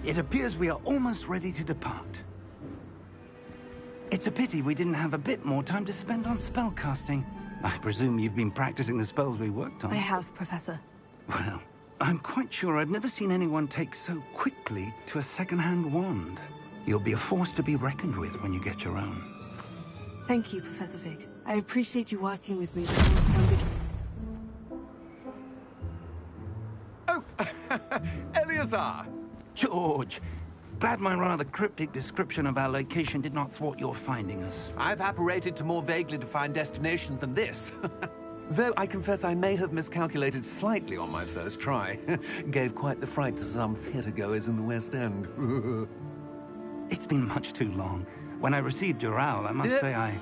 It appears we are almost ready to depart. It's a pity we didn't have a bit more time to spend on spellcasting. I presume you've been practicing the spells we worked on. I have, Professor. Well, I'm quite sure I've never seen anyone take so quickly to a second-hand wand. You'll be a force to be reckoned with when you get your own. Thank you, Professor Fig. I appreciate you working with me before the term begins. Oh, Eleazar! George! Glad my rather cryptic description of our location did not thwart your finding us. I've apparated to more vaguely defined destinations than this. Though I confess I may have miscalculated slightly on my first try. Gave quite the fright to some theatre-goers in the West End. It's been much too long. When I received your owl, I must say I...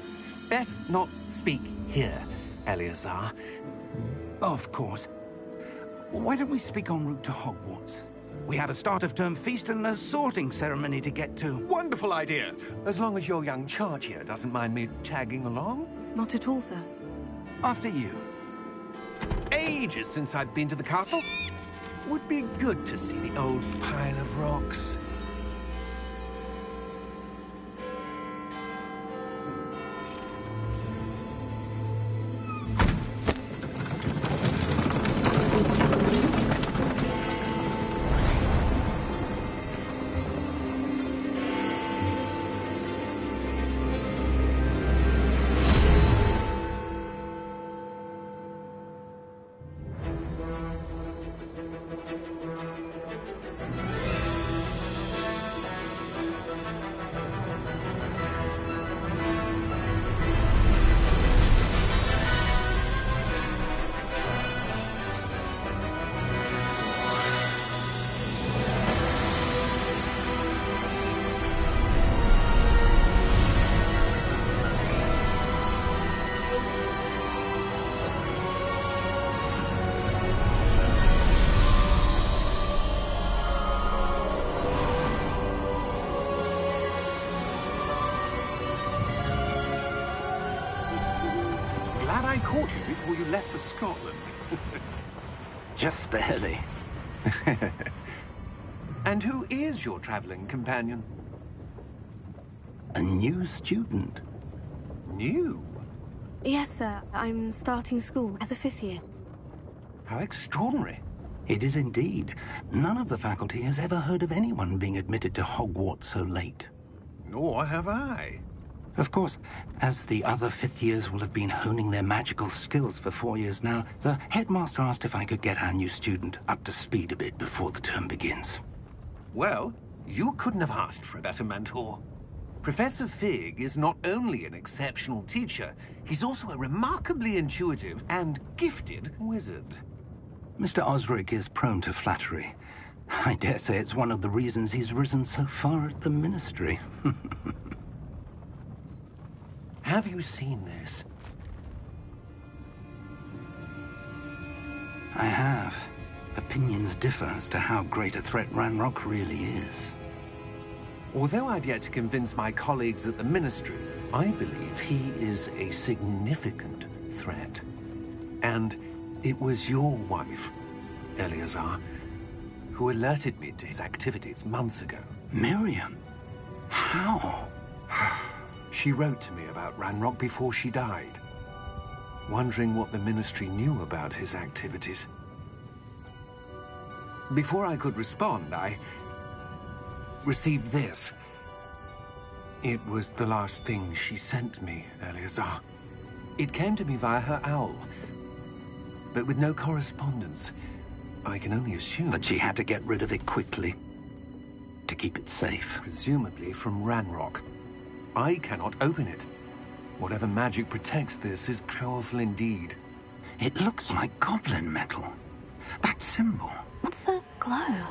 Best not speak here, Eleazar. Of course. Why don't we speak en route to Hogwarts? We have a start-of-term feast and a sorting ceremony to get to. Wonderful idea! As long as your young charge here doesn't mind me tagging along. Not at all, sir. After you. Ages since I've been to the castle. Would be good to see the old pile of rocks. I caught you before you left for Scotland. Just barely. And who is your traveling companion? A new student. New? Yes, sir. I'm starting school as a 5th year. How extraordinary. It is indeed. None of the faculty has ever heard of anyone being admitted to Hogwarts so late. Nor have I. Of course, as the other 5th years will have been honing their magical skills for 4 years now, the headmaster asked if I could get our new student up to speed a bit before the term begins. Well, you couldn't have asked for a better mentor. Professor Fig is not only an exceptional teacher, he's also a remarkably intuitive and gifted wizard. Mr. Osric is prone to flattery. I dare say it's one of the reasons he's risen so far at the Ministry. Have you seen this? I have. Opinions differ as to how great a threat Ranrock really is. Although I've yet to convince my colleagues at the Ministry, I believe he is a significant threat. And it was your wife, Eleazar, who alerted me to his activities months ago. Miriam? How? She wrote to me about Ranrock before she died, wondering what the Ministry knew about his activities. Before I could respond, I received this. It was the last thing she sent me, Eleazar. It came to me via her owl, but with no correspondence. I can only assume that she had to get rid of it quickly, to keep it safe. Presumably from Ranrock. I cannot open it. Whatever magic protects this is powerful indeed. It looks like goblin metal. That symbol. What's that glow?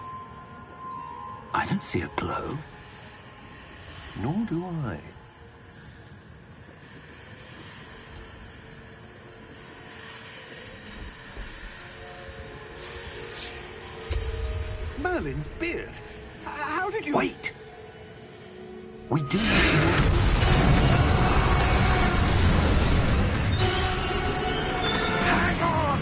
I don't see a glow. Nor do I. Merlin's beard. How did you... Wait! We do... Hang on!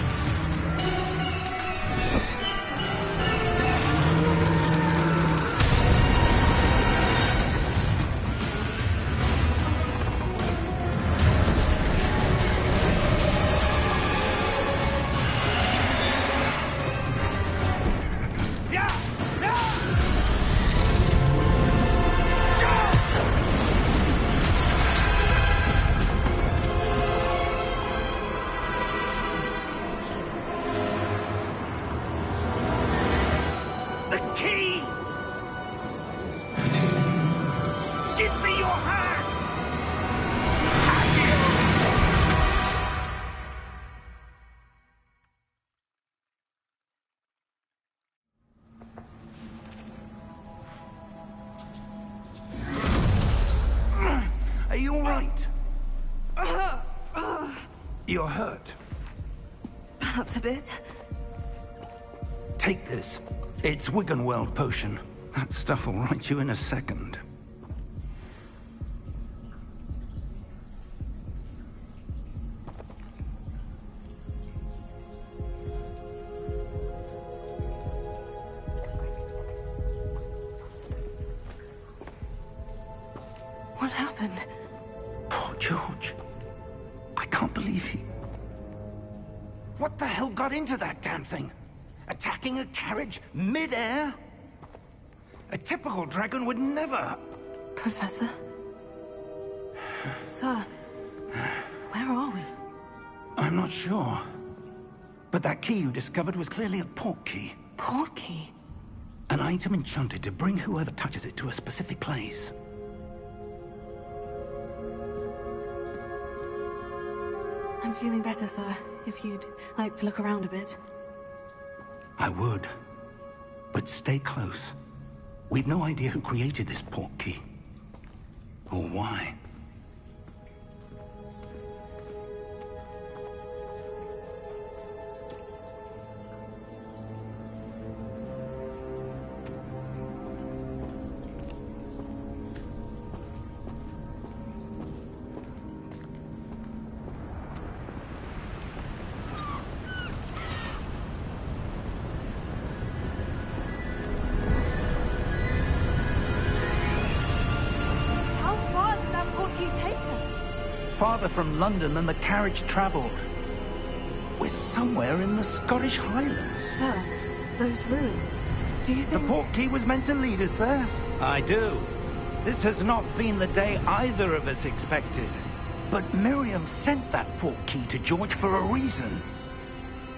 You're hurt. Perhaps a bit. Take this. It's Wiggenweld potion. That stuff will right you in a second. What happened? Poor George. I can't believe he... What the hell got into that damn thing? Attacking a carriage mid-air? A typical dragon would never... Professor? Sir, where are we? I'm not sure. But that key you discovered was clearly a port key. Port key? An item enchanted to bring whoever touches it to a specific place. I'm feeling better, sir. If you'd like to look around a bit. I would. But stay close. We've no idea who created this port key. Or why. Farther from London than the carriage travelled. We're somewhere in the Scottish Highlands. Sir, those ruins. Do you think... The port key was meant to lead us there? I do. This has not been the day either of us expected. But Miriam sent that port key to George for a reason.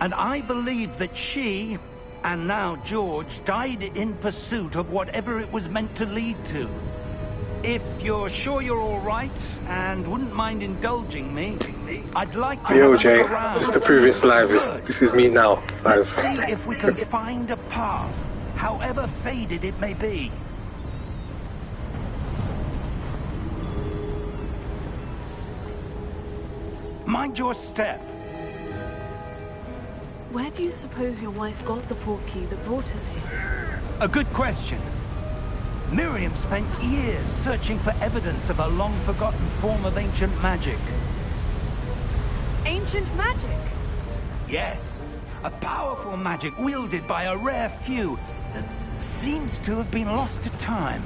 And I believe that she, and now George, died in pursuit of whatever it was meant to lead to. If you're sure you're all right, and wouldn't mind indulging me, I'd like to Yo, have a Jay, look around. this is the previous live. This is me now, live. See if we can find a path, however faded it may be. Mind your step. Where do you suppose your wife got the port key that brought us here? A good question. Miriam spent years searching for evidence of a long-forgotten form of ancient magic. Ancient magic? Yes, a powerful magic wielded by a rare few that seems to have been lost to time.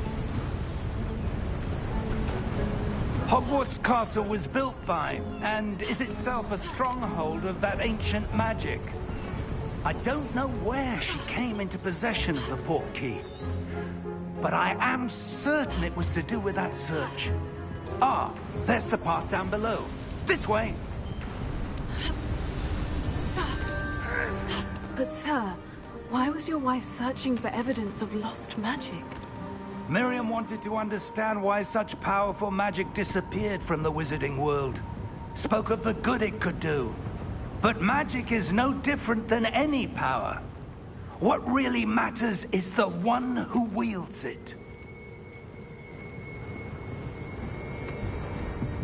Hogwarts Castle was built by, and is itself a stronghold of that ancient magic. I don't know where she came into possession of the port key, but I am certain it was to do with that search. Ah, there's the path down below. This way. But sir, why was your wife searching for evidence of lost magic? Miriam wanted to understand why such powerful magic disappeared from the wizarding world. Spoke of the good it could do. But magic is no different than any power. What really matters is the one who wields it.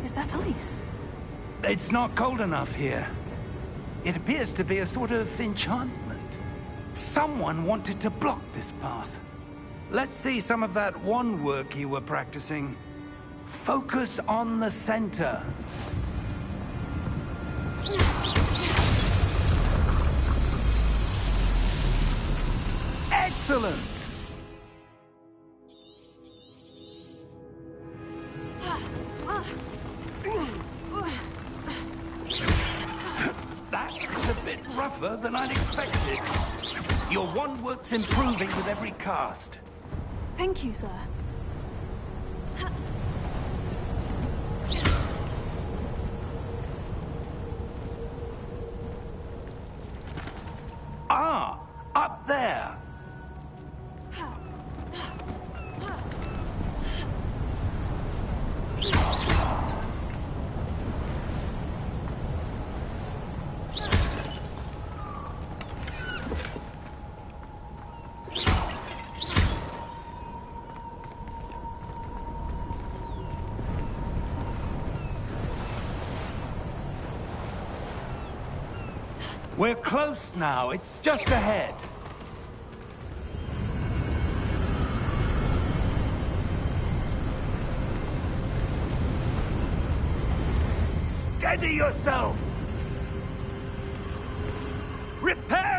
Is that ice? It's not cold enough here. It appears to be a sort of enchantment. Someone wanted to block this path. Let's see some of that wand work you were practicing. Focus on the center. Excellent! That's a bit rougher than I'd expected. Your wand work's improving with every cast. Thank you, sir. Ah, up there. We're close now. It's just ahead. Steady yourself! Reparo!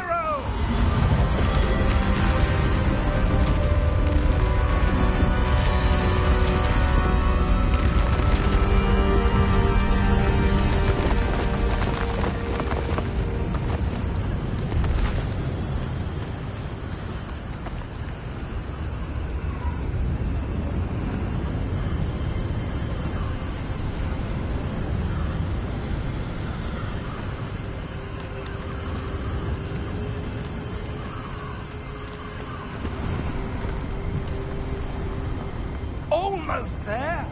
Almost there.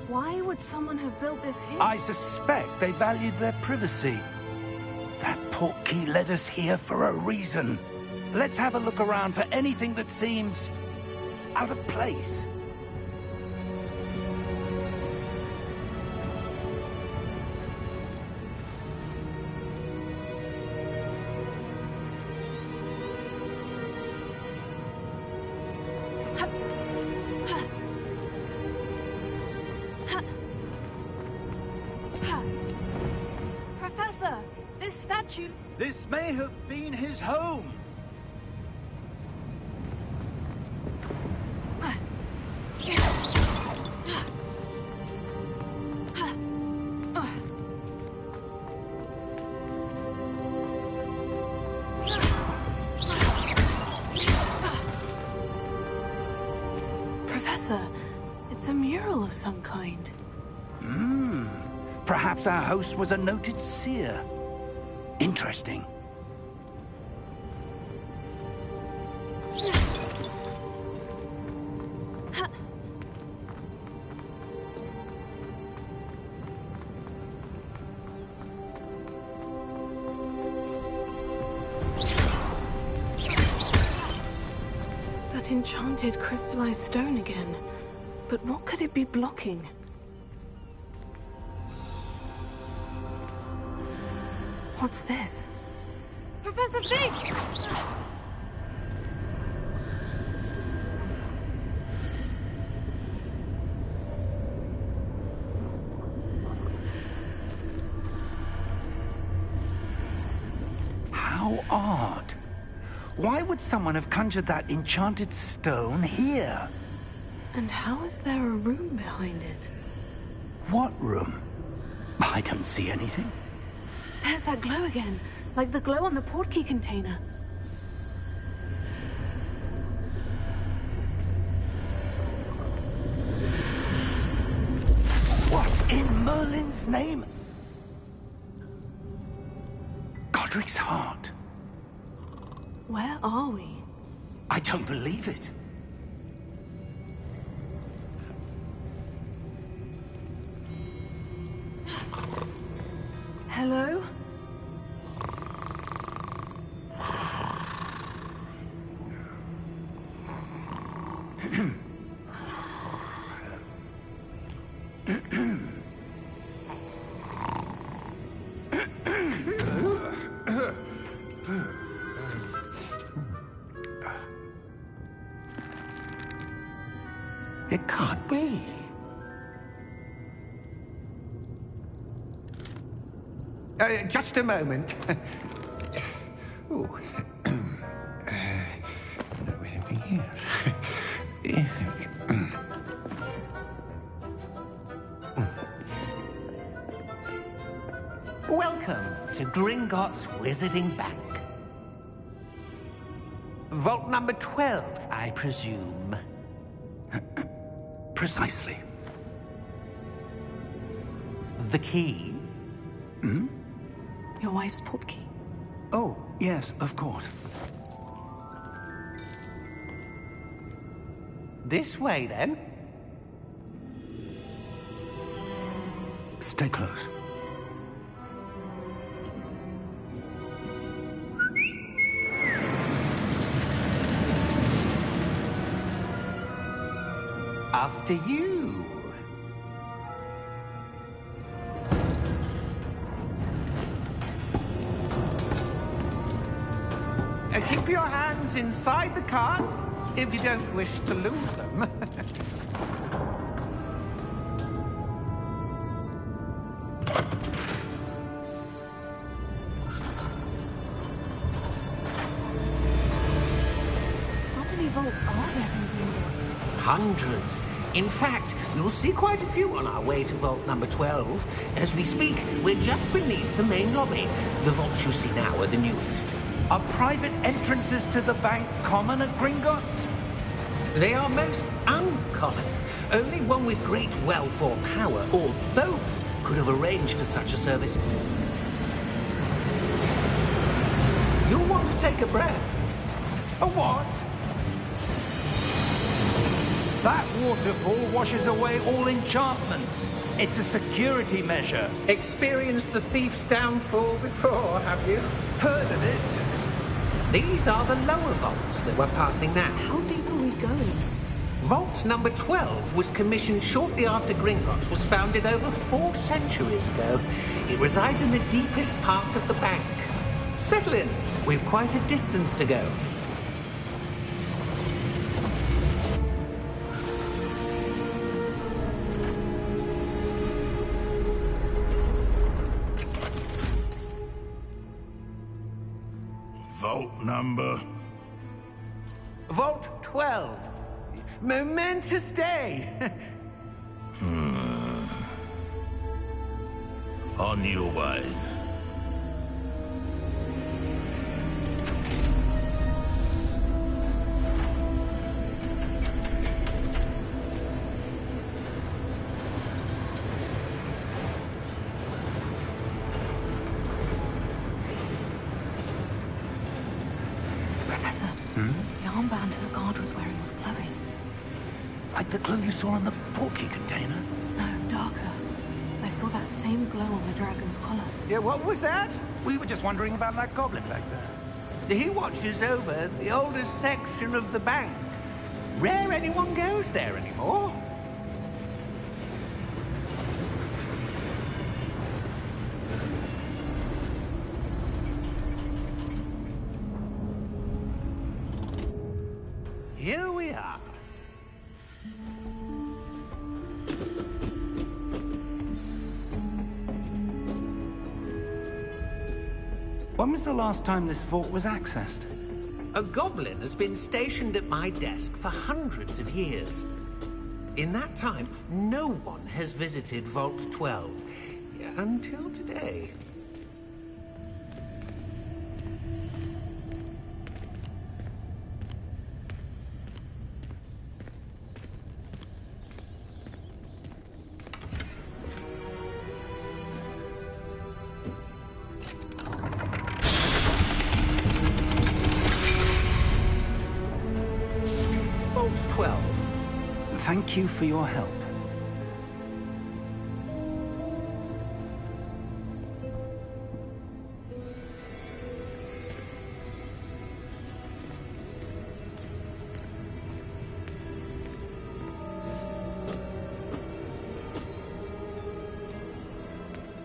Why would someone have built this here? I suspect they valued their privacy. That portkey led us here for a reason. Let's have a look around for anything that seems out of place. Professor, this statue... This may have been his home. Professor, it's a mural of some kind. Perhaps our host was a noted seer. Interesting. That enchanted crystallized stone again. But what could it be blocking? What's this? Professor Fig! How odd. Why would someone have conjured that enchanted stone here? And how is there a room behind it? What room? I don't see anything. There's that glow again, like the glow on the portkey container. What in Merlin's name? Godric's heart. Where are we? I don't believe it. Hello? It can't be. Just a moment. Oh. Welcome to Gringotts Wizarding Bank. Vault number 12, I presume. Precisely. The key? Your wife's portkey. Oh, yes, of course. This way, then. Stay close. After you. Keep your hands inside the cart if you don't wish to lose them. How many vaults are there in Hogwarts? Hundreds. In fact, you'll see quite a few on our way to vault number 12. As we speak, we're just beneath the main lobby. The vaults you see now are the newest. Are private entrances to the bank common at Gringotts? They are most uncommon. Only one with great wealth or power, or both, could have arranged for such a service. You'll want to take a breath. A what? That waterfall washes away all enchantments. It's a security measure. Experienced the thief's downfall before, have you? Heard of it? These are the lower vaults that we're passing now. How deep are we going? Vault number 12 was commissioned shortly after Gringotts was founded over 4 centuries ago. It resides in the deepest part of the bank. Settle in. We've quite a distance to go. Vault number? Vault 12. Momentous day. On your way. Professor, the armband the guard was wearing was glowing. Like the glow you saw on the portkey container? No, darker. I saw that same glow on the dragon's collar. Yeah, what was that? We were just wondering about that goblin back there. He watches over the oldest section of the bank. Rare anyone goes there anymore. Here we are. When was the last time this vault was accessed? A goblin has been stationed at my desk for hundreds of years. In that time, no one has visited Vault 12. Until today. Vault 12. Thank you for your help.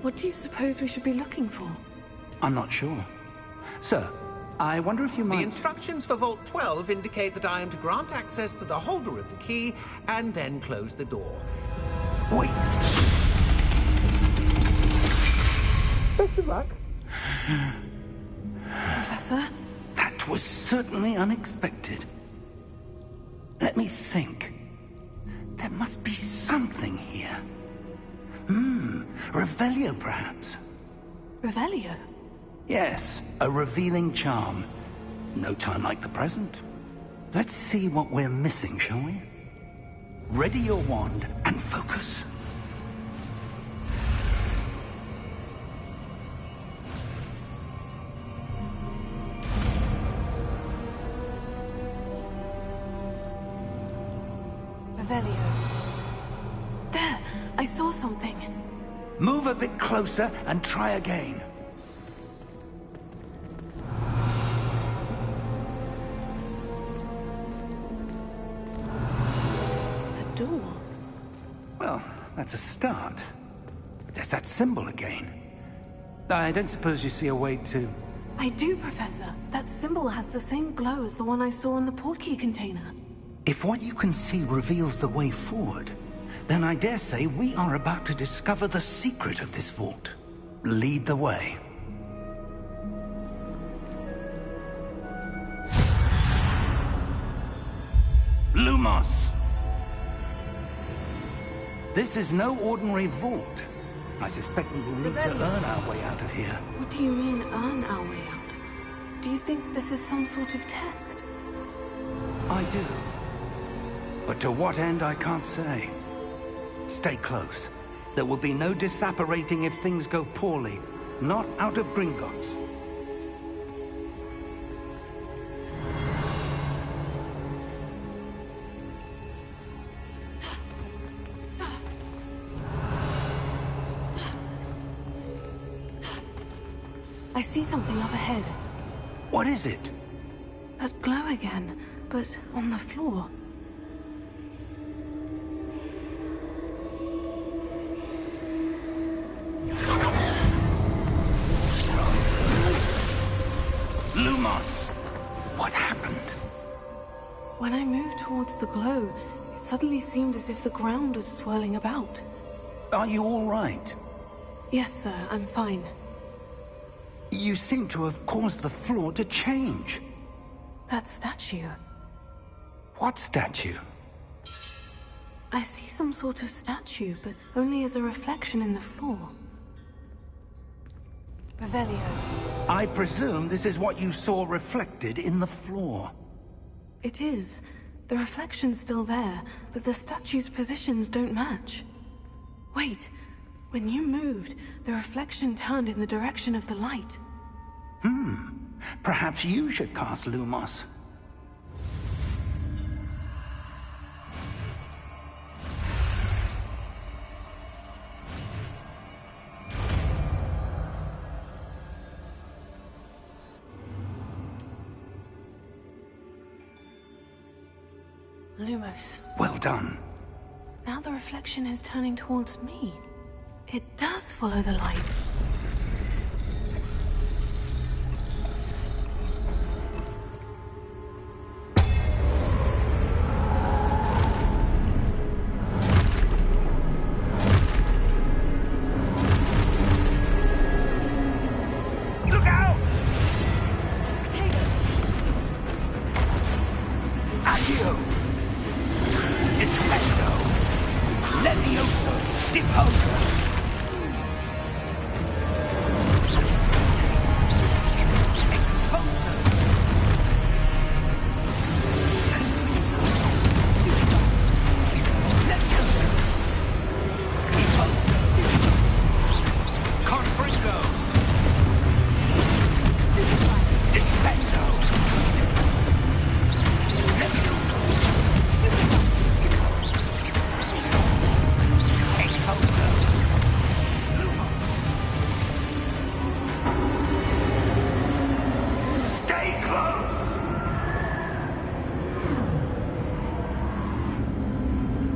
What do you suppose we should be looking for? I'm not sure. Sir, I wonder if you The might... instructions for Vault 12 indicate that I am to grant access to the holder of the key and then close the door. Wait! Best of luck. Professor? That was certainly unexpected. Let me think. There must be something here. Revelio, perhaps? Revelio? Yes, a revealing charm. No time like the present. Let's see what we're missing, shall we? Ready your wand and focus. Revelio. There! I saw something. Move a bit closer and try again. A door. Well, that's a start. There's that symbol again. I don't suppose you see a way to... I do, Professor. That symbol has the same glow as the one I saw in the portkey container. If what you can see reveals the way forward, then I dare say we are about to discover the secret of this vault. Lead the way. Lumos! This is no ordinary vault. I suspect we will need to earn our way out of here. What do you mean, earn our way out? Do you think this is some sort of test? I do. But to what end, I can't say. Stay close. There will be no disapparating if things go poorly. Not out of Gringotts. I see something up ahead. What is it? That glow again, but on the floor. Lumos! What happened? When I moved towards the glow, it suddenly seemed as if the ground was swirling about. Are you all right? Yes, sir, I'm fine. You seem to have caused the floor to change. That statue. What statue? I see some sort of statue, but only as a reflection in the floor. Revelio. I presume this is what you saw reflected in the floor. It is. The reflection's still there, but the statue's positions don't match. Wait. When you moved, the reflection turned in the direction of the light. Perhaps you should cast Lumos. Lumos. Well done. Now the reflection is turning towards me. It does follow the light. Look out! Potato! Accio! Defendo! Levioso! Deposo!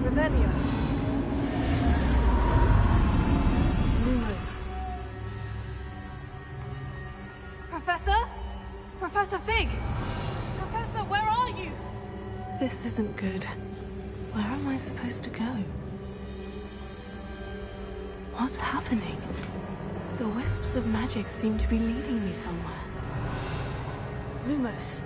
Revelio. Lumos. Professor? Professor Fig! Professor, where are you? This isn't good. Where am I supposed to go? What's happening? The wisps of magic seem to be leading me somewhere. Lumos.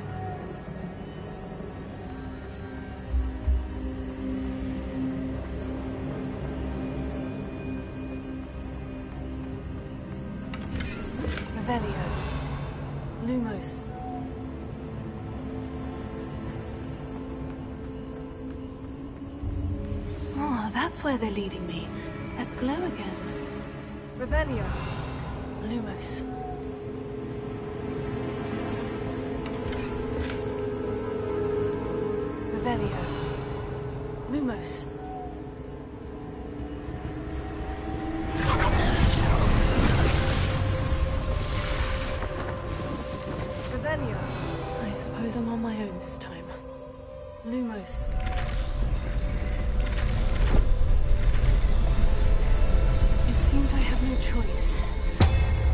Revelio. Lumos. Oh, that's where they're leading me. That glow again. Revelio. Lumos. Revelio. Lumos. Revelio. I suppose I'm on my own this time. Lumos. It seems I have no choice.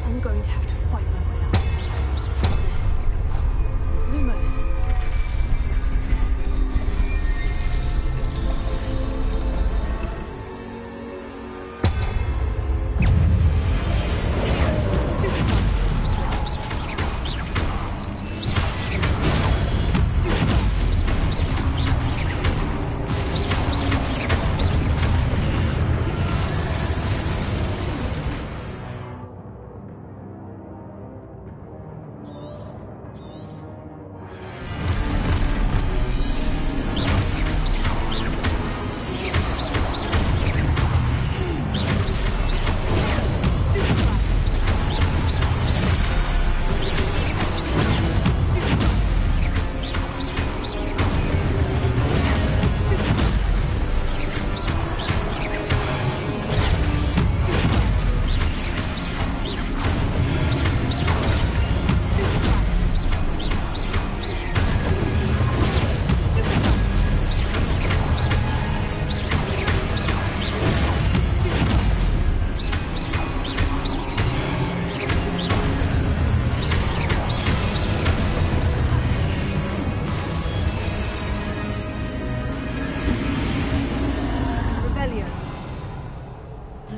I'm going to have to fight my way out. Lumos.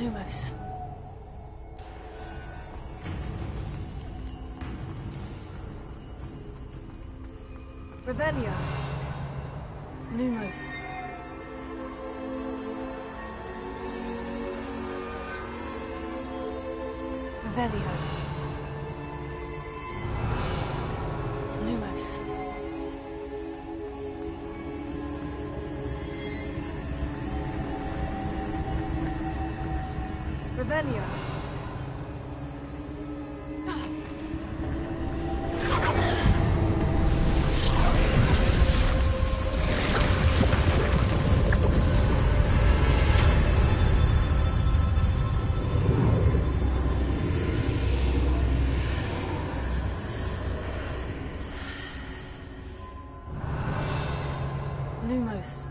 Lumos. Revelio. Lumos. Revelio. Lumos. Revelio. Lumos.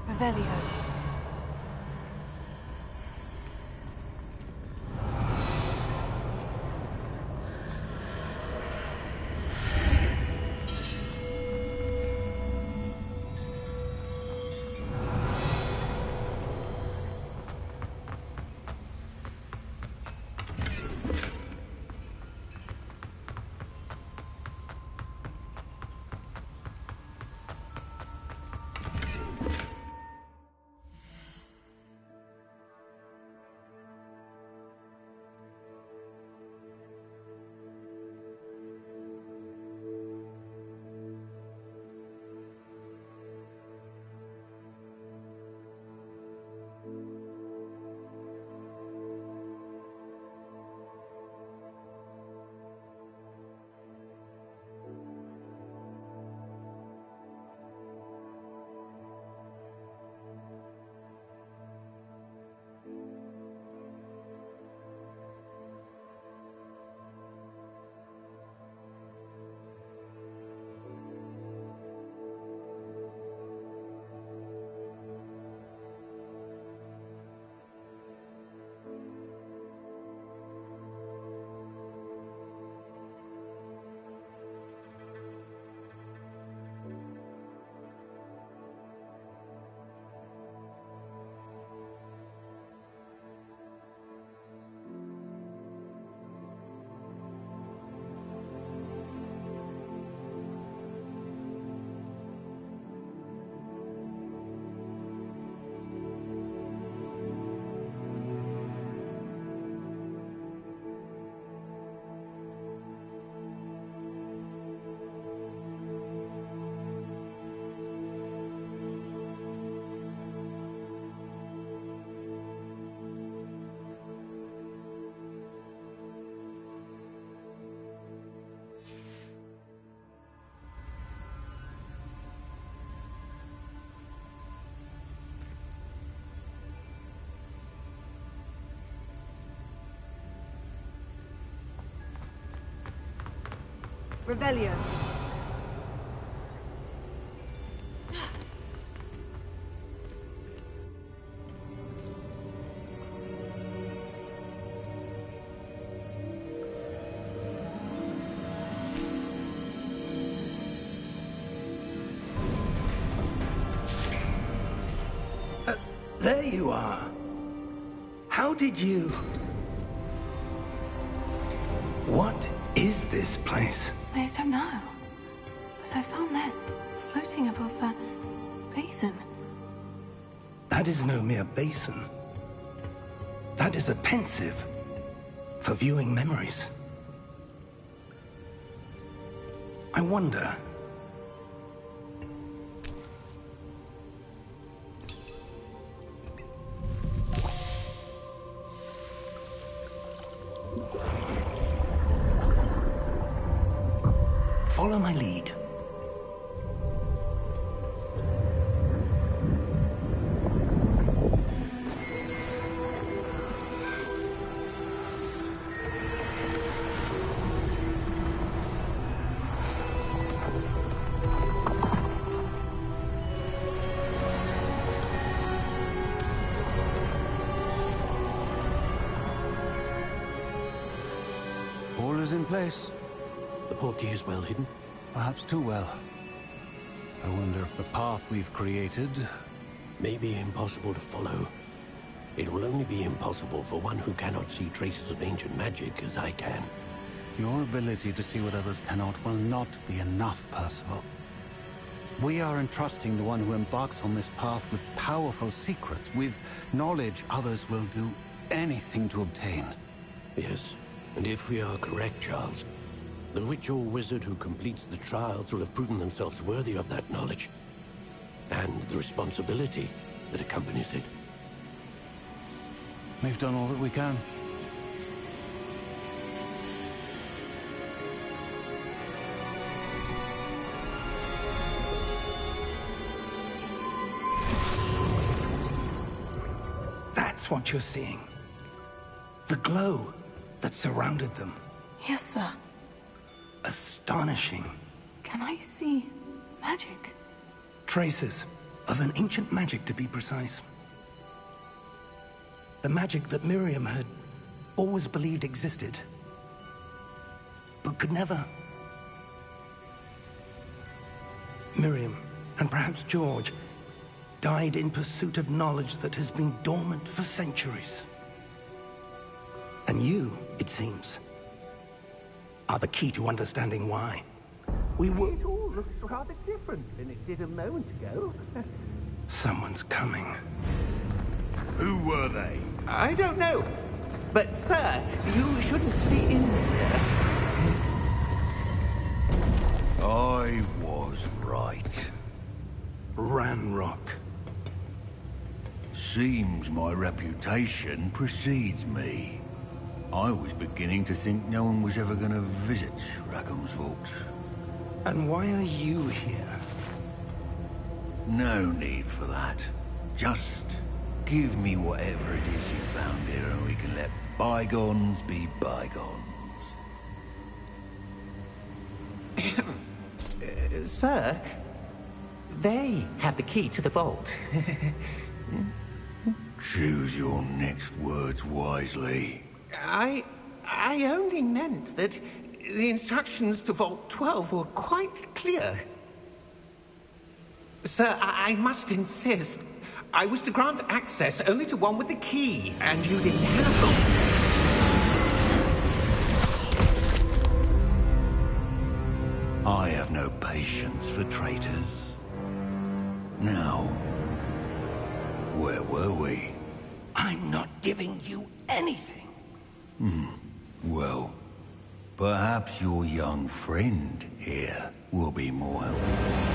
Revelio. Revelio. There you are. How did you... What is this place? I don't know. But I found this floating above that basin. That is no mere basin. That is a pensive for viewing memories. I wonder... Follow my lead. All is in place. The portkey is well hidden? Perhaps too well. I wonder if the path we've created... may be impossible to follow. It will only be impossible for one who cannot see traces of ancient magic as I can. Your ability to see what others cannot will not be enough, Percival. We are entrusting the one who embarks on this path with powerful secrets, with knowledge others will do anything to obtain. Yes, and if we are correct, Charles, the witch or wizard who completes the trials will have proven themselves worthy of that knowledge, and the responsibility that accompanies it. We've done all that we can. That's what you're seeing. The glow that surrounded them. Yes, sir. Astonishing. Can I see magic? Traces of an ancient magic, to be precise. The magic that Miriam had always believed existed, but could never. Miriam, and perhaps George, died in pursuit of knowledge that has been dormant for centuries. And you, it seems, are the key to understanding why. We were... It all looks rather different than it did a moment ago. Someone's coming. Who were they? I don't know. But, sir, you shouldn't be in here. I was right. Ranrock. Seems my reputation precedes me. I was beginning to think no one was ever going to visit Rackham's vault. And why are you here? No need for that. Just give me whatever it is you found here and we can let bygones be bygones. Sir, they had the key to the vault. Choose your next words wisely. I only meant that the instructions to Vault 12 were quite clear. Sir, I must insist. I was to grant access only to one with the key, and you didn't have them. I have no patience for traitors. Now, where were we? I'm not giving you anything. Well, perhaps your young friend here will be more helpful.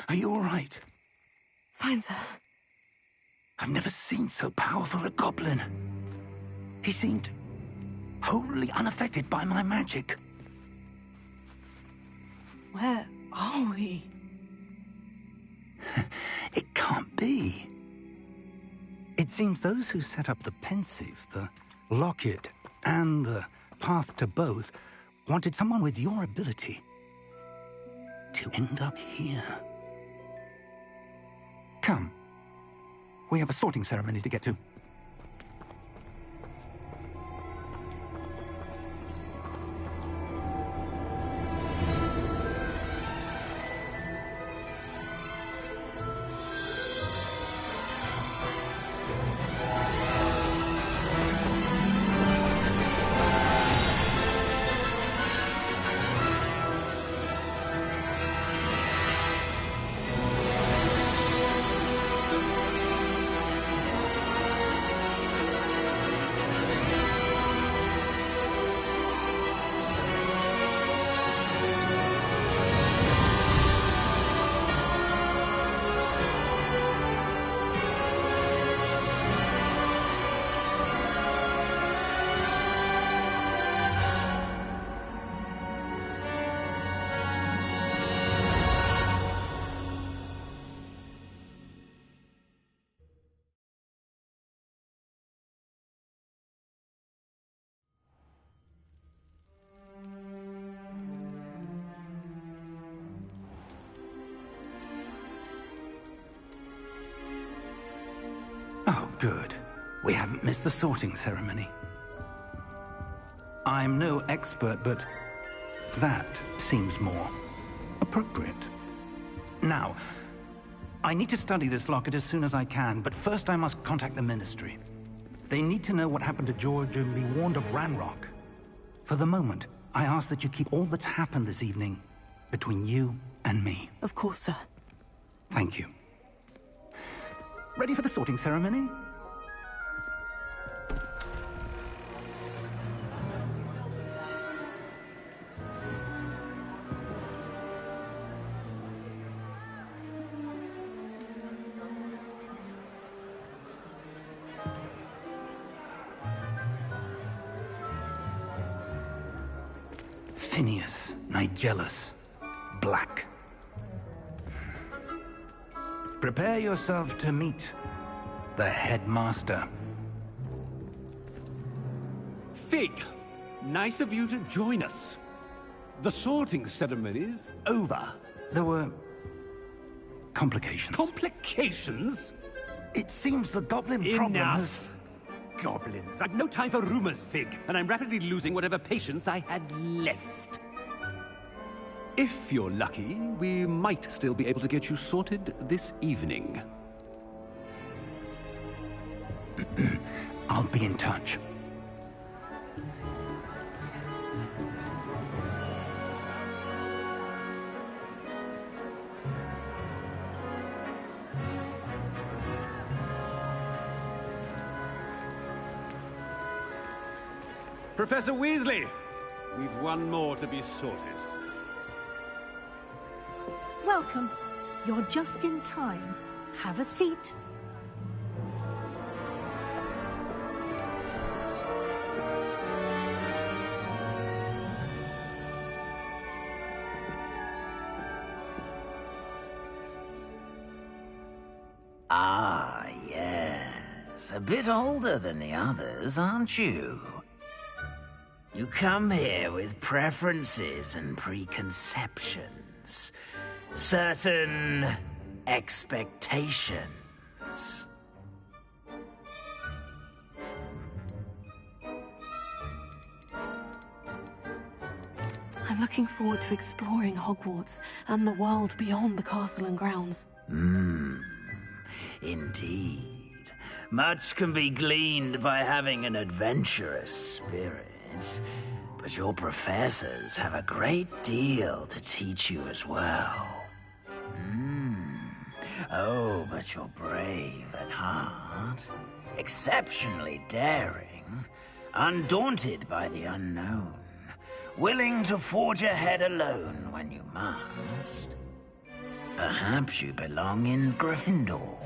Are you all right? Fine, sir. I've never seen so powerful a goblin. He seemed wholly unaffected by my magic. Where are we? It can't be. It seems those who set up the pensive, the locket, and the path to both wanted someone with your ability to end up here. Come. We have a sorting ceremony to get to. Oh, good. We haven't missed the sorting ceremony. I'm no expert, but that seems more appropriate. Now, I need to study this locket as soon as I can, but first I must contact the Ministry. They need to know what happened to George and be warned of Ranrock. For the moment, I ask that you keep all that's happened this evening between you and me. Of course, sir. Thank you. Ready for the sorting ceremony? Phineas, Nigellus, Black. Prepare yourself to meet the headmaster. Fig, nice of you to join us. The sorting ceremony's over. There were complications. Complications? It seems the goblin problem has... Enough! Goblins. I've no time for rumors, Fig, and I'm rapidly losing whatever patience I had left. If you're lucky, we might still be able to get you sorted this evening. I'll be in touch. Professor Weasley, we've one more to be sorted. Welcome. You're just in time. Have a seat. Ah, yes. A bit older than the others, aren't you? You come here with preferences and preconceptions. Certain expectations. I'm looking forward to exploring Hogwarts and the world beyond the castle and grounds. Indeed. Much can be gleaned by having an adventurous spirit. But your professors have a great deal to teach you as well. Oh, but you're brave at heart. Exceptionally daring. Undaunted by the unknown. Willing to forge ahead alone when you must. Perhaps you belong in Gryffindor.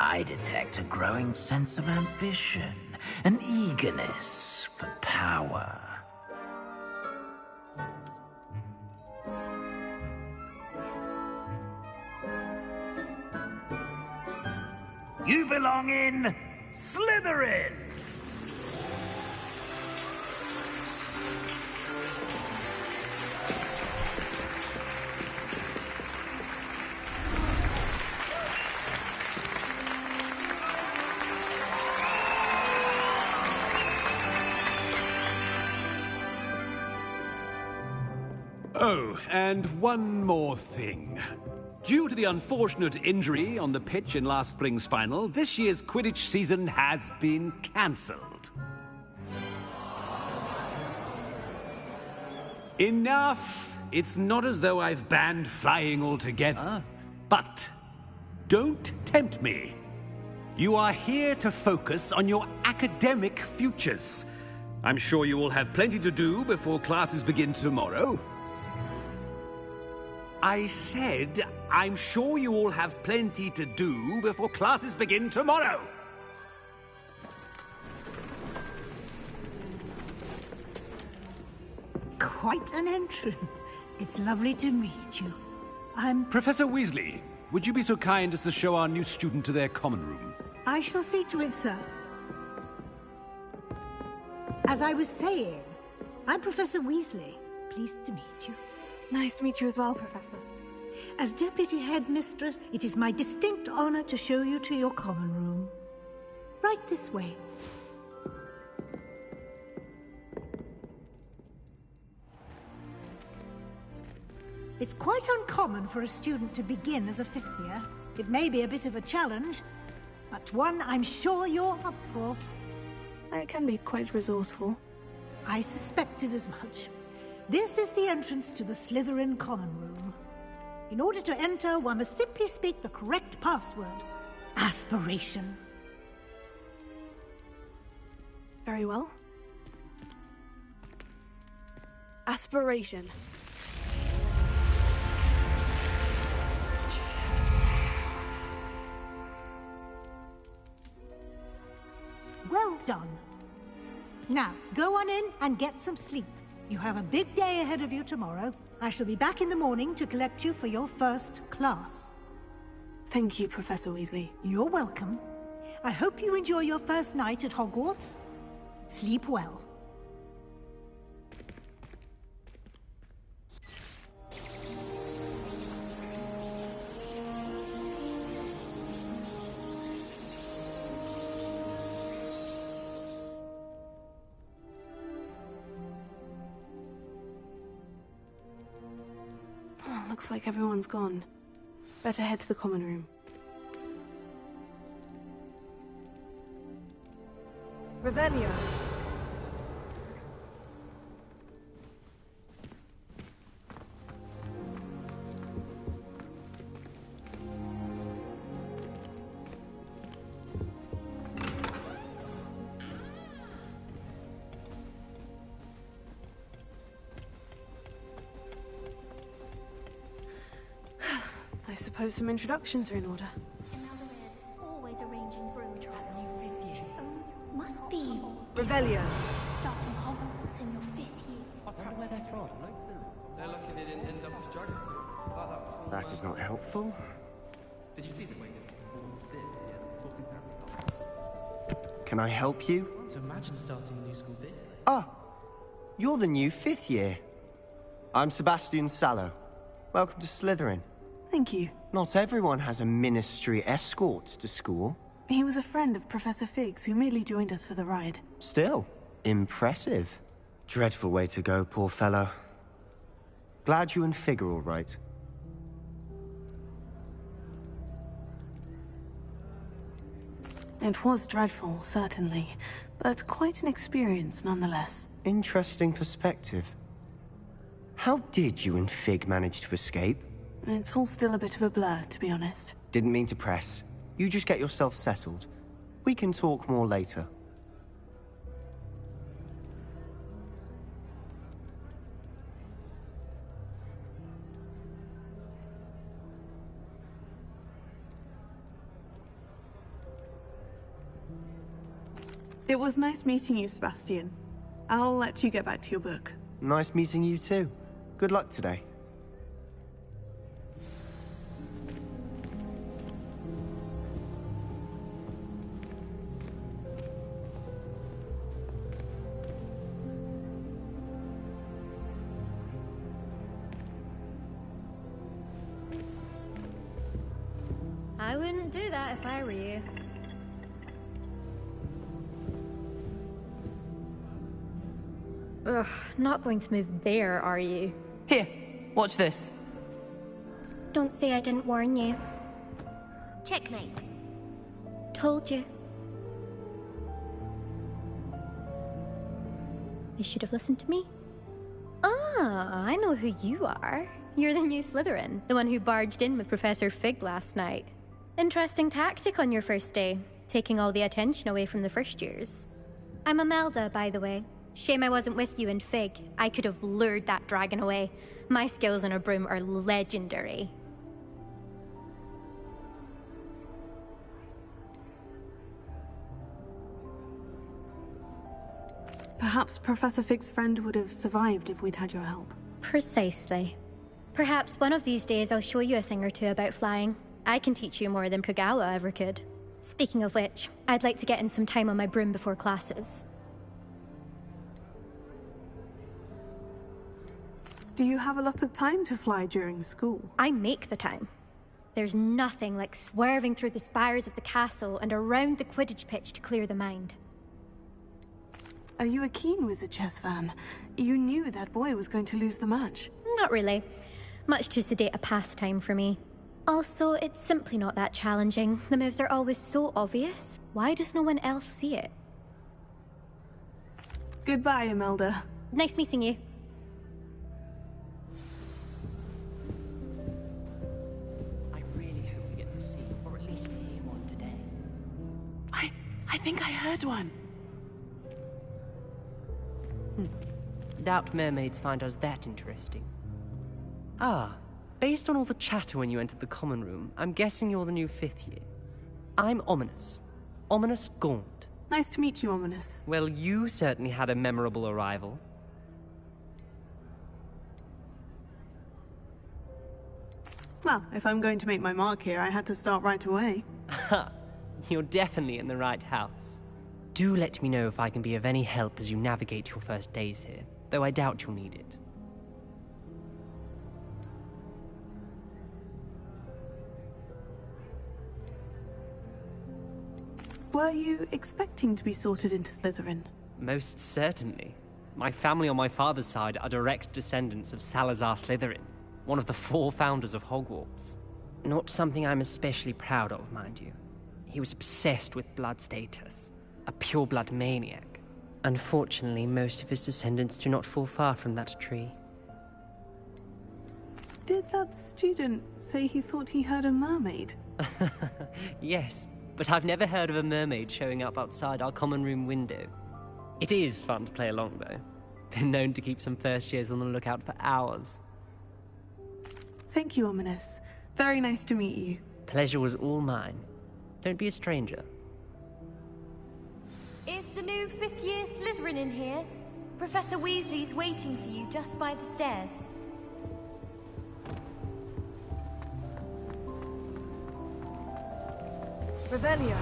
I detect a growing sense of ambition, an eagerness for power. You belong in Slytherin! Oh, and one more thing. Due to the unfortunate injury on the pitch in last spring's final, this year's Quidditch season has been cancelled. Enough! It's not as though I've banned flying altogether, but don't tempt me. You are here to focus on your academic futures. I'm sure you will have plenty to do before classes begin tomorrow. I said, I'm sure you all have plenty to do before classes begin tomorrow. Quite an entrance. It's lovely to meet you. Professor Weasley, would you be so kind as to show our new student to their common room? I shall see to it, sir. As I was saying, I'm Professor Weasley. Pleased to meet you. Nice to meet you as well, Professor. As Deputy Headmistress, it is my distinct honor to show you to your common room. Right this way. It's quite uncommon for a student to begin as a fifth year. It may be a bit of a challenge, but one I'm sure you're up for. I can be quite resourceful. I suspected as much. This is the entrance to the Slytherin common room. In order to enter, one must simply speak the correct password. Aspiration. Very well. Aspiration. Well done. Now, go on in and get some sleep. You have a big day ahead of you tomorrow. I shall be back in the morning to collect you for your first class. Thank you, Professor Weasley. You're welcome. I hope you enjoy your first night at Hogwarts. Sleep well. Looks like everyone's gone. Better head to the common room. Revelio. I suppose some introductions are in order. In other words, it's always arranging broom trials. Must be. Revelio. Starting Hogwarts in your 5th year. I wonder where they're from. They're lucky they didn't end up with dragon fruit. That is not helpful. Did you see the way Can I help you? to imagine starting a new school this? Ah, you're the new 5th year. I'm Sebastian Sallow. Welcome to Slytherin. Thank you. Not everyone has a ministry escort to school. He was a friend of Professor Fig's who merely joined us for the ride. Still, impressive. Dreadful way to go, poor fellow. Glad you and Fig are all right. It was dreadful, certainly, but quite an experience nonetheless. Interesting perspective. How did you and Fig manage to escape? It's all still a bit of a blur, to be honest. Didn't mean to press. You just get yourself settled. We can talk more later. It was nice meeting you, Sebastian. I'll let you get back to your book. Nice meeting you too. Good luck today. I wouldn't do that if I were you. Ugh, not going to move there, are you? Here, watch this. Don't say I didn't warn you. Checkmate. Told you. You should have listened to me. Ah, I know who you are. You're the new Slytherin, the one who barged in with Professor Fig last night. Interesting tactic on your first day, taking all the attention away from the first years. I'm Imelda, by the way. Shame I wasn't with you in Fig. I could have lured that dragon away. My skills on a broom are legendary. Perhaps Professor Fig's friend would have survived if we'd had your help. Precisely. Perhaps one of these days I'll show you a thing or two about flying. I can teach you more than Kogawa ever could. Speaking of which, I'd like to get in some time on my broom before classes. Do you have a lot of time to fly during school? I make the time. There's nothing like swerving through the spires of the castle and around the Quidditch pitch to clear the mind. Are you a keen Wizard chess fan? You knew that boy was going to lose the match. Not really. Much too sedate a pastime for me. Also, it's simply not that challenging. The moves are always so obvious. Why does no one else see it? Goodbye, Imelda. Nice meeting you. I really hope we get to see, or at least hear one today. I think I heard one. Doubt mermaids find us that interesting. Ah, based on all the chatter when you entered the common room, I'm guessing you're the new 5th year. I'm Ominous. Ominous Gaunt. Nice to meet you, Ominous. Well, you certainly had a memorable arrival. Well, if I'm going to make my mark here, I had to start right away. Ha! You're definitely in the right house. Do let me know if I can be of any help as you navigate your first days here, though I doubt you'll need it. Were you expecting to be sorted into Slytherin? Most certainly. My family on my father's side are direct descendants of Salazar Slytherin, one of the 4 founders of Hogwarts. Not something I'm especially proud of, mind you. He was obsessed with blood status, a pure-blood maniac. Unfortunately, most of his descendants do not fall far from that tree. Did that student say he thought he heard a mermaid? Yes, but I've never heard of a mermaid showing up outside our common room window. It is fun to play along, though. Been known to keep some first years on the lookout for hours. Thank you, Ominous. Very nice to meet you. Pleasure was all mine. Don't be a stranger. Is the new 5th year Slytherin in here? Professor Weasley's waiting for you just by the stairs. Revelio.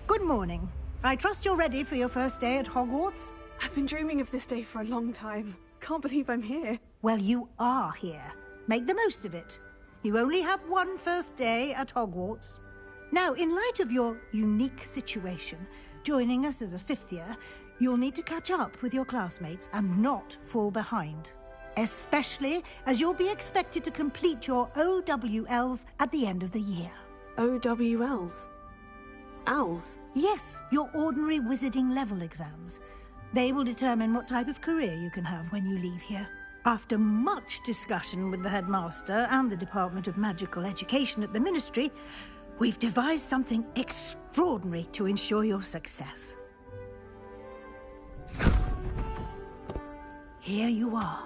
Good morning. I trust you're ready for your first day at Hogwarts? I've been dreaming of this day for a long time. Can't believe I'm here. Well, you are here. Make the most of it. You only have one first day at Hogwarts. Now, in light of your unique situation, joining us as a 5th year, you'll need to catch up with your classmates and not fall behind. Especially as you'll be expected to complete your OWLs at the end of the year. OWLs? Owls? Yes, your ordinary wizarding level exams. They will determine what type of career you can have when you leave here. After much discussion with the headmaster and the Department of Magical Education at the Ministry, we've devised something extraordinary to ensure your success. Here you are.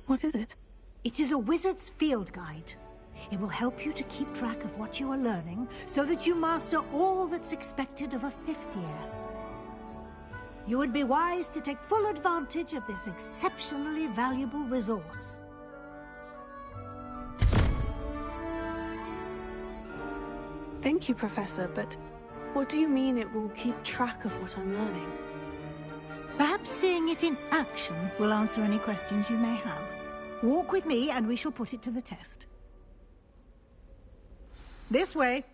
What is it? It is a wizard's field guide. It will help you to keep track of what you are learning so that you master all that's expected of a 5th year. You would be wise to take full advantage of this exceptionally valuable resource. Thank you, Professor, but what do you mean it will keep track of what I'm learning? Perhaps seeing it in action will answer any questions you may have. Walk with me and we shall put it to the test. This way.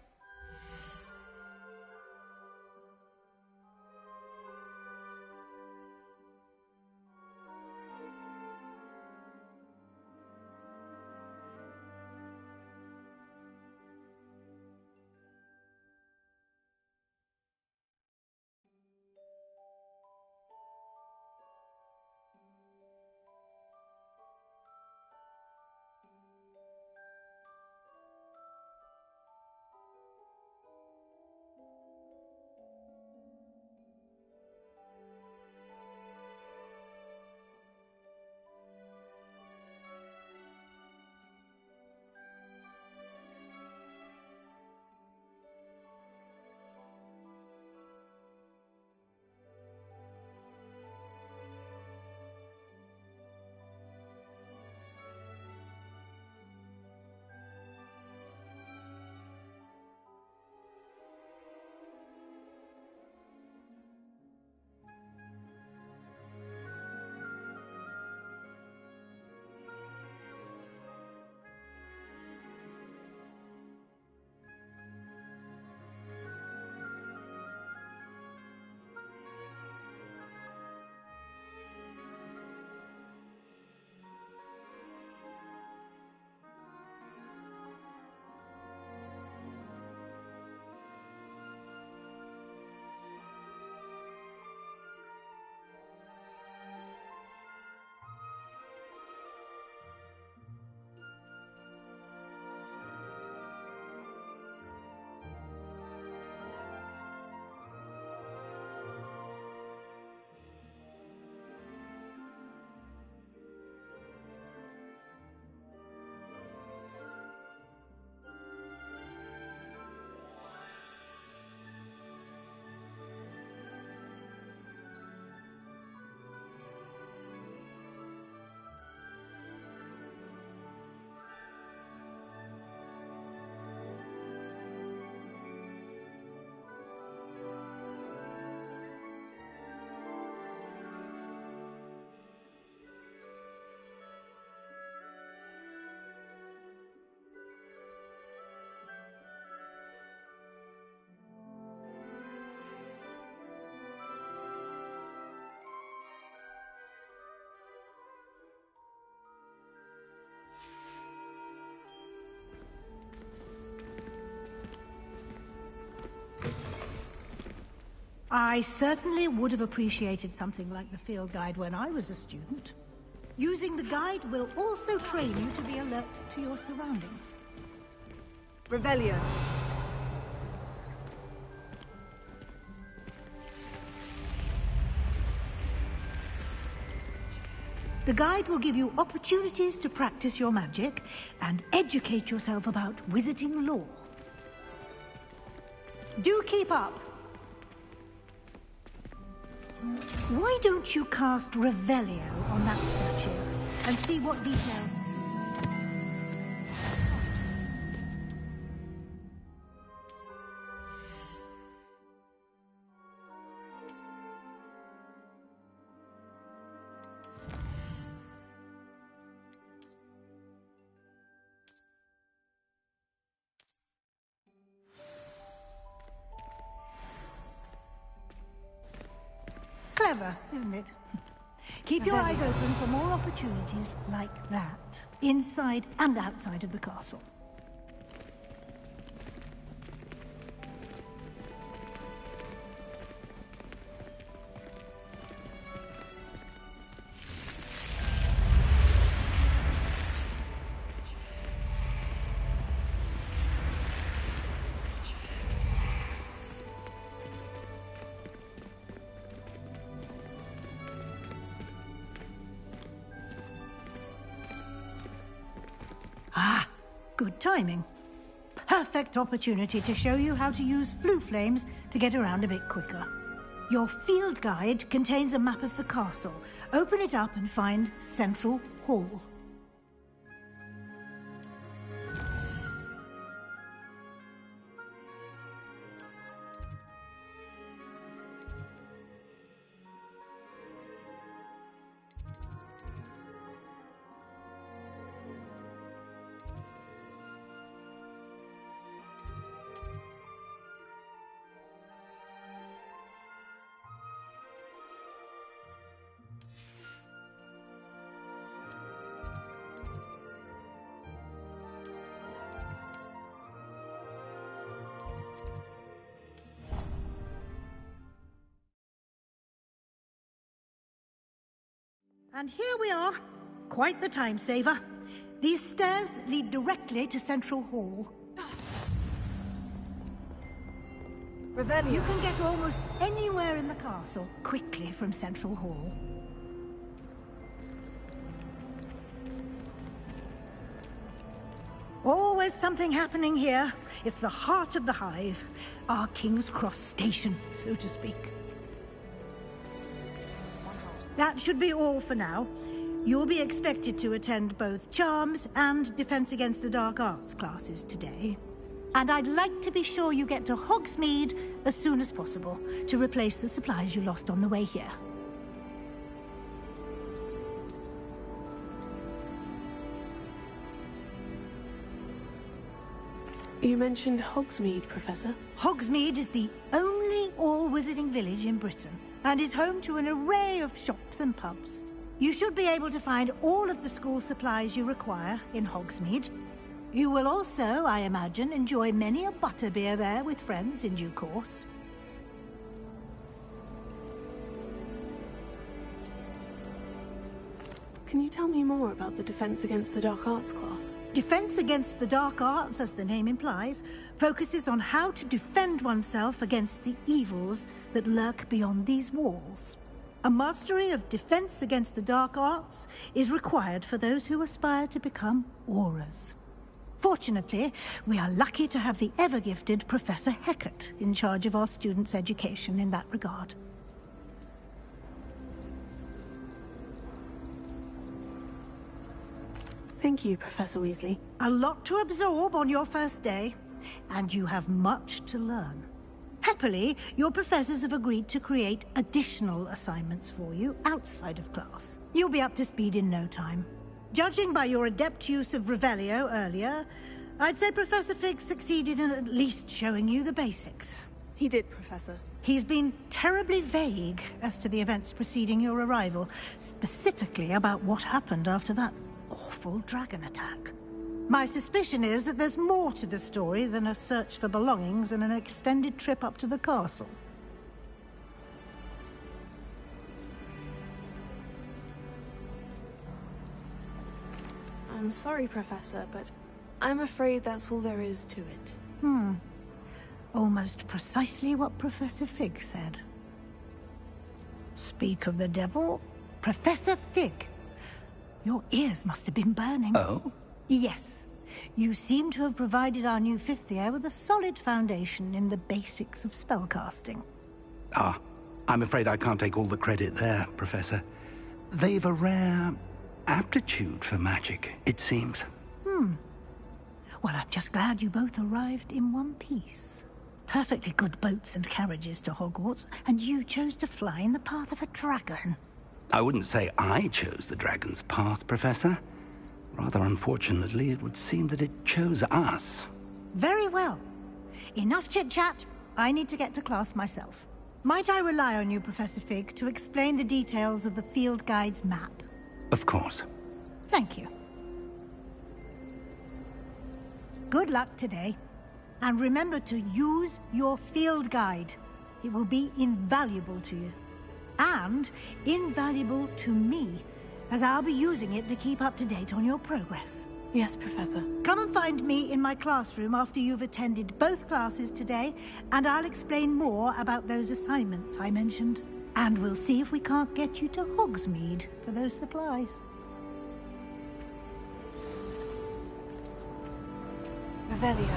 I certainly would have appreciated something like the field guide when I was a student. Using the guide will also train you to be alert to your surroundings. Revelio. The guide will give you opportunities to practice your magic and educate yourself about wizarding lore. Do keep up! Why don't you cast Revelio on that statue and see what details... Clever, isn't it? Keep your eyes open for more opportunities like that, inside and outside of the castle. Ah, good timing. Perfect opportunity to show you how to use flue flames to get around a bit quicker. Your field guide contains a map of the castle. Open it up and find Central Hall. And here we are. Quite the time saver. These stairs lead directly to Central Hall. Revelio. You can get almost anywhere in the castle quickly from Central Hall. Always something happening here. It's the heart of the hive. Our King's Cross station, so to speak. That should be all for now. You'll be expected to attend both Charms and Defense Against the Dark Arts classes today. And I'd like to be sure you get to Hogsmeade as soon as possible to replace the supplies you lost on the way here. You mentioned Hogsmeade, Professor. Hogsmeade is the only all-wizarding village in Britain and is home to an array of shops and pubs. You should be able to find all of the school supplies you require in Hogsmeade. You will also, I imagine, enjoy many a butterbeer there with friends in due course. Can you tell me more about the Defense Against the Dark Arts class? Defense Against the Dark Arts, as the name implies, focuses on how to defend oneself against the evils that lurk beyond these walls. A mastery of Defense Against the Dark Arts is required for those who aspire to become Aurors. Fortunately, we are lucky to have the ever-gifted Professor Hecat in charge of our students' education in that regard. Thank you, Professor Weasley. A lot to absorb on your first day, and you have much to learn. Happily, your professors have agreed to create additional assignments for you outside of class. You'll be up to speed in no time. Judging by your adept use of Revelio earlier, I'd say Professor Fig succeeded in at least showing you the basics. He did, Professor. He's been terribly vague as to the events preceding your arrival, specifically about what happened after that awful dragon attack. My suspicion is that there's more to the story than a search for belongings and an extended trip up to the castle. I'm sorry, Professor, but I'm afraid that's all there is to it. Almost precisely what Professor Fig said. Speak of the devil, Professor Fig. Your ears must have been burning. Oh? Yes. You seem to have provided our new fifth year with a solid foundation in the basics of spellcasting. Ah, I'm afraid I can't take all the credit there, Professor. They've a rare aptitude for magic, it seems. Well, I'm just glad you both arrived in one piece. Perfectly good boats and carriages to Hogwarts, and you chose to fly in the path of a dragon. I wouldn't say I chose the dragon's path, Professor. Rather unfortunately, it would seem that it chose us. Very well. Enough chit-chat. I need to get to class myself. Might I rely on you, Professor Fig, to explain the details of the field guide's map? Of course. Thank you. Good luck today. And remember to use your field guide. It will be invaluable to you. And invaluable to me, as I'll be using it to keep up to date on your progress. Yes, Professor. Come and find me in my classroom after you've attended both classes today, and I'll explain more about those assignments I mentioned. And we'll see if we can't get you to Hogsmeade for those supplies. Revelio.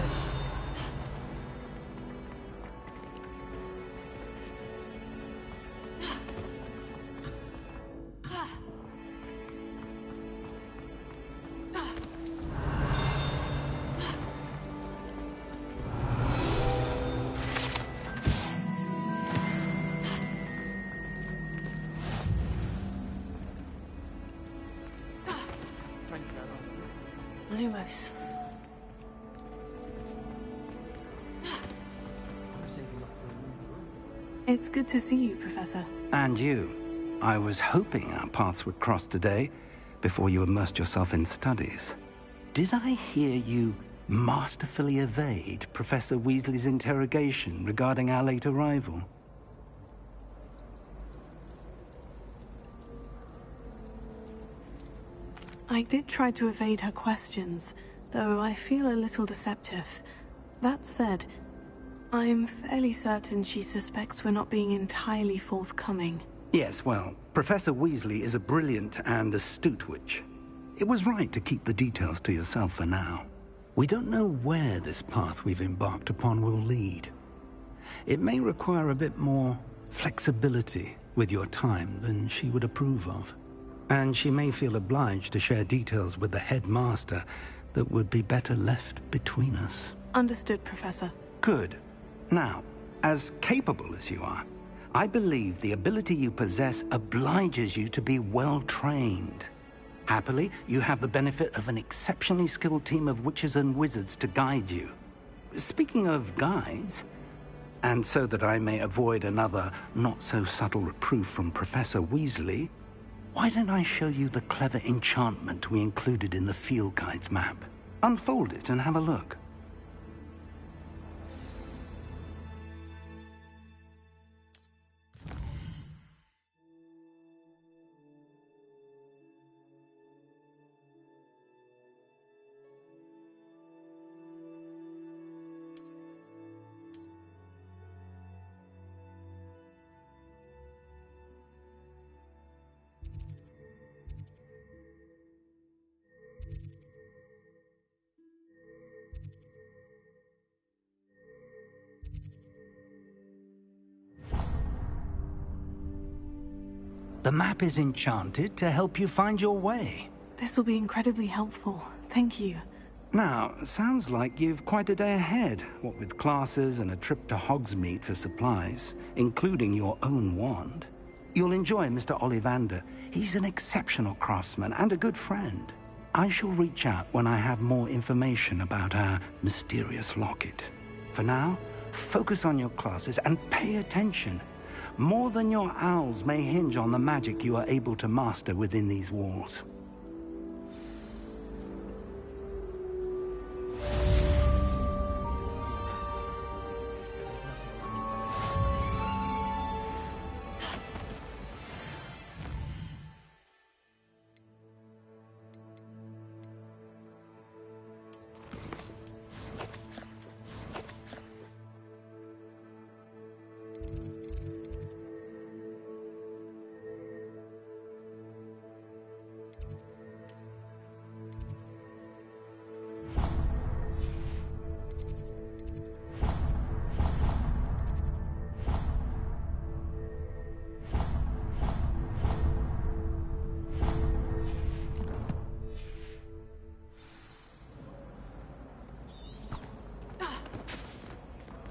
Lumos. It's good to see you, Professor. And you. I was hoping our paths would cross today, before you immersed yourself in studies. Did I hear you masterfully evade Professor Weasley's interrogation regarding our late arrival? I did try to evade her questions, though I feel a little deceptive. That said, I'm fairly certain she suspects we're not being entirely forthcoming. Yes, well, Professor Weasley is a brilliant and astute witch. It was right to keep the details to yourself for now. We don't know where this path we've embarked upon will lead. It may require a bit more flexibility with your time than she would approve of. And she may feel obliged to share details with the headmaster that would be better left between us. Understood, Professor. Good. Now, as capable as you are, I believe the ability you possess obliges you to be well-trained. Happily, you have the benefit of an exceptionally skilled team of witches and wizards to guide you. Speaking of guides, and so that I may avoid another not-so-subtle reproof from Professor Weasley, why don't I show you the clever enchantment we included in the field guide's map? Unfold it and have a look. The map is enchanted to help you find your way. This will be incredibly helpful. Thank you. Now, sounds like you've quite a day ahead, what with classes and a trip to Hogsmeade for supplies, including your own wand. You'll enjoy Mr. Ollivander. He's an exceptional craftsman and a good friend. I shall reach out when I have more information about our mysterious locket. For now, focus on your classes and pay attention. More than your owls may hinge on the magic you are able to master within these walls.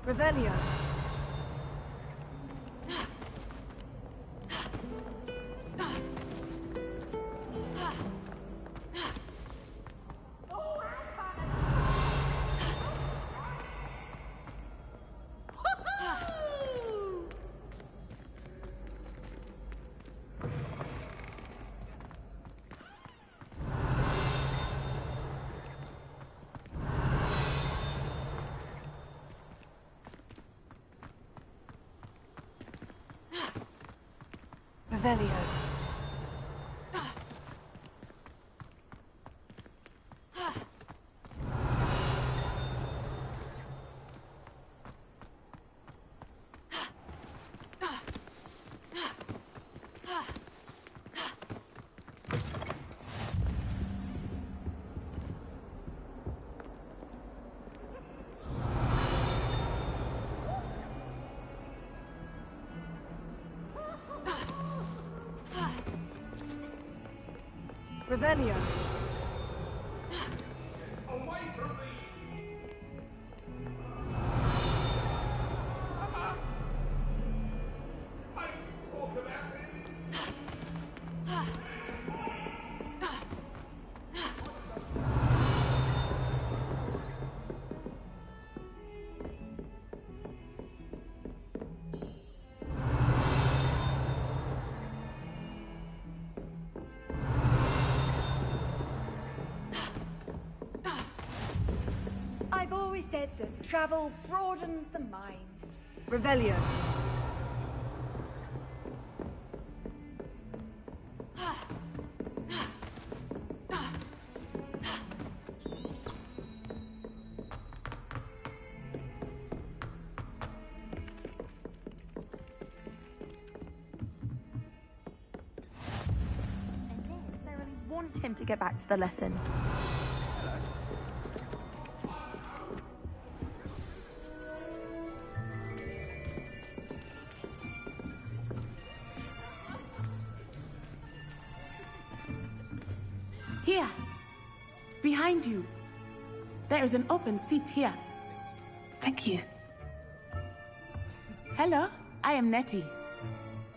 Revelio. Revelio. Revelio. I've always said that travel broadens the mind. Revelio. I really want him to get back to the lesson. Here. Behind you. There is an open seat here. Thank you. Hello, I am Nettie.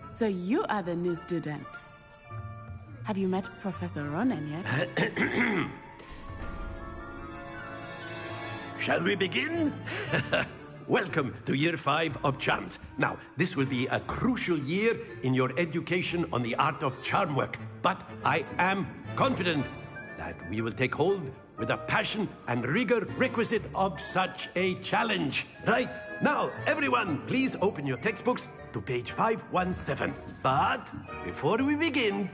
So you are the new student. Have you met Professor Ronan yet? Shall we begin? Welcome to Year 5 of Charms. Now, this will be a crucial year in your education on the art of charm work, but I am confident that we will take hold with the passion and rigor requisite of such a challenge. Right, now, everyone, please open your textbooks to page 517. But before we begin,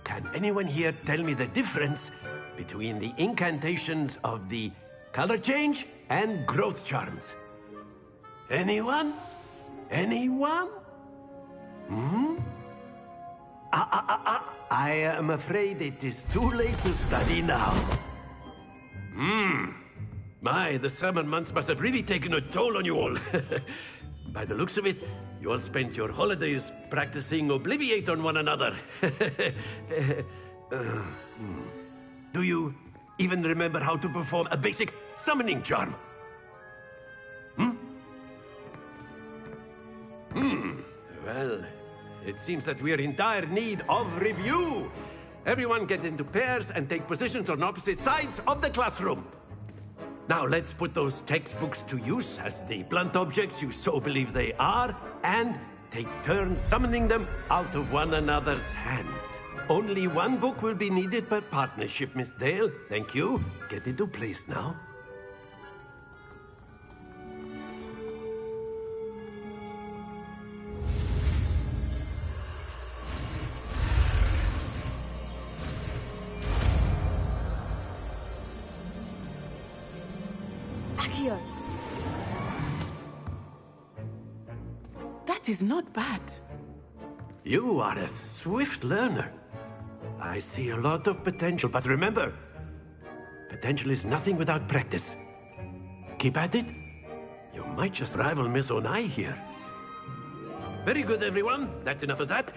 can anyone here tell me the difference between the incantations of the color change and growth charms? Anyone? Anyone? I am afraid it is too late to study now. My, the summer months must have really taken a toll on you all. By the looks of it, you all spent your holidays practicing Obliviate on one another. Do you even remember how to perform a basic summoning charm? Well, it seems that we are in dire need of review. Everyone get into pairs and take positions on opposite sides of the classroom. Now let's put those textbooks to use as the blunt objects you so believe they are, and take turns summoning them out of one another's hands. Only one book will be needed per partnership, Miss Dale. Thank you. Get into place now. Accio. That is not bad. You are a swift learner. I see a lot of potential, but remember, potential is nothing without practice. Keep at it. You might just rival Miss Onai here. Very good, everyone. That's enough of that.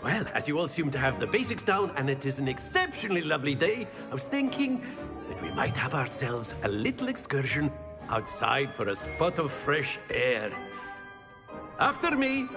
Well, as you all seem to have the basics down, and it is an exceptionally lovely day, I was thinking that we might have ourselves a little excursion outside for a spot of fresh air. After me.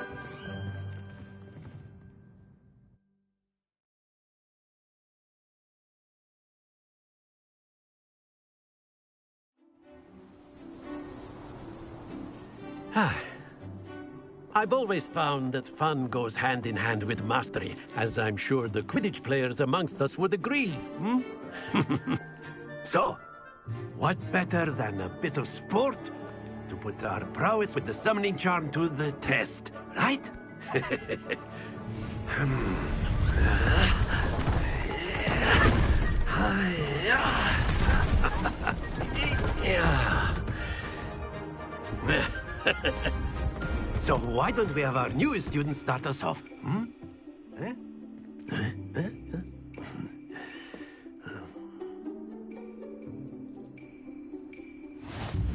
I've always found that fun goes hand in hand with mastery, as I'm sure the Quidditch players amongst us would agree. So, what better than a bit of sport to put our prowess with the summoning charm to the test, right? So why don't we have our newest student start us off?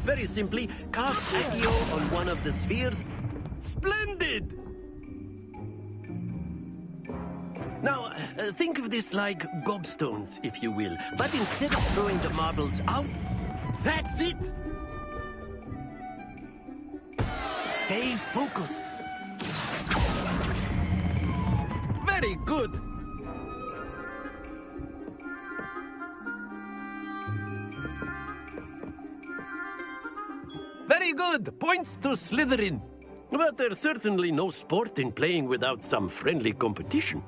Very simply, cast Accio on one of the spheres. Splendid! Now, think of this like gobstones, if you will. But instead of throwing the marbles out, that's it! Stay focused. Very good. Very good. Points to Slytherin. But there's certainly no sport in playing without some friendly competition.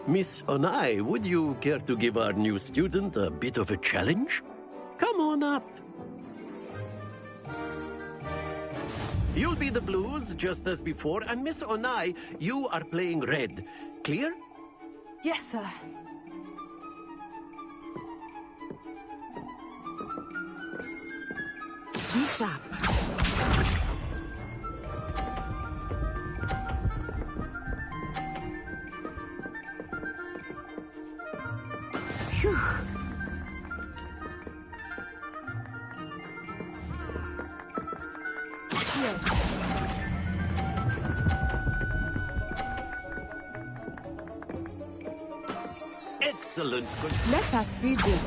Miss Onai, would you care to give our new student a bit of a challenge? Come on up. You'll be the blues, just as before, and Miss Onai, you are playing red. Clear? Yes, sir. Be sharp. Phew. Here. Excellent. Let us see this.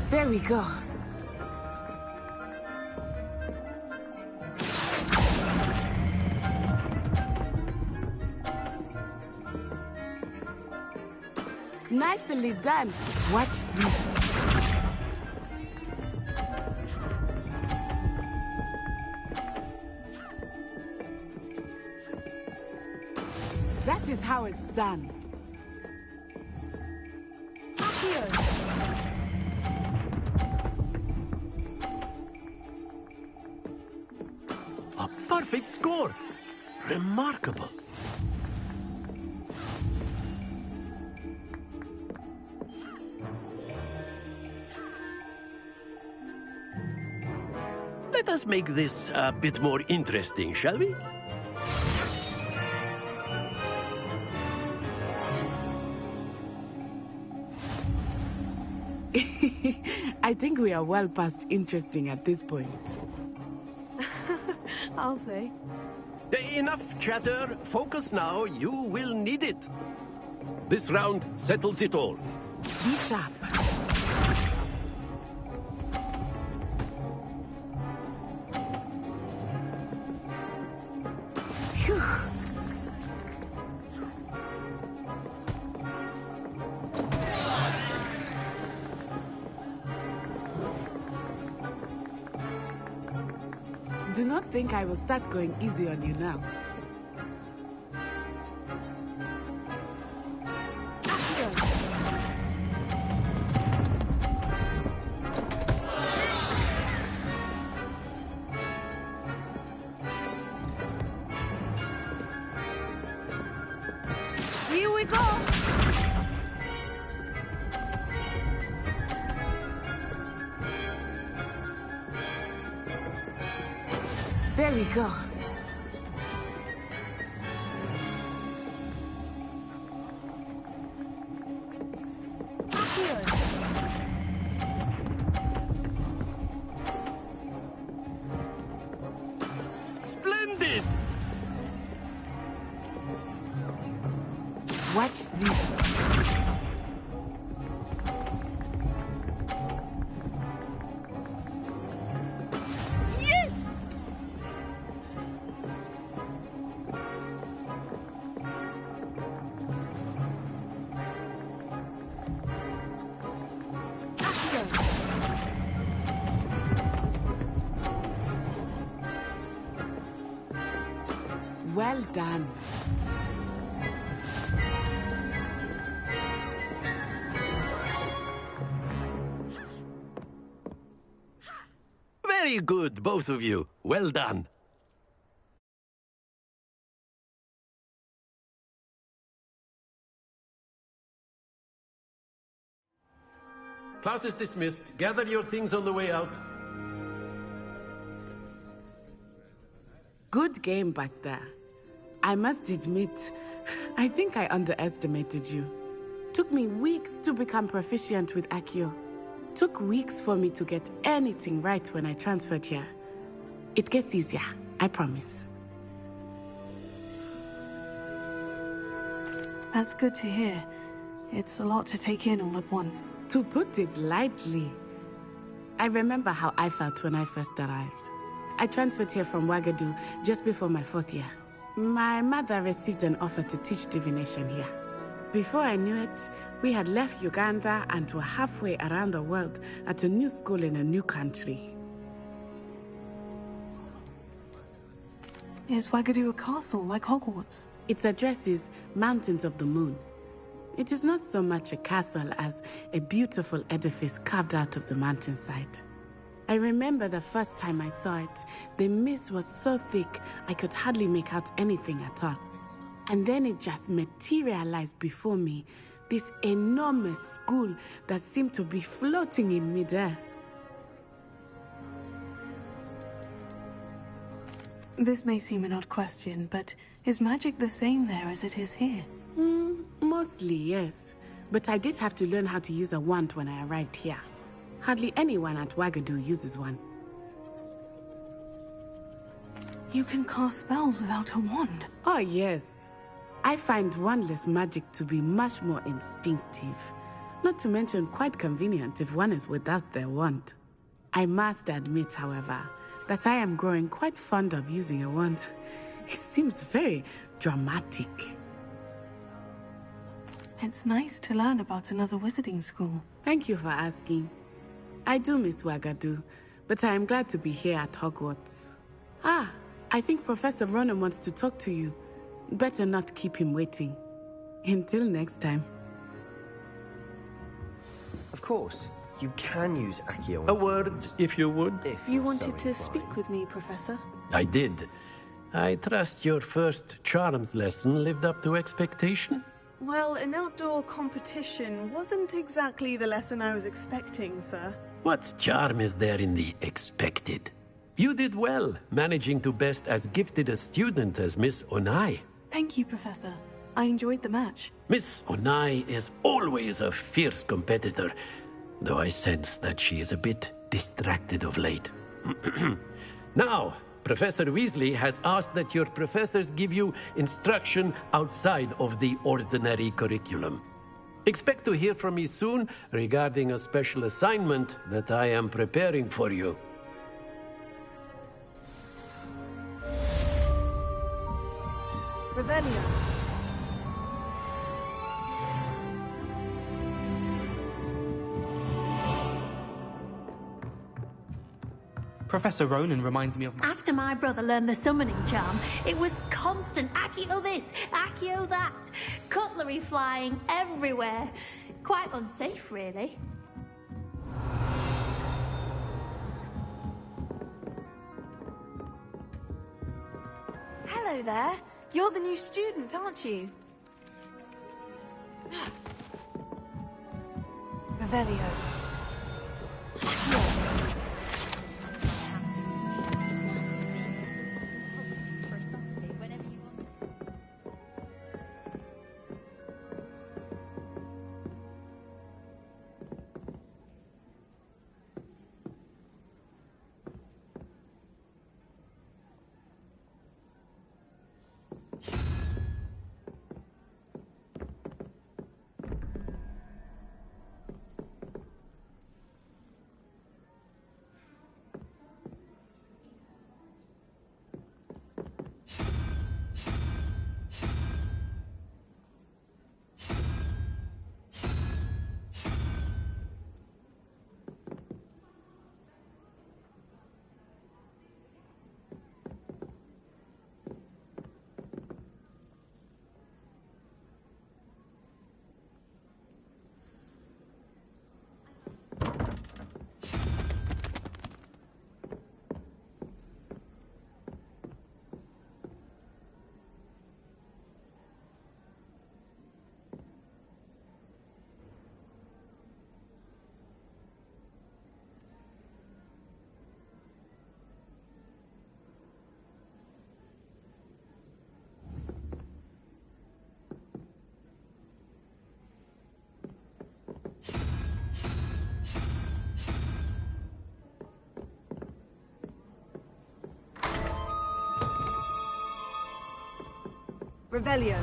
There we go. Nicely done. Watch this. That is how it's done. Here. A perfect score. Remarkable. Let us make this a bit more interesting, shall we? I think we are well past interesting at this point. I'll say. Enough chatter. Focus now. You will need it. This round settles it all. Be sharp. Phew. Do not think I will start going easy on you now. Here we go! There we go. Here. Splendid! Watch this. Well done. Very good, both of you. Well done. Class is dismissed. Gather your things on the way out. Good game back there. I must admit, I think I underestimated you. Took me weeks to become proficient with Accio. Took weeks for me to get anything right when I transferred here. It gets easier, I promise. That's good to hear. It's a lot to take in all at once. To put it lightly, I remember how I felt when I first arrived. I transferred here from Wagadu just before my 4th year. My mother received an offer to teach divination here. Before I knew it, we had left Uganda and were halfway around the world at a new school in a new country. Is Wagadu a castle like Hogwarts? Its address is Mountains of the Moon. It is not so much a castle as a beautiful edifice carved out of the mountainside. I remember the first time I saw it, the mist was so thick I could hardly make out anything at all. And then it just materialized before me, this enormous school that seemed to be floating in midair. This may seem an odd question, but is magic the same there as it is here? Mostly, yes. But I did have to learn how to use a wand when I arrived here. Hardly anyone at Wagadu uses one. You can cast spells without a wand? Oh, yes. I find wandless magic to be much more instinctive. Not to mention quite convenient if one is without their wand. I must admit, however, that I am growing quite fond of using a wand. It seems very dramatic. It's nice to learn about another wizarding school. Thank you for asking. I do miss Wagadu, but I am glad to be here at Hogwarts. Ah, I think Professor Ronan wants to talk to you. Better not keep him waiting. Until next time. Of course, you can use Accio. A word, if you would. You wanted to speak with me, Professor? I did. I trust your first charms lesson lived up to expectation? Well, an outdoor competition wasn't exactly the lesson I was expecting, sir. What charm is there in the expected? You did well, managing to best as gifted a student as Miss Onai. Thank you, Professor. I enjoyed the match. Miss Onai is always a fierce competitor, though I sense that she is a bit distracted of late. Now, Professor Weasley has asked that your professors give you instruction outside of the ordinary curriculum. Expect to hear from me soon regarding a special assignment that I am preparing for you. Revelio. Professor Ronan reminds me of... After my brother learned the summoning charm, it was constant Accio this, Accio that. Cutlery flying everywhere. Quite unsafe, really. Hello there. You're the new student, aren't you? Revelio. Revelio.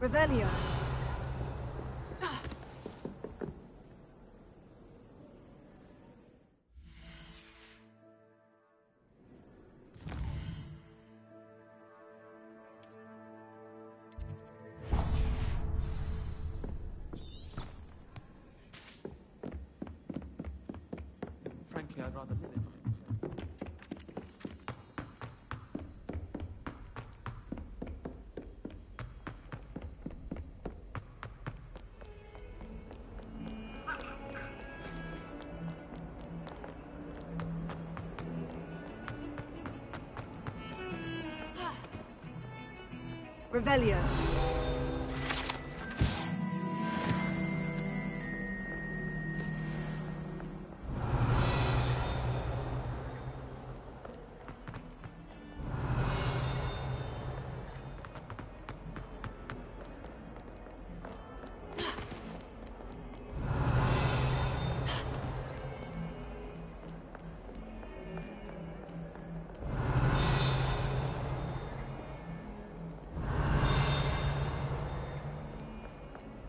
Revelio. Frankly, I'd rather live in. Revelio.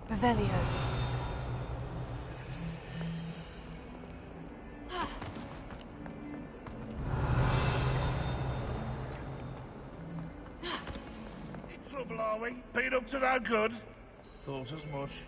Revelio. In trouble, are we? Been up to no good? Thought as much.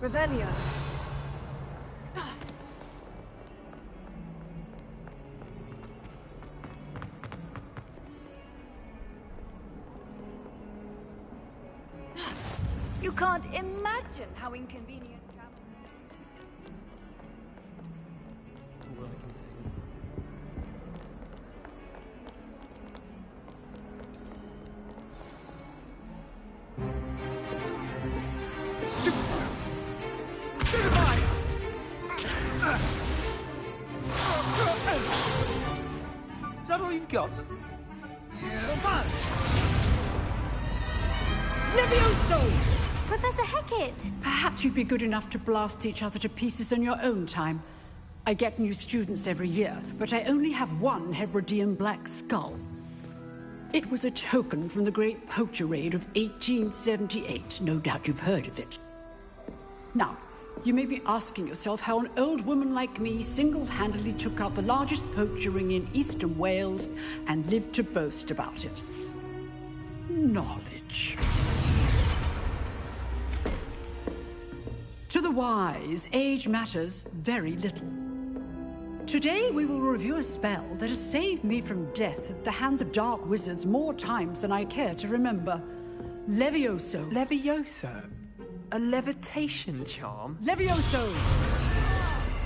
Revelio. You can't imagine how inconvenient travel. All I can say is. Is that all you've got? Yeah. Levioso! Professor Hecat! Perhaps you'd be good enough to blast each other to pieces in your own time. I get new students every year, but I only have one Hebridean black skull. It was a token from the Great Poacher Raid of 1878. No doubt you've heard of it. Now, you may be asking yourself how an old woman like me single-handedly took out the largest poacher ring in eastern Wales and lived to boast about it. Knowledge. To the wise, age matters very little. Today we will review a spell that has saved me from death at the hands of dark wizards more times than I care to remember. Levioso. Levioso? A levitation charm? Levioso!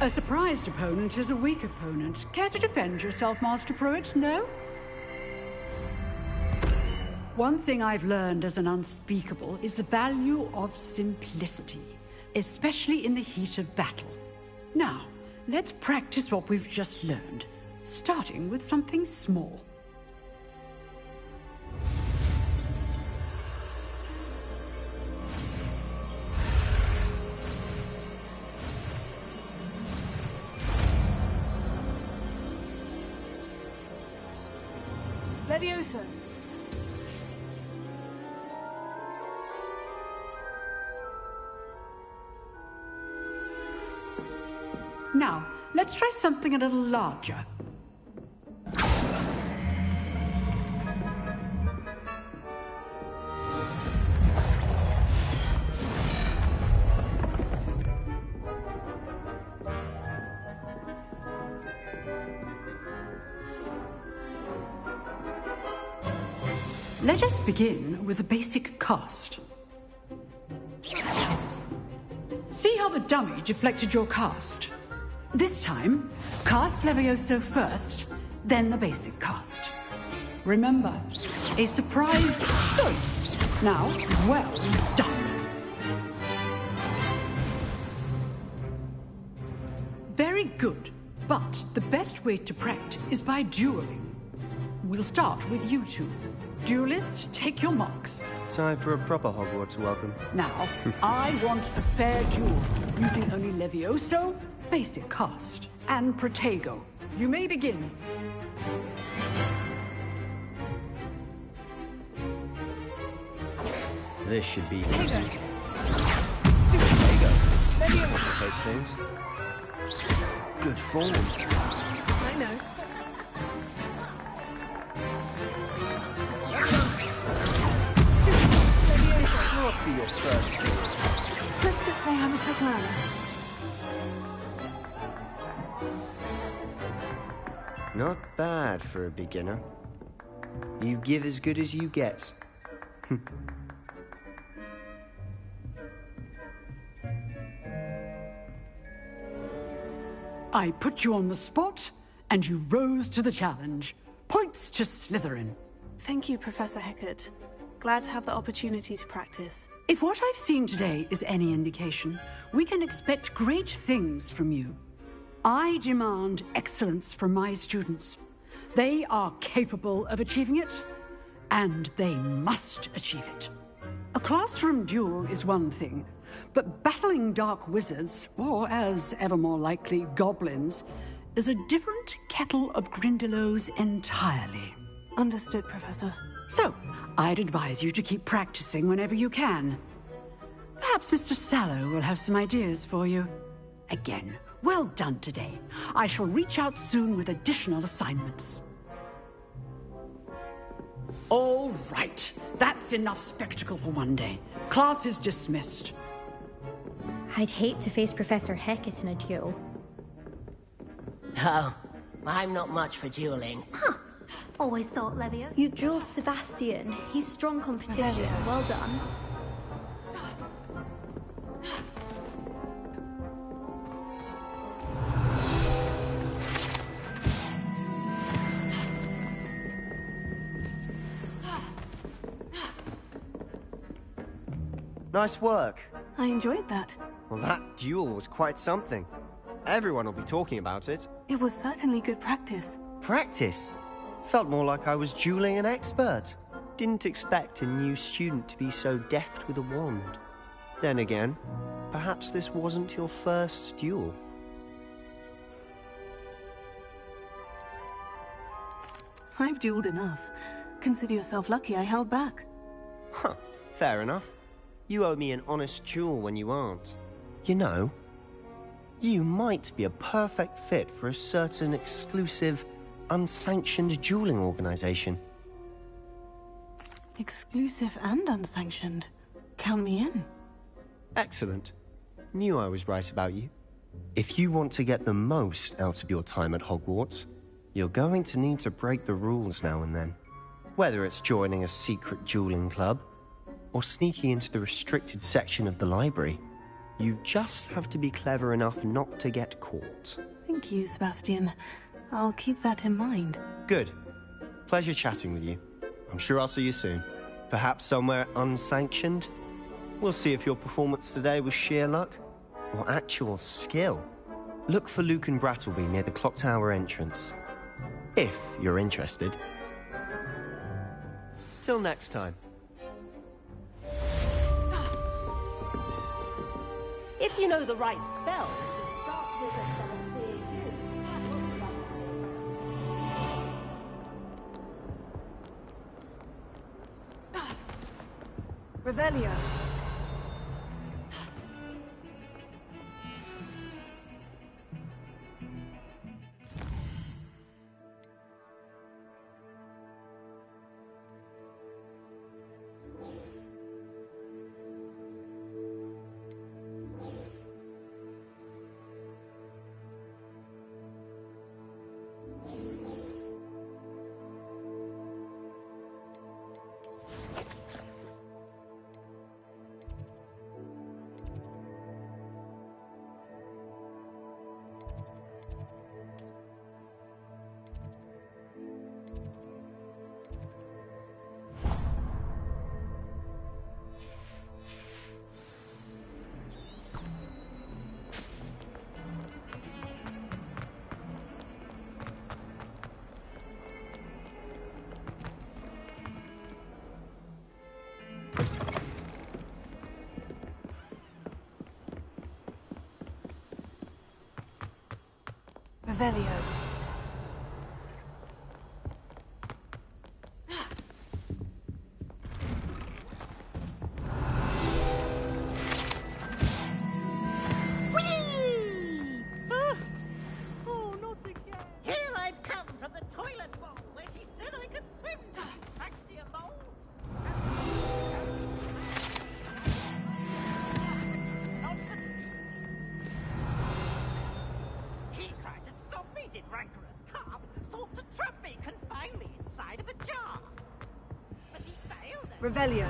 A surprised opponent is a weak opponent. Care to defend yourself, Master Pruitt? No? One thing I've learned as an unspeakable is the value of simplicity, especially in the heat of battle. Now, let's practice what we've just learned, starting with something small. Levioso. Now, let's try something a little larger. Let us begin with a basic cast. See how the dummy deflected your cast? This time, cast Levioso first, then the basic cast. Remember, a surprise... Good. Now, well done. Very good, but the best way to practice is by dueling. We'll start with you two. Duelists, take your marks. Time for a proper Hogwarts welcome. Now, I want a fair duel, using only Levioso, basic cast, and Protego. You may begin. This should be Protego. easy. Stupid. Protego. Levioso. Those things. Good form. I know. Not be your first duel. Let's just say I'm a quick learner. Not bad for a beginner. You give as good as you get. I put you on the spot, and you rose to the challenge. Points to Slytherin. Thank you, Professor Hecat. Glad to have the opportunity to practice. If what I've seen today is any indication, we can expect great things from you. I demand excellence from my students. They are capable of achieving it, and they must achieve it. A classroom duel is one thing, but battling dark wizards, or as ever more likely, goblins, is a different kettle of Grindylows entirely. Understood, Professor. So, I'd advise you to keep practicing whenever you can. Perhaps Mr. Sallow will have some ideas for you. Again, well done today. I shall reach out soon with additional assignments. All right, that's enough spectacle for one day. Class is dismissed. I'd hate to face Professor Hecat in a duel. Oh, I'm not much for dueling. Huh. Always thought, Levio. You dueled Sebastian. He's strong competition. Well done. Nice work. I enjoyed that. Well, that duel was quite something. Everyone will be talking about it. It was certainly good practice. Practice? Felt more like I was dueling an expert. Didn't expect a new student to be so deft with a wand. Then again, perhaps this wasn't your first duel. I've dueled enough. Consider yourself lucky I held back. Huh, fair enough. You owe me an honest duel when you aren't. You know, you might be a perfect fit for a certain exclusive, unsanctioned dueling organization. Exclusive and unsanctioned. Count me in. Excellent. Knew I was right about you. If you want to get the most out of your time at Hogwarts, you're going to need to break the rules now and then. Whether it's joining a secret dueling club, or sneaking into the restricted section of the library, you just have to be clever enough not to get caught. Thank you, Sebastian. I'll keep that in mind. Good. Pleasure chatting with you. I'm sure I'll see you soon. Perhaps somewhere unsanctioned? We'll see if your performance today was sheer luck or actual skill. Look for Luke and Brattleby near the clock tower entrance. If you're interested. Till next time. If you know the right spell, start with a Revelio. Revelio. Oh, not again. Here I've come from the toilet bowl where she said I could swim to Maxia Bowl. He tried to stop me, did rancorous carp. Sought to trap me, confine me inside of a jar. But he failed. Revelio.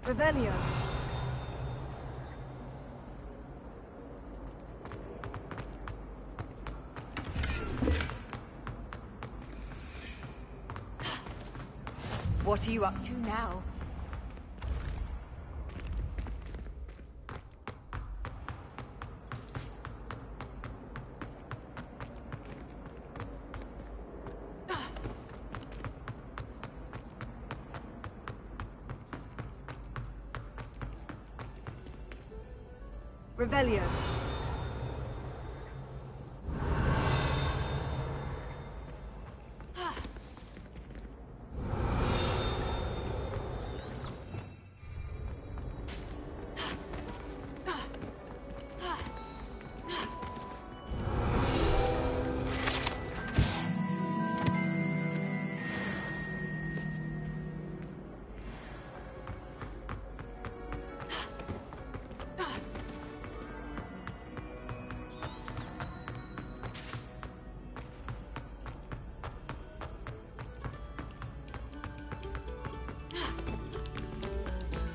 Revelio. What are you up to now? Revelio.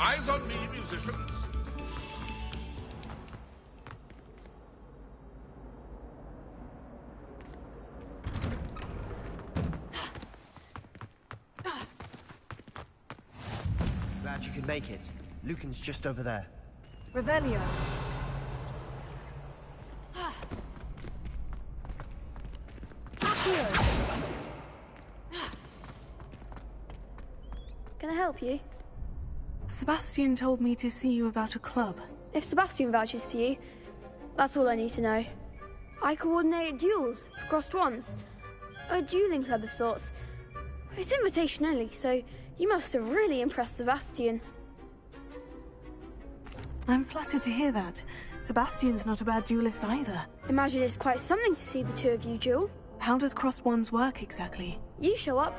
Eyes on me, musicians. Glad you could make it. Lucan's just over there. Revelio. Can I help you? Sebastian told me to see you about a club. If Sebastian vouches for you, that's all I need to know. I coordinate duels for crossed wands. A dueling club of sorts. It's invitation only, so you must have really impressed Sebastian. I'm flattered to hear that. Sebastian's not a bad duelist either. Imagine it's quite something to see the two of you duel. How does crossed wands work exactly? You show up,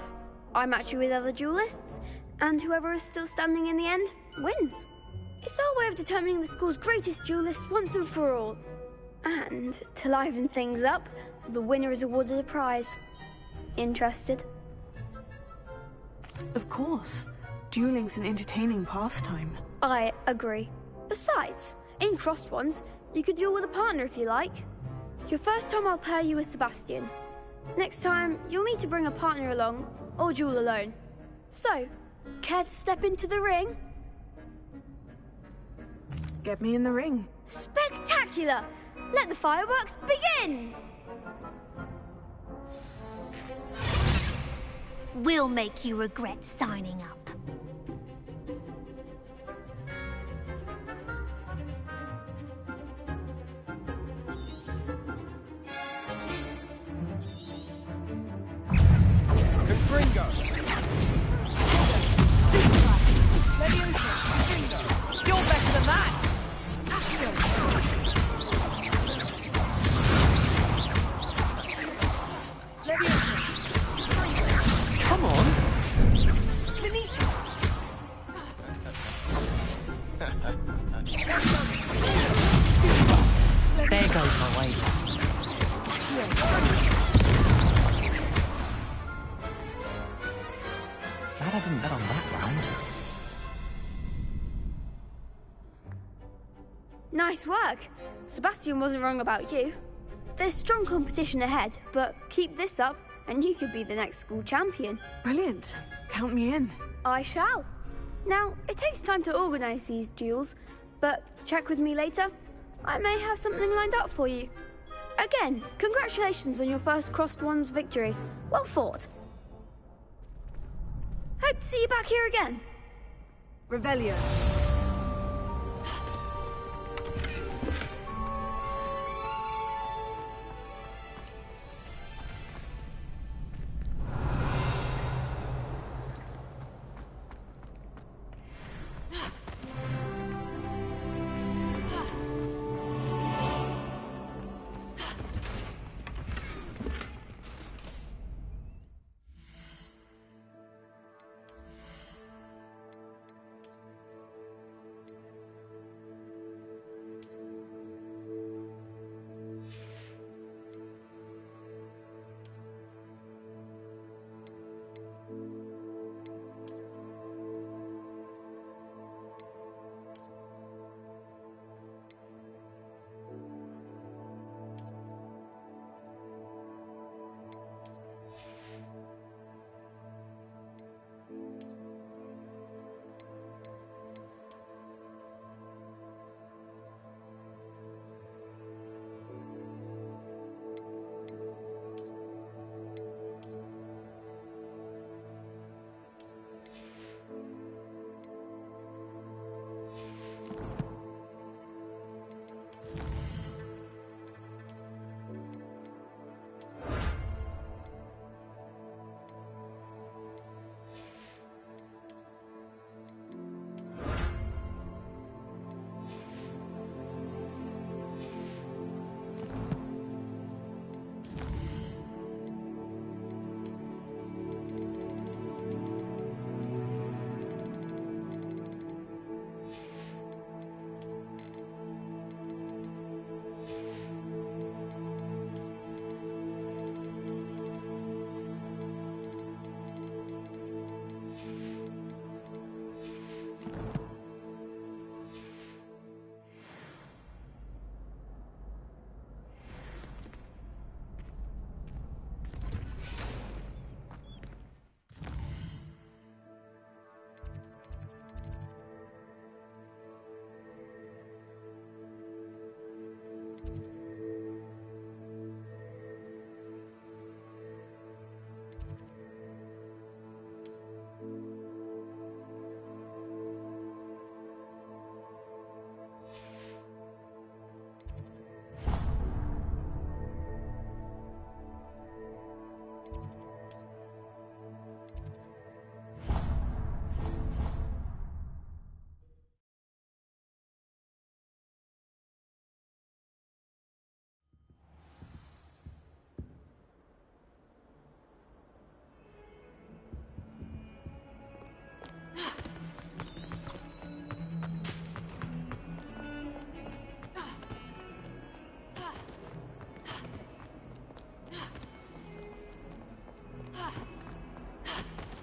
I match you with other duelists, and whoever is still standing in the end wins. It's our way of determining the school's greatest duelist once and for all. And, to liven things up, the winner is awarded a prize. Interested? Of course. Dueling's an entertaining pastime. I agree. Besides, in crossed ones, you could duel with a partner if you like. Your first time I'll pair you with Sebastian. Next time, you'll need to bring a partner along, or duel alone. So, care to step into the ring? Get me in the ring. Spectacular! Let the fireworks begin! We'll make you regret signing up. Confringo! You're better than that! Come on! There goes my way. Glad I didn't bet on that round. Nice work. Sebastian wasn't wrong about you. There's strong competition ahead, but keep this up and you could be the next school champion. Brilliant. Count me in. I shall. Now, it takes time to organise these duels, but check with me later. I may have something lined up for you. Again, congratulations on your first Crossed Ones victory. Well fought. Hope to see you back here again. Revelio.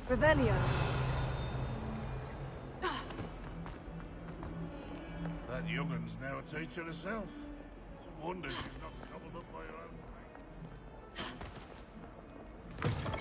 Revelio. That young'un's now a teacher herself. It's a wonder she's not gobbled up by her own fate.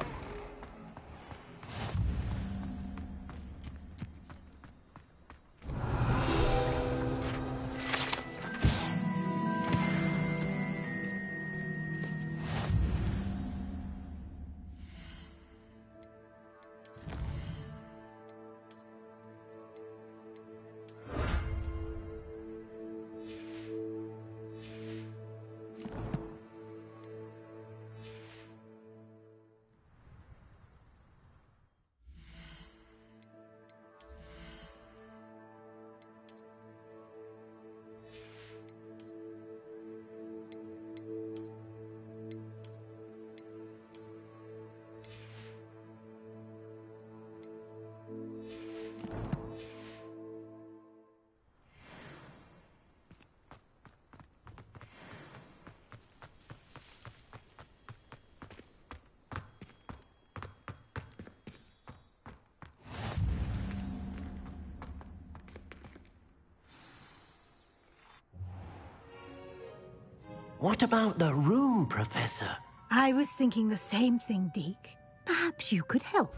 What about the room, Professor? I was thinking the same thing, Deke. Perhaps you could help.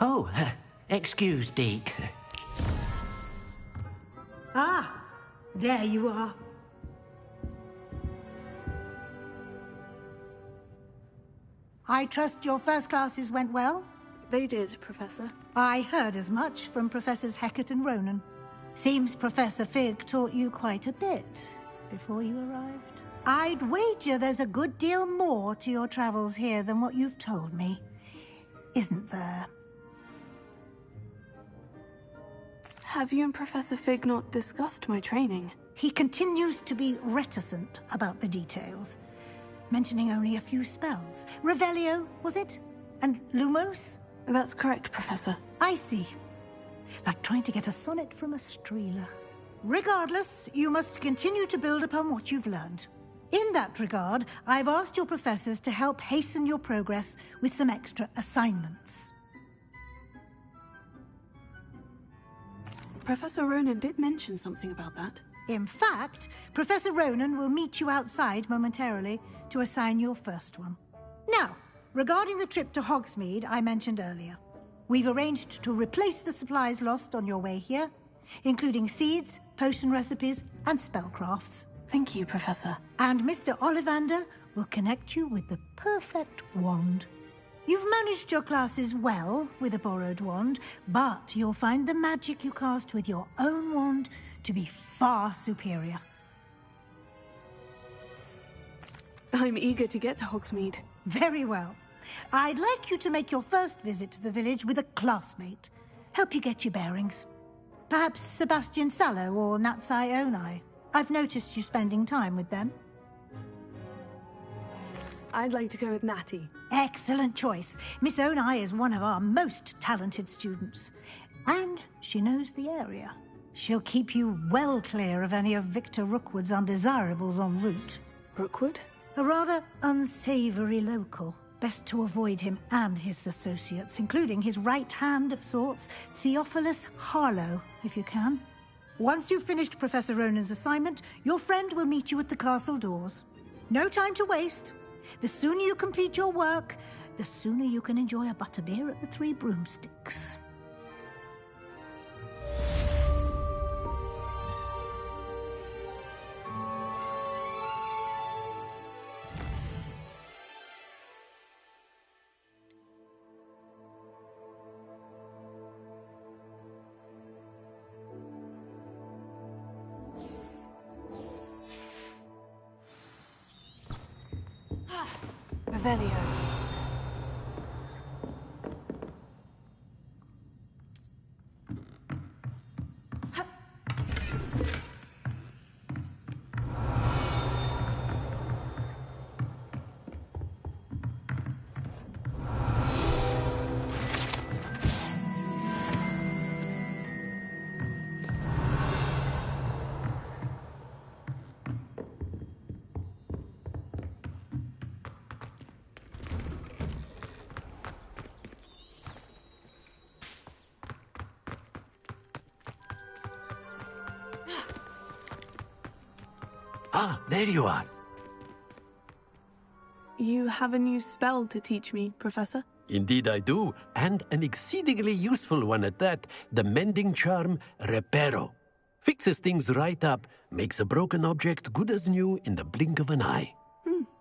Oh, excuse, Deke. Ah, there you are. I trust your first classes went well? They did, Professor. I heard as much from Professors Hecat and Ronan. Seems Professor Fig taught you quite a bit before you arrived. I'd wager there's a good deal more to your travels here than what you've told me. Isn't there? Have you and Professor Fig not discussed my training? He continues to be reticent about the details, mentioning only a few spells. Revelio, was it? And Lumos? That's correct, Professor. I see. Like trying to get a sonnet from a streeler. Regardless, you must continue to build upon what you've learned. In that regard, I've asked your professors to help hasten your progress with some extra assignments. Professor Ronan did mention something about that. In fact, Professor Ronan will meet you outside momentarily to assign your first one. Now, regarding the trip to Hogsmeade I mentioned earlier, we've arranged to replace the supplies lost on your way here, including seeds, potion recipes, and spellcrafts. Thank you, Professor. And Mr. Ollivander will connect you with the perfect wand. You've managed your classes well with a borrowed wand, but you'll find the magic you cast with your own wand to be far superior. I'm eager to get to Hogsmeade. Very well. I'd like you to make your first visit to the village with a classmate. Help you get your bearings. Perhaps Sebastian Sallow or Natsai Onai. I've noticed you spending time with them. I'd like to go with Natty. Excellent choice. Miss Onai is one of our most talented students. And she knows the area. She'll keep you well clear of any of Victor Rookwood's undesirables en route. Rookwood? A rather unsavory local. Best to avoid him and his associates, including his right hand of sorts, Theophilus Harlow, if you can. Once you've finished Professor Ronan's assignment, your friend will meet you at the castle doors. No time to waste. The sooner you complete your work, the sooner you can enjoy a butterbeer at the Three Broomsticks. Revelio. Ah, there you are. You have a new spell to teach me, Professor? Indeed I do, and an exceedingly useful one at that. The mending charm, Reparo. Fixes things right up, makes a broken object good as new in the blink of an eye.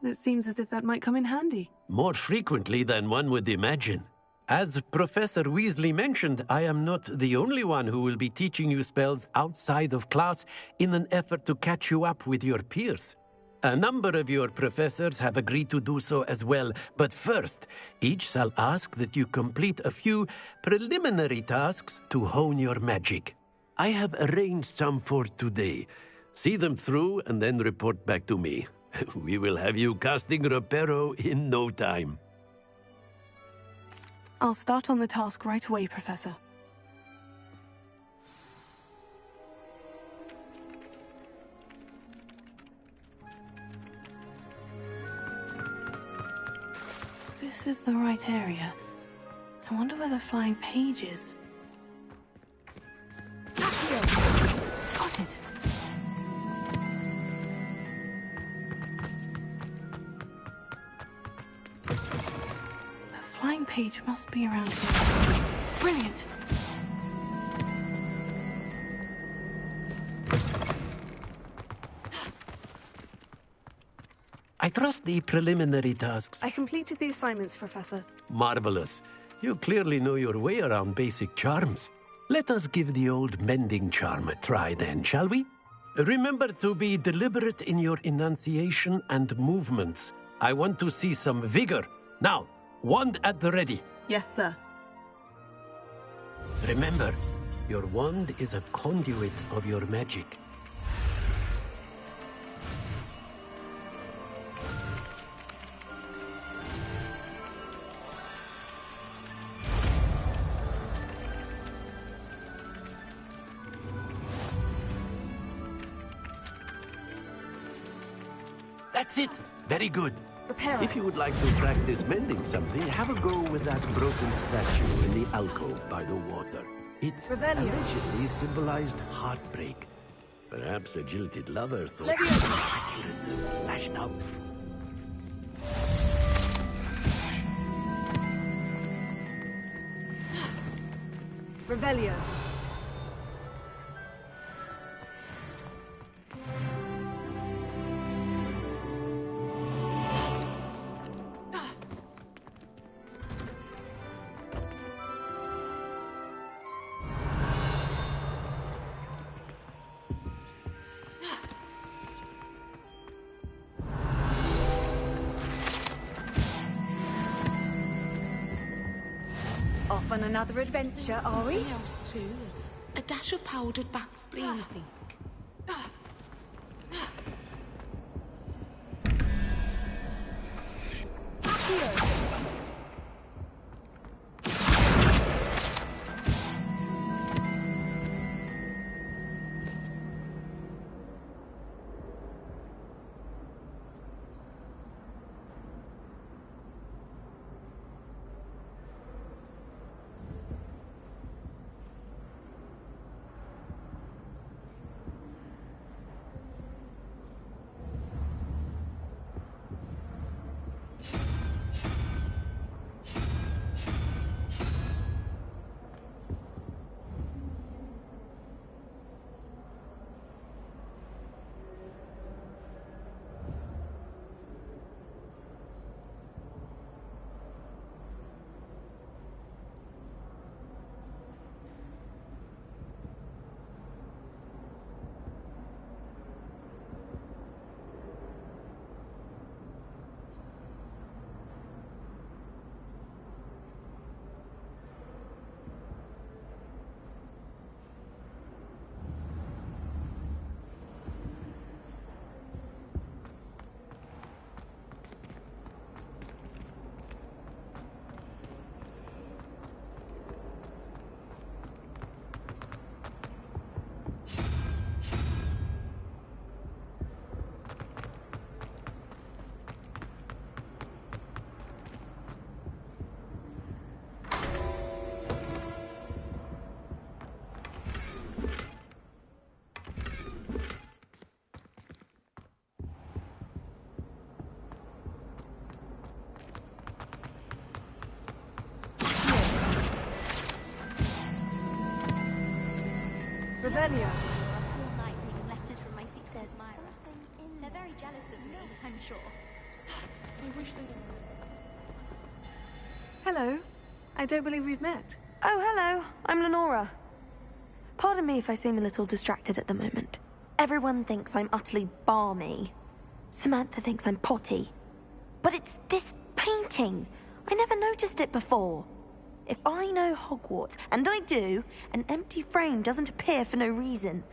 It seems as if that might come in handy. More frequently than one would imagine. As Professor Weasley mentioned, I am not the only one who will be teaching you spells outside of class in an effort to catch you up with your peers. A number of your professors have agreed to do so as well, but first, each shall ask that you complete a few preliminary tasks to hone your magic. I have arranged some for today. See them through and then report back to me. We will have you casting Reparo in no time. I'll start on the task right away, Professor. This is the right area. I wonder where the flying page is. Got it. The flying page must be around here. Brilliant! I trust the preliminary tasks. I completed the assignments, Professor. Marvelous. You clearly know your way around basic charms. Let us give the old mending charm a try then, shall we? Remember to be deliberate in your enunciation and movements. I want to see some vigor. Now, wand at the ready. Yes, sir. Remember, your wand is a conduit of your magic. That's it. Very good. Reparo. If you would like to practice mending something, have a go with that broken statue in the alcove by the water. It allegedly symbolized heartbreak. Perhaps a jilted lover thought it was accurate, lashed out. Revelio. Off on another adventure, are we? Something else too. A dash of powdered bat spleen, I think. Revelio. All night reading letters from my secret admirer. They're very jealous of me, I'm sure. I wish they'd... Hello. I don't believe we've met. Oh, hello. I'm Lenora. Pardon me if I seem a little distracted at the moment. Everyone thinks I'm utterly balmy. Samantha thinks I'm potty. But it's this painting. I never noticed it before. If I know Hogwarts, and I do, an empty frame doesn't appear for no reason.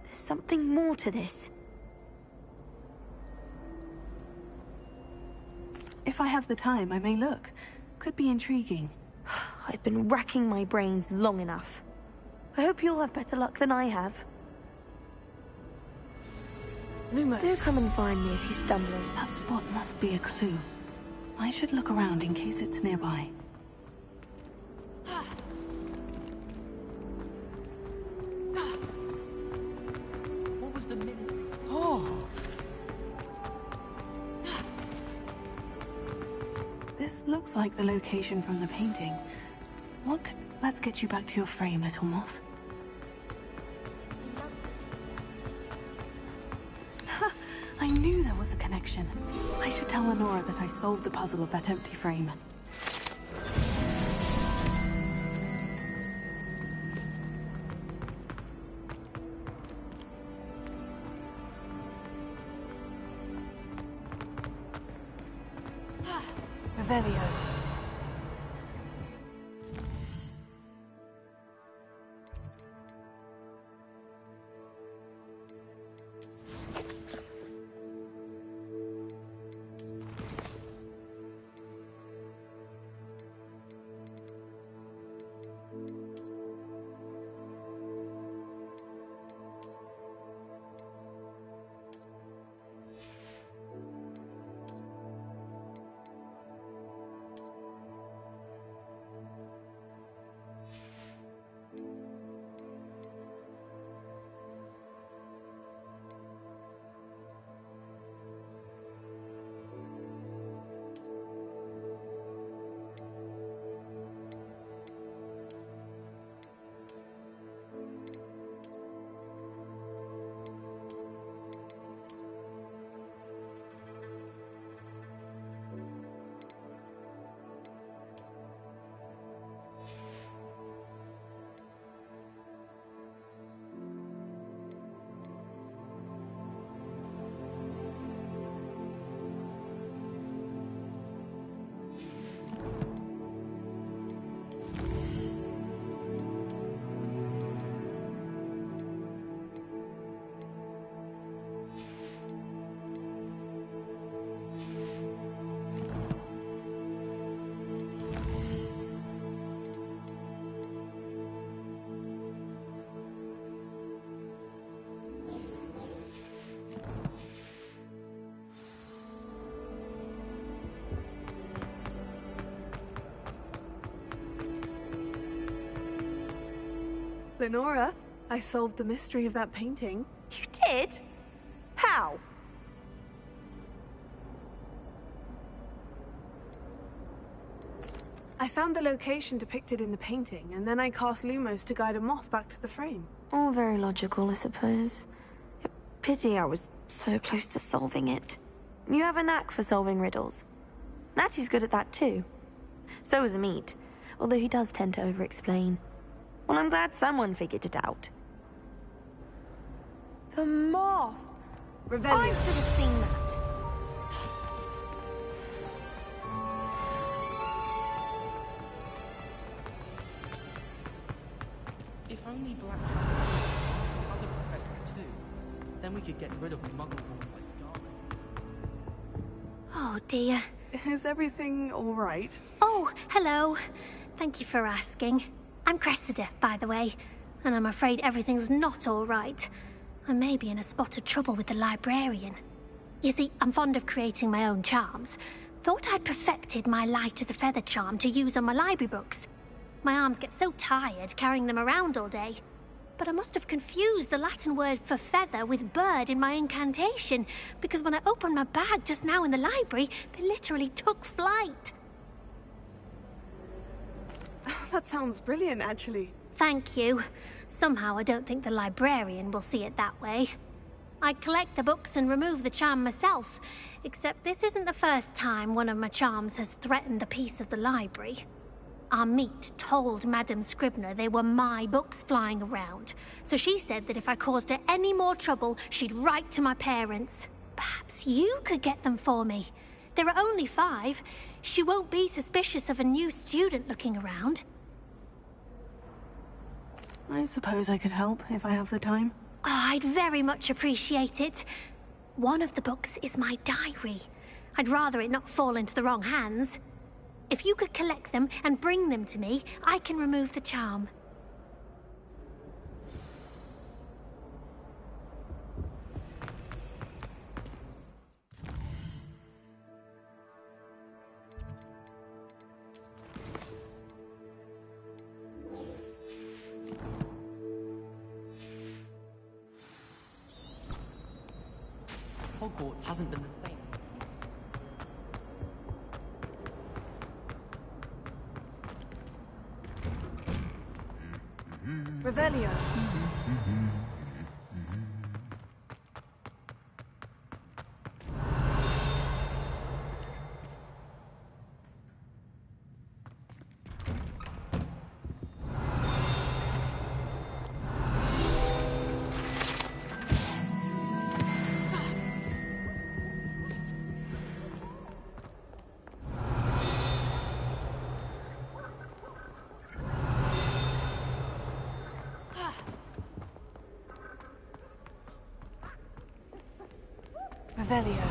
There's something more to this. If I have the time, I may look. Could be intriguing. I've been racking my brains long enough. I hope you'll have better luck than I have. Lumos. Do come and find me if you stumble. That spot must be a clue. I should look around in case it's nearby. What was the minute? Oh! This looks like the location from the painting. What could... Let's get you back to your frame, little moth. I knew there was a connection. I should tell Lenora that I solved the puzzle of that empty frame. Revelio. Lenora, I solved the mystery of that painting. You did? How? I found the location depicted in the painting, and then I cast Lumos to guide a moth back to the frame. All very logical, I suppose. Pity I was so close to solving it. You have a knack for solving riddles. Natty's good at that too. So is Amit, although he does tend to over-explain. Well, I'm glad someone figured it out. The moth! Revelio. I should have seen that. If only Black other professors too, then we could get rid of muggle-born like Garland. Oh dear. Is everything all right? Oh, hello. Thank you for asking. I'm Cressida, by the way, and I'm afraid everything's not all right. I may be in a spot of trouble with the librarian. You see, I'm fond of creating my own charms. Thought I'd perfected my light as a feather charm to use on my library books. My arms get so tired carrying them around all day. But I must have confused the Latin word for feather with bird in my incantation, because when I opened my bag just now in the library, they literally took flight. That sounds brilliant, actually. Thank you. Somehow I don't think the librarian will see it that way. I collect the books and remove the charm myself, except this isn't the first time one of my charms has threatened the peace of the library. Amit told Madame Scribner they were my books flying around, so she said that if I caused her any more trouble, she'd write to my parents. Perhaps you could get them for me. There are only 5. She won't be suspicious of a new student looking around. I suppose I could help if I have the time. Oh, I'd very much appreciate it. One of the books is my diary. I'd rather it not fall into the wrong hands. If you could collect them and bring them to me, I can remove the charm. Hogwarts hasn't been the same. Revelio. Revelio.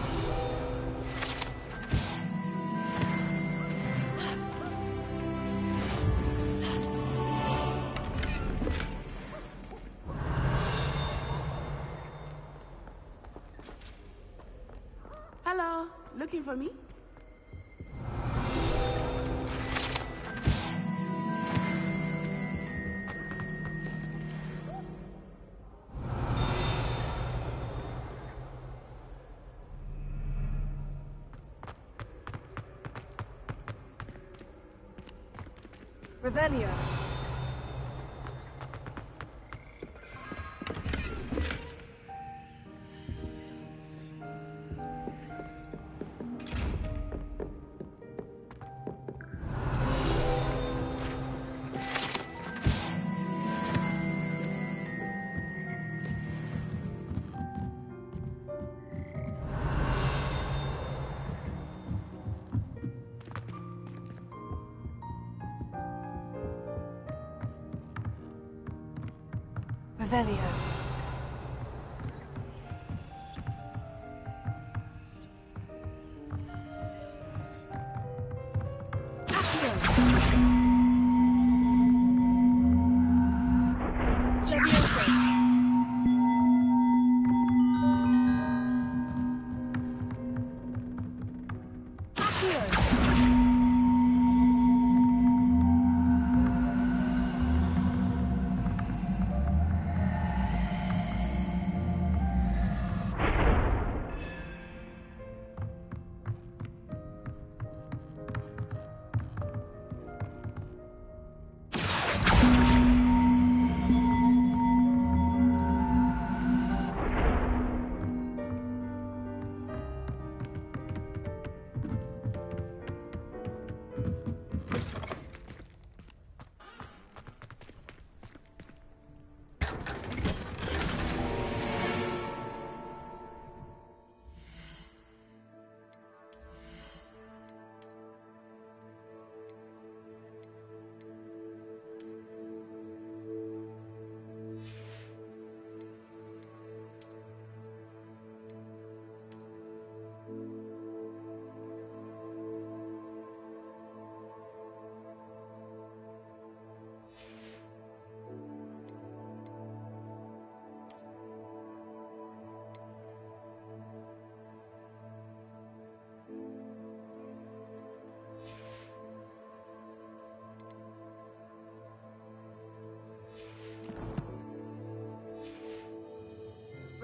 Hello, looking for me? Revelio. Revelio.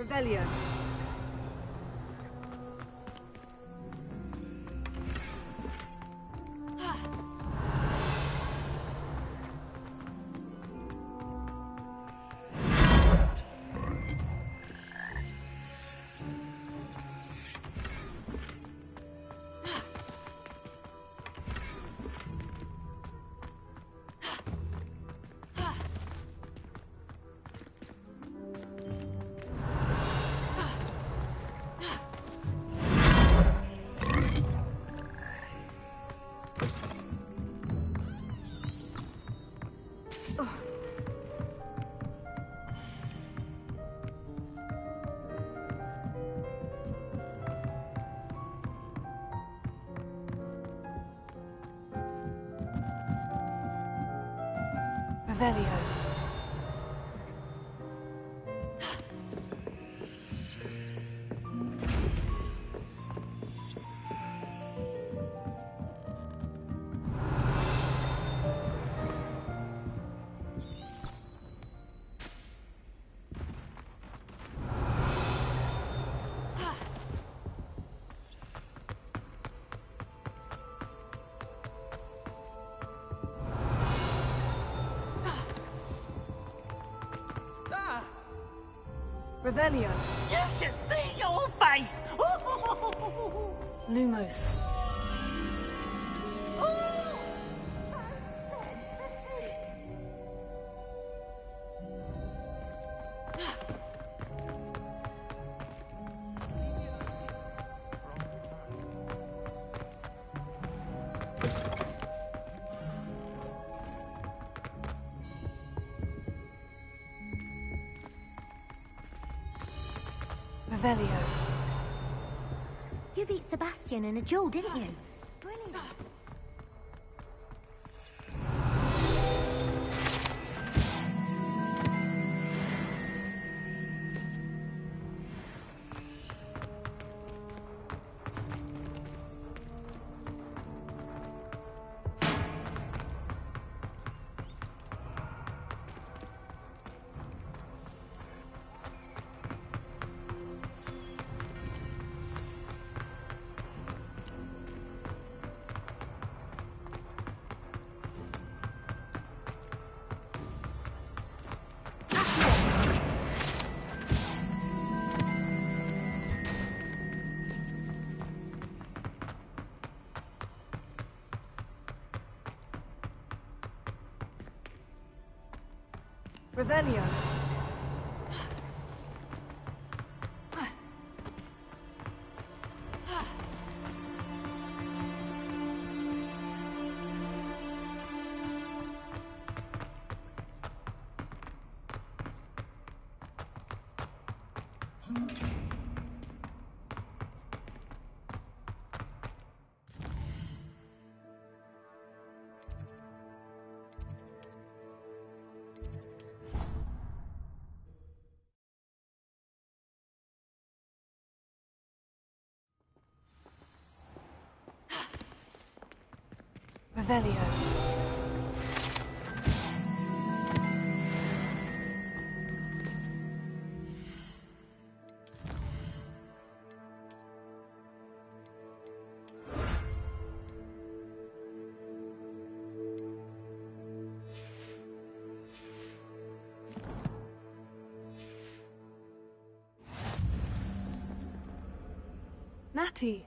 Revelio. Revelio. Revelio. You should see your face! Lumos. Revelio. You beat Sebastian in a duel, didn't you? Brilliant. Revelio. Revelio. Natty,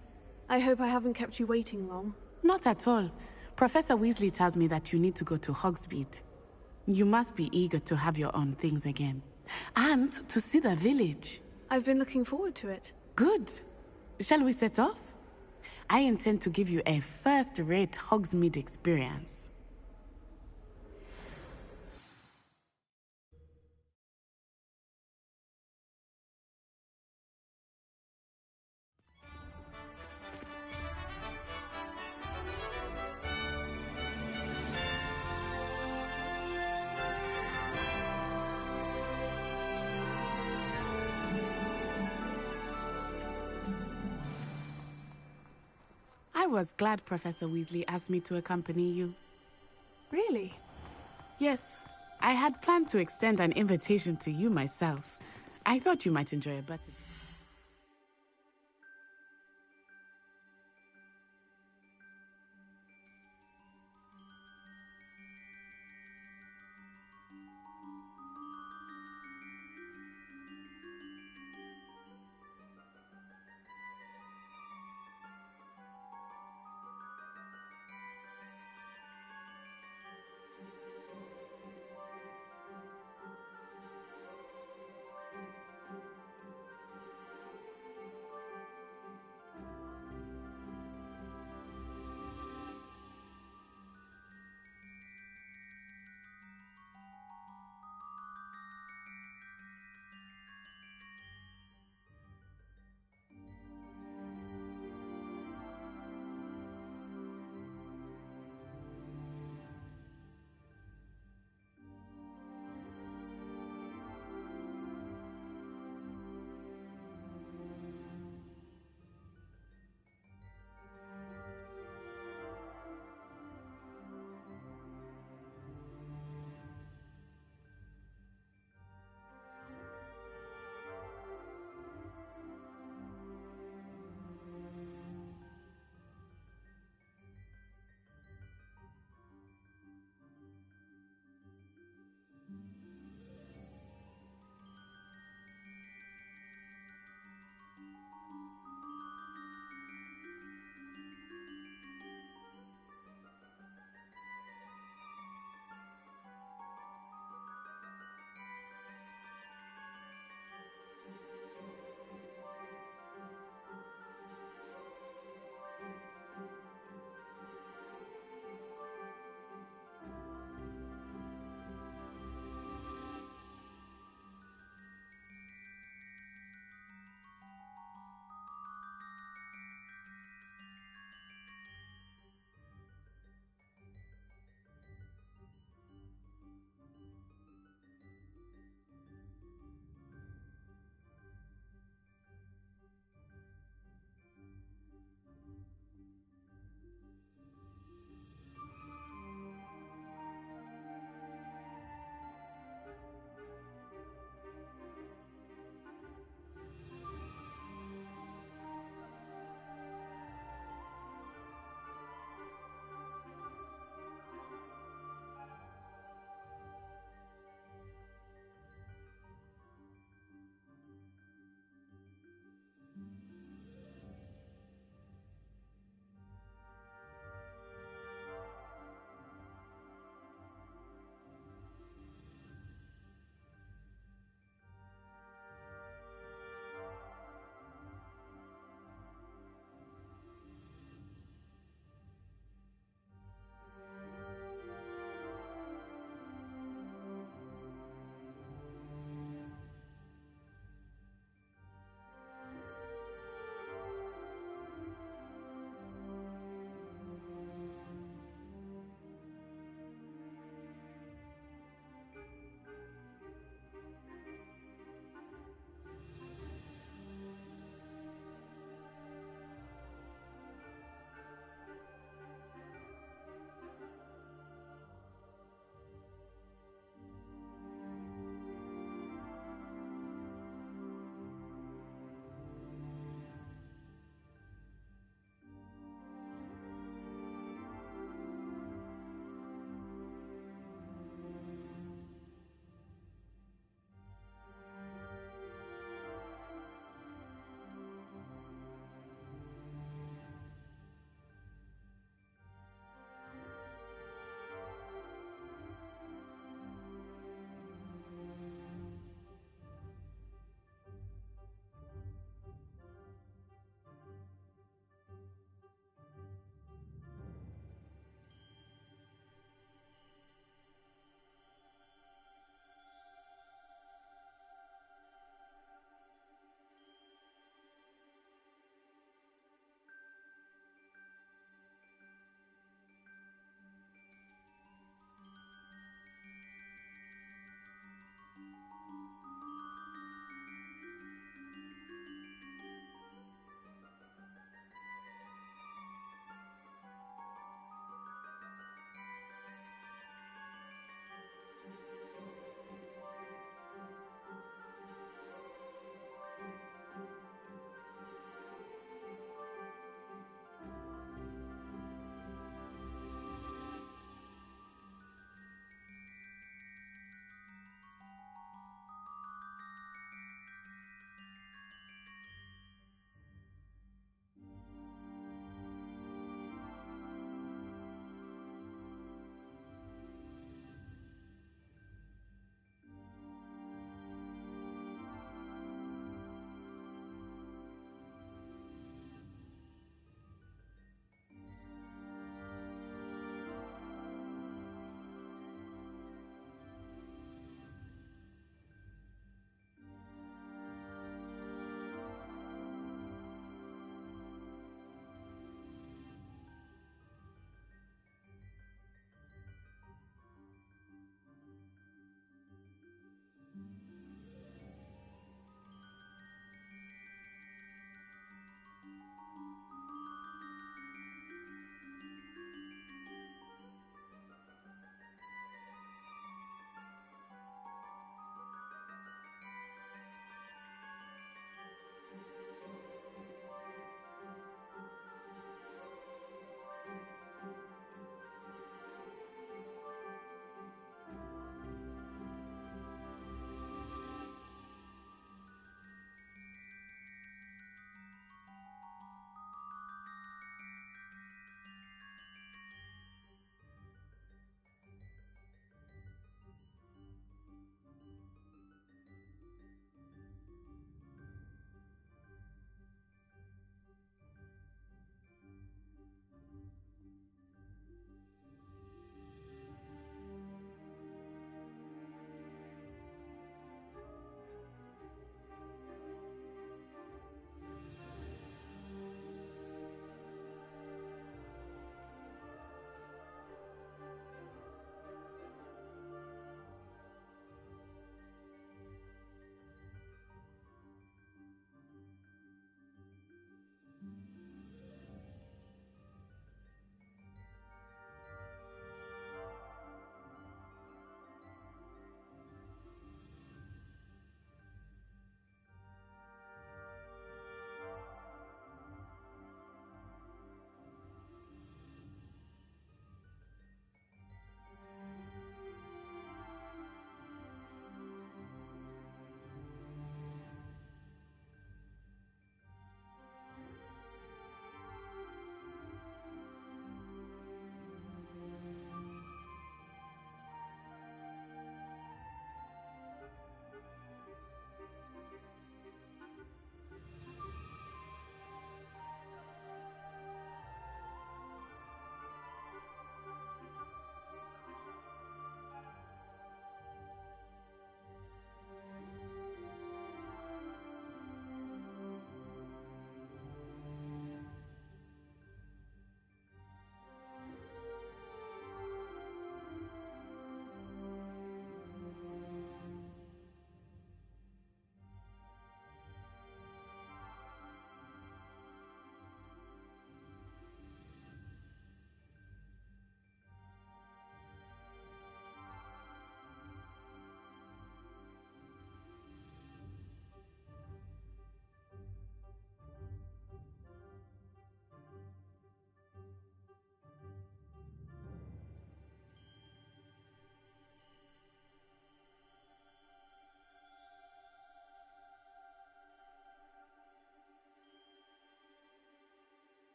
I hope I haven't kept you waiting long. Not at all. Professor Weasley tells me that you need to go to Hogsmeade. You must be eager to have your own things again. And to see the village. I've been looking forward to it. Good. Shall we set off? I intend to give you a first-rate Hogsmeade experience. I was glad Professor Weasley asked me to accompany you. Really? Yes. I had planned to extend an invitation to you myself. I thought you might enjoy a better.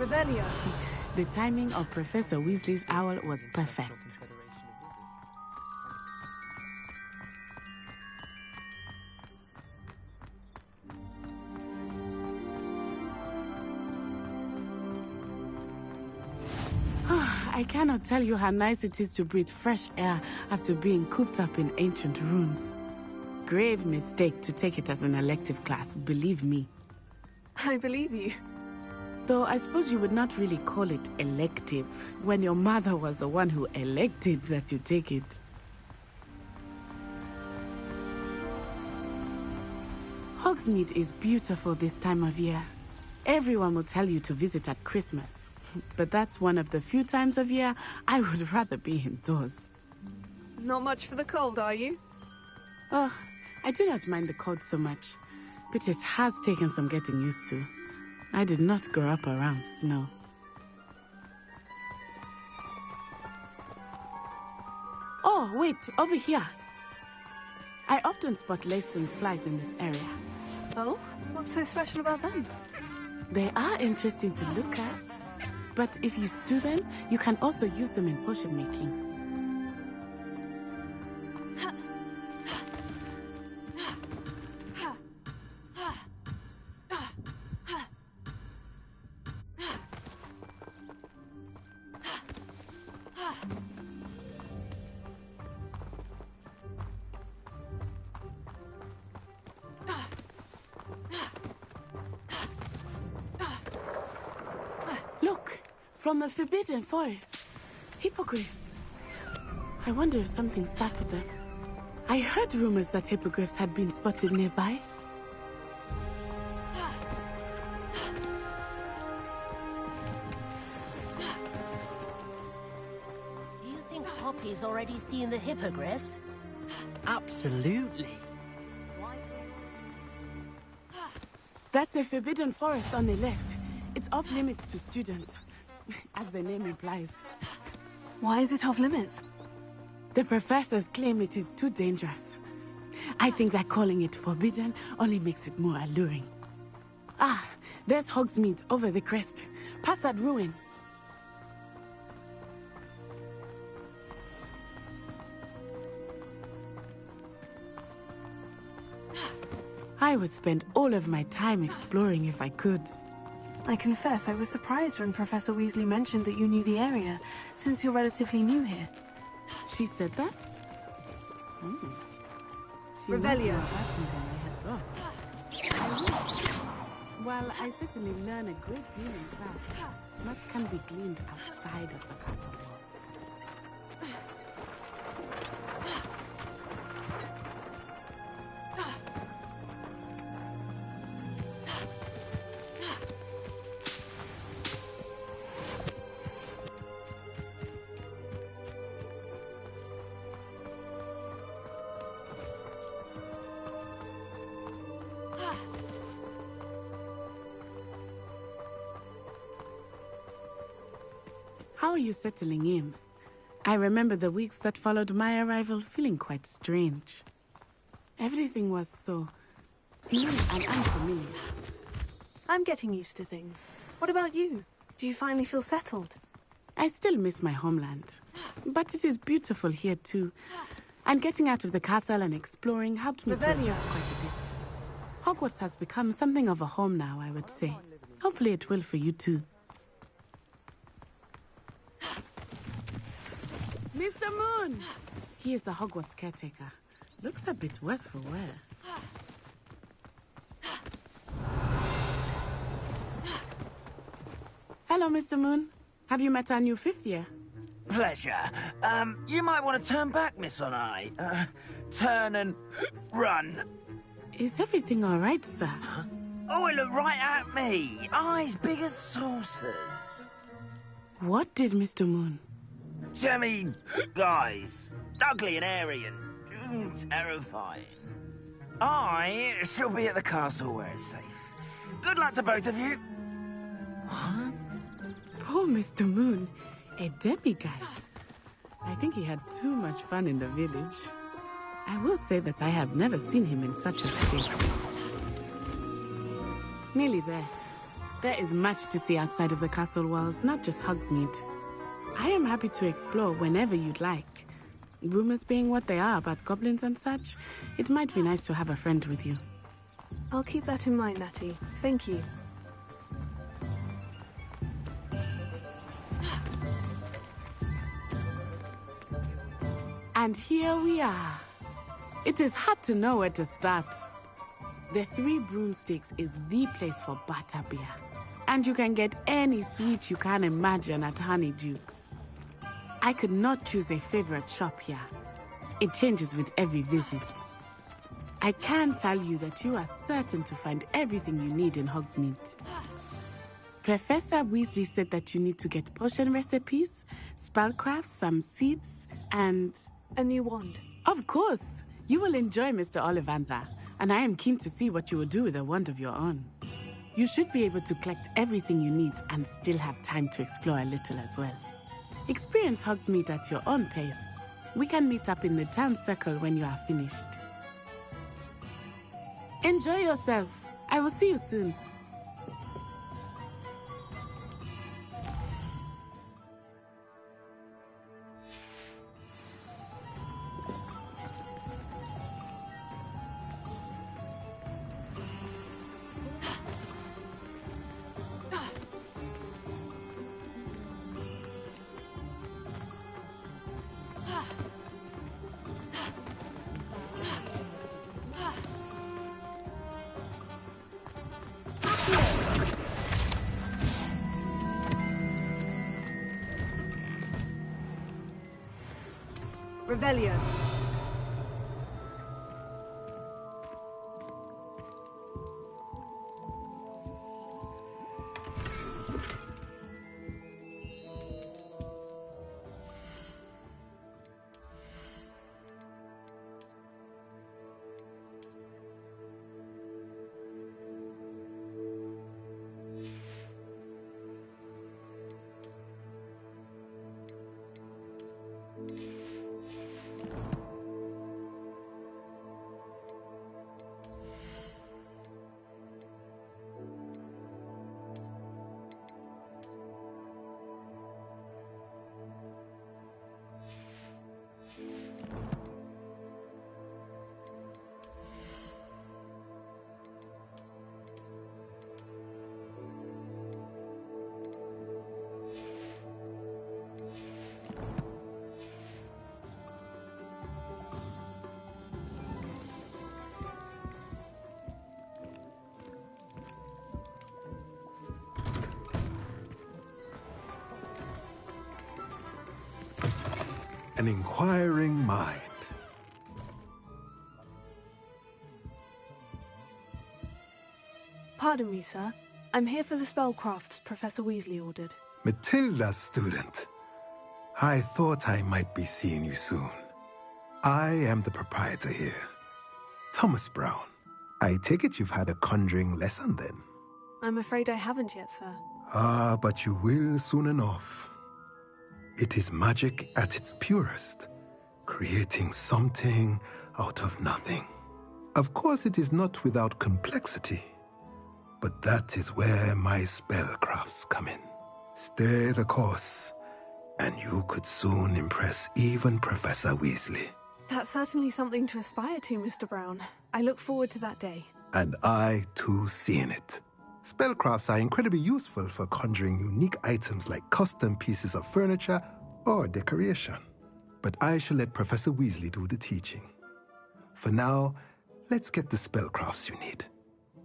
Revelio. The timing of Professor Weasley's owl was perfect. I cannot tell you how nice it is to breathe fresh air after being cooped up in ancient ruins. Grave mistake to take it as an elective class, believe me. I believe you. Though I suppose you would not really call it elective, when your mother was the one who elected that you take it. Hogsmeade is beautiful this time of year. Everyone will tell you to visit at Christmas. But that's one of the few times of year I would rather be indoors. Not much for the cold, are you? Oh, I do not mind the cold so much, but it has taken some getting used to. I did not grow up around snow. Oh, wait, over here. I often spot lacewing flies in this area. Oh? What's so special about them? They are interesting to look at. But if you stew them, you can also use them in potion making. From the Forbidden Forest. Hippogriffs. I wonder if something startled them. I heard rumors that hippogriffs had been spotted nearby. Do you think Poppy's already seen the hippogriffs? Absolutely. That's the Forbidden Forest on the left. It's off limits to students. As the name implies. Why is it off limits? The professors claim it is too dangerous. I think that calling it forbidden only makes it more alluring. Ah, there's Hogsmeade over the crest. Past that ruin. I would spend all of my time exploring if I could. I confess I was surprised when Professor Weasley mentioned that you knew the area, since you're relatively new here. She said that? Revelio. While I certainly learn a great deal in class, much can be gleaned outside of the castle walls. How are you settling in? I remember the weeks that followed my arrival feeling quite strange. Everything was so new and unfamiliar. I'm getting used to things. What about you? Do you finally feel settled? I still miss my homeland, but it is beautiful here too. And getting out of the castle and exploring helped me to adjust quite a bit. Hogwarts has become something of a home now, I would say. Hopefully it will for you too. Mr. Moon! He is the Hogwarts caretaker. Looks a bit worse for wear. Hello, Mr. Moon. Have you met our new fifth year? Pleasure. You might want to turn back, Miss Onai. Turn and run. Is everything all right, sir? Huh? Oh, it looked right at me. Eyes big as saucers. What did Mr. Moon? Jemmy, guys. Ugly and airy and terrifying. I shall be at the castle where it's safe. Good luck to both of you. What? Poor Mr. Moon. A demiguise. I think he had too much fun in the village. I will say that I have never seen him in such a state. Nearly there. There is much to see outside of the castle walls, not just Hogsmeade. I am happy to explore whenever you'd like. Rumors being what they are about goblins and such, it might be nice to have a friend with you. I'll keep that in mind, Natty. Thank you. And here we are. It is hard to know where to start. The Three Broomsticks is the place for butterbeer. And you can get any sweet you can imagine at Honeydukes. I could not choose a favorite shop here. It changes with every visit. I can tell you that you are certain to find everything you need in Hogsmeade. Professor Weasley said that you need to get potion recipes, spellcrafts, some seeds, and... a new wand. Of course! You will enjoy Mr. Ollivander, and I am keen to see what you will do with a wand of your own. You should be able to collect everything you need and still have time to explore a little as well. Experience Hogsmeade at your own pace. We can meet up in the town circle when you are finished. Enjoy yourself. I will see you soon. Revelio. An inquiring mind. Pardon me, sir. I'm here for the spellcrafts Professor Weasley ordered. Matilda's student. I thought I might be seeing you soon. I am the proprietor here, Thomas Brown. I take it you've had a conjuring lesson then? I'm afraid I haven't yet, sir. Ah, but you will soon enough. It is magic at its purest, creating something out of nothing. Of course, it is not without complexity, but that is where my spellcrafts come in. Stay the course, and you could soon impress even Professor Weasley. That's certainly something to aspire to, Mr. Brown. I look forward to that day. And I, too, seeing it. Spellcrafts are incredibly useful for conjuring unique items like custom pieces of furniture or decoration. But I shall let Professor Weasley do the teaching. For now, let's get the spellcrafts you need.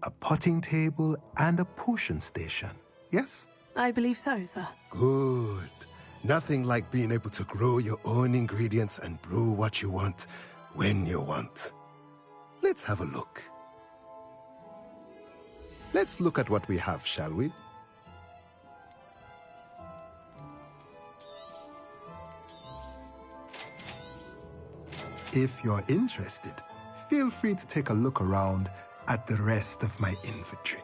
A potting table and a potion station, yes? I believe so, sir. Good. Nothing like being able to grow your own ingredients and brew what you want when you want. Let's have a look. Let's look at what we have, shall we? If you're interested, feel free to take a look around at the rest of my inventory.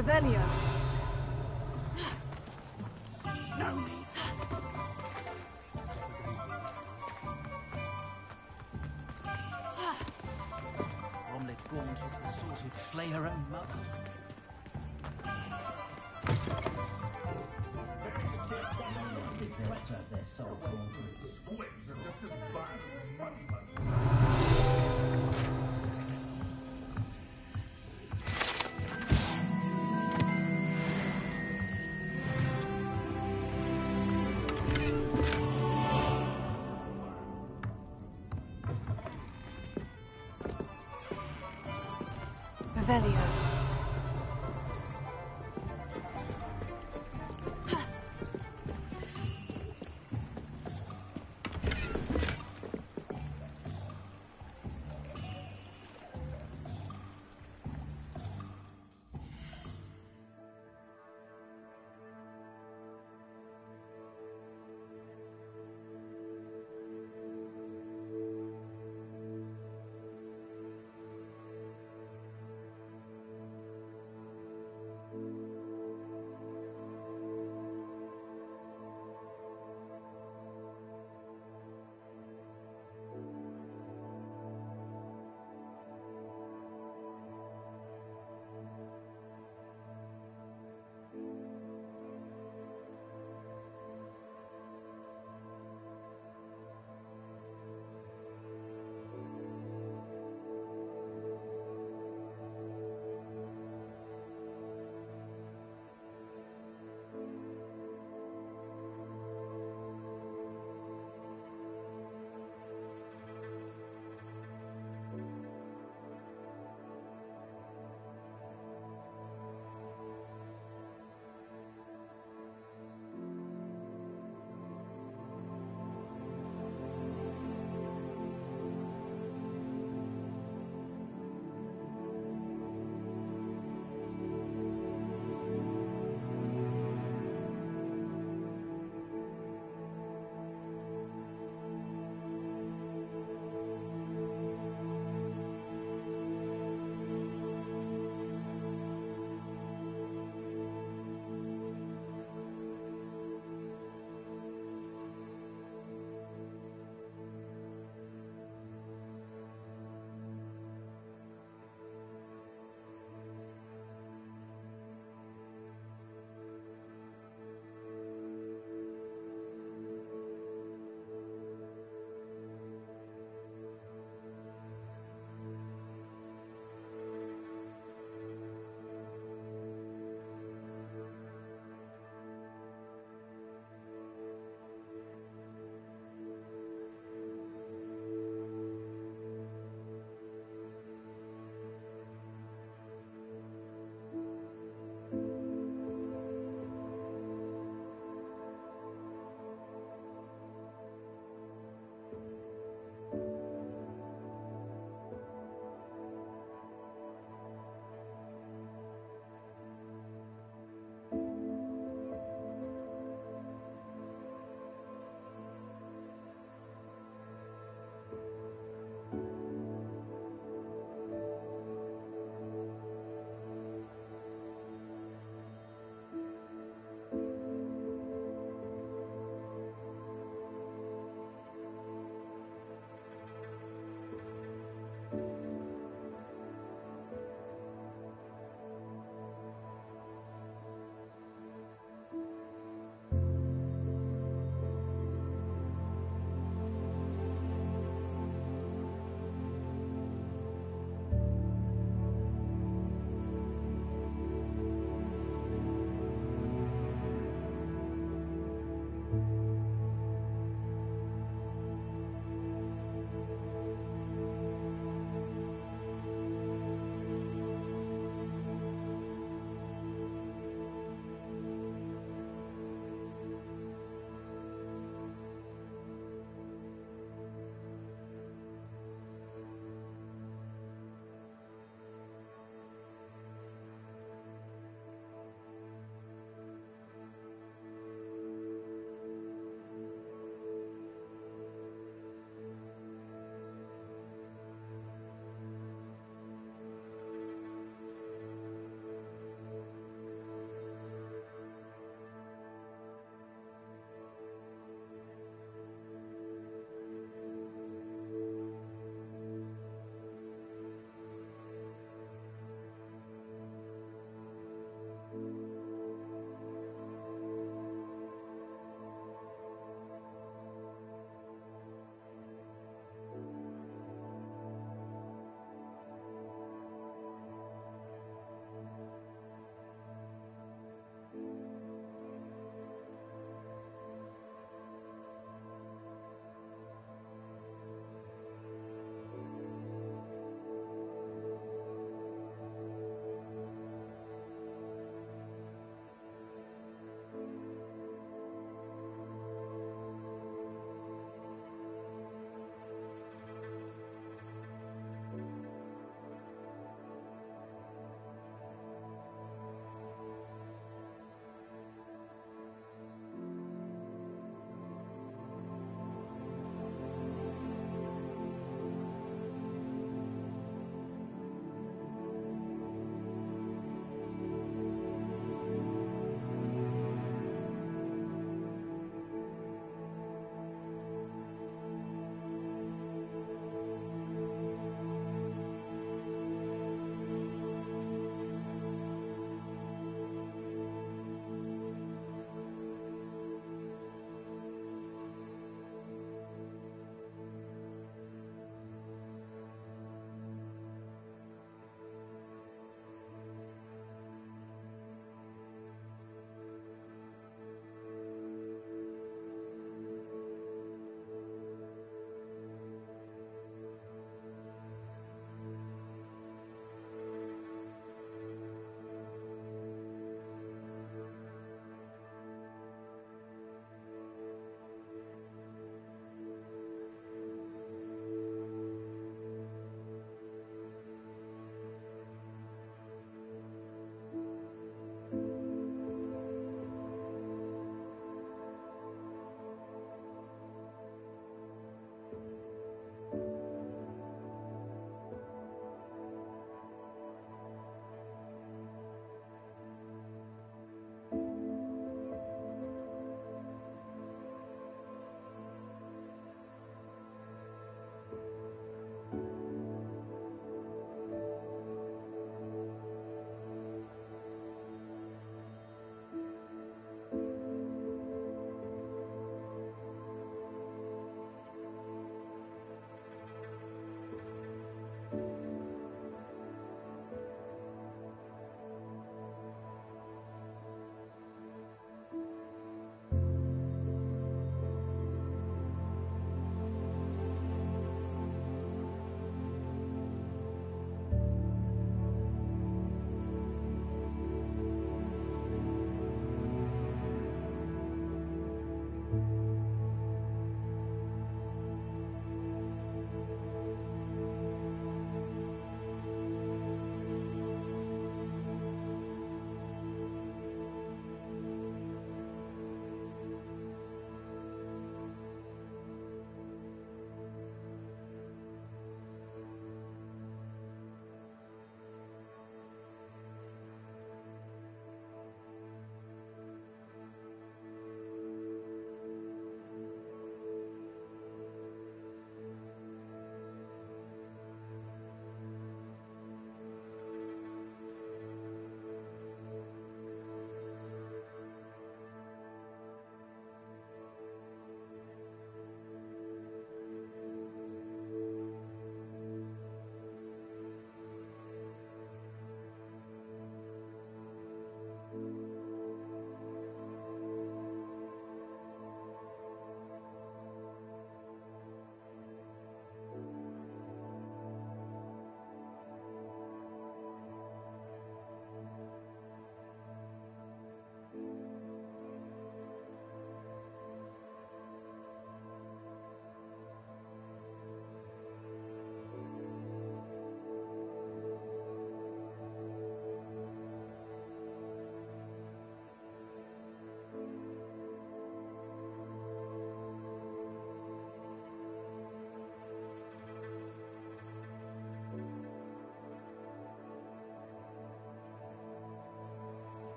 Revelio. No need. Omelette Gaunt was the sort of flay her own mother. Let's have their soul drawn through. Revelio.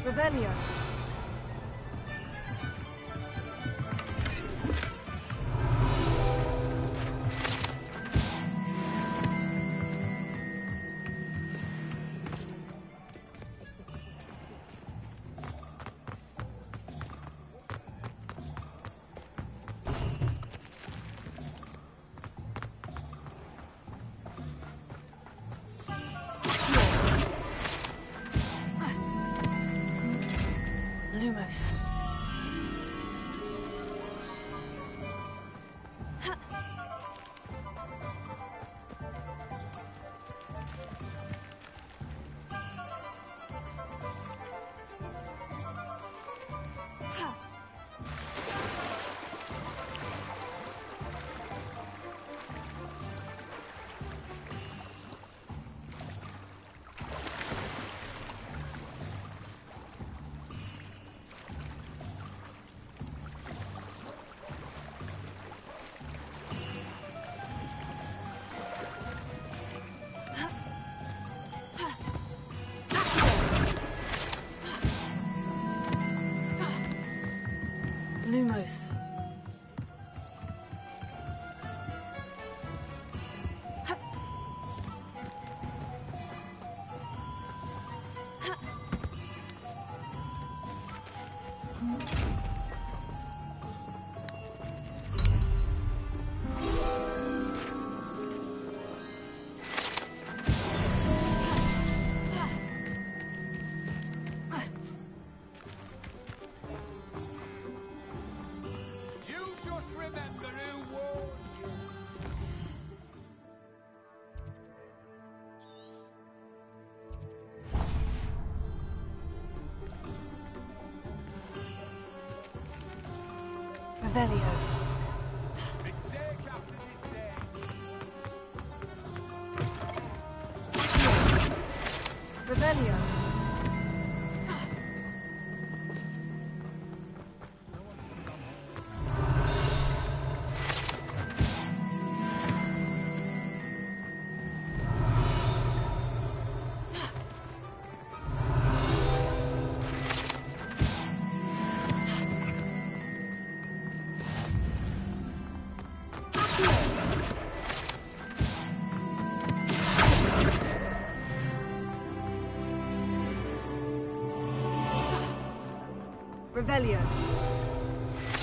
Revelio. Lumos. Lumos. Revelio. Revelio. Revelio. Revelio.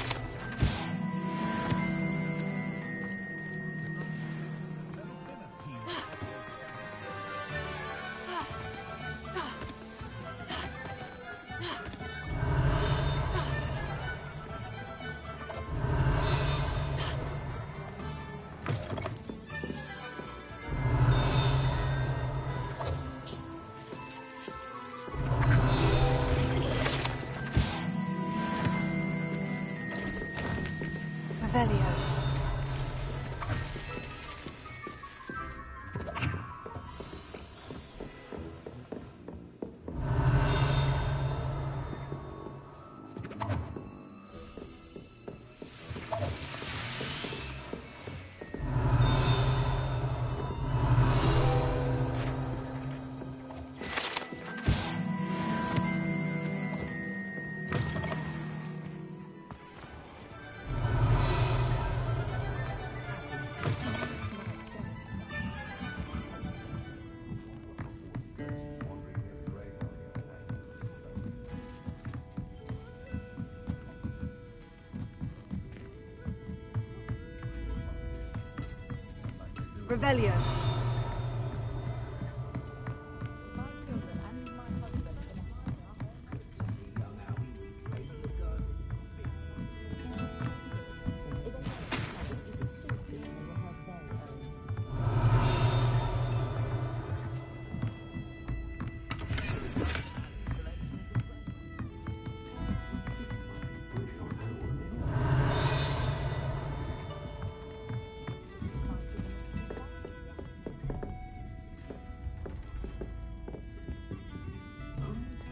Revelio.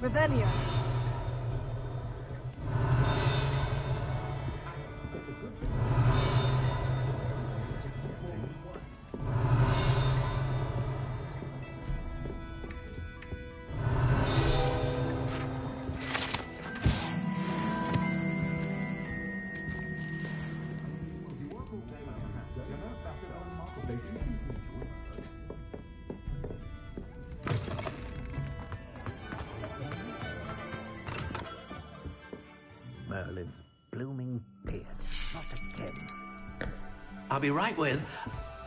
Revelio. Merlin's blooming beard. Not again. I'll be right with...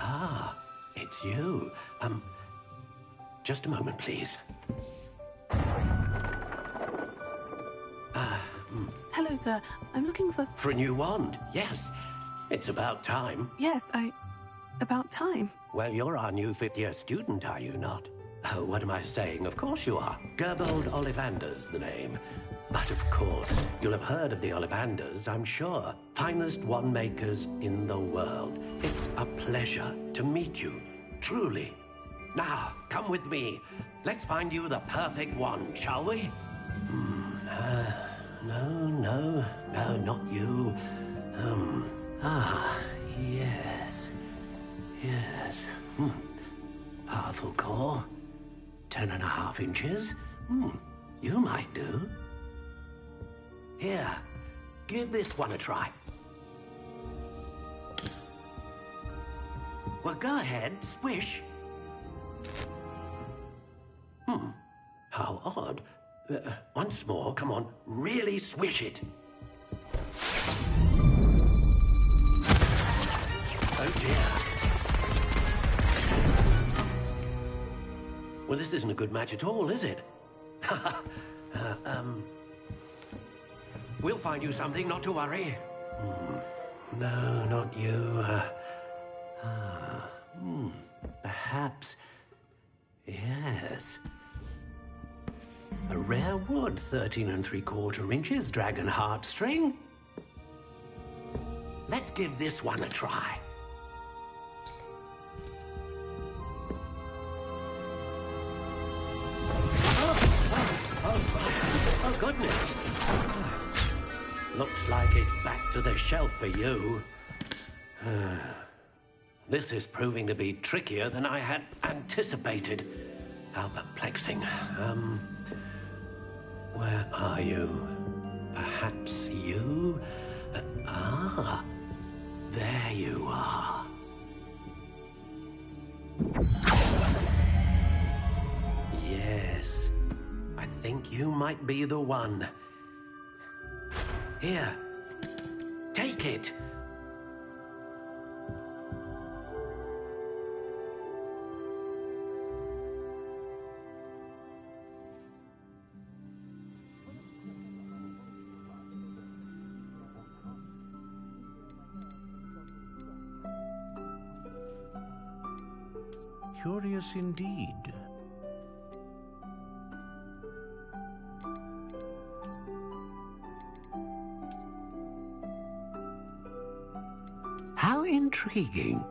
Ah, it's you. Just a moment, please. Hello, sir. I'm looking for... For a new wand, yes. It's about time. Yes, about time. Well, you're our new fifth-year student, are you not? Oh, what am I saying? Of course you are. Gerbold Ollivander's the name. But of course, you'll have heard of the Ollivanders, I'm sure. Finest wand makers in the world. It's a pleasure to meet you, truly. Now, come with me. Let's find you the perfect wand, shall we? No, not you. Yes. Powerful core. 10.5 inches. You might do. Here, give this one a try. Well, go ahead, swish. How odd. Once more, come on, really swish it. Oh dear. Well, this isn't a good match at all, is it? We'll find you something, not to worry. No, not you. Perhaps... Yes. A rare wood, 13 3/4 inches, dragon heartstring. Let's give this one a try. Oh, goodness. Looks like it's back to the shelf for you. This is proving to be trickier than I had anticipated. How perplexing. Where are you? Perhaps you? There you are. Yes, I think you might be the one. Here, take it. Curious indeed. How intriguing.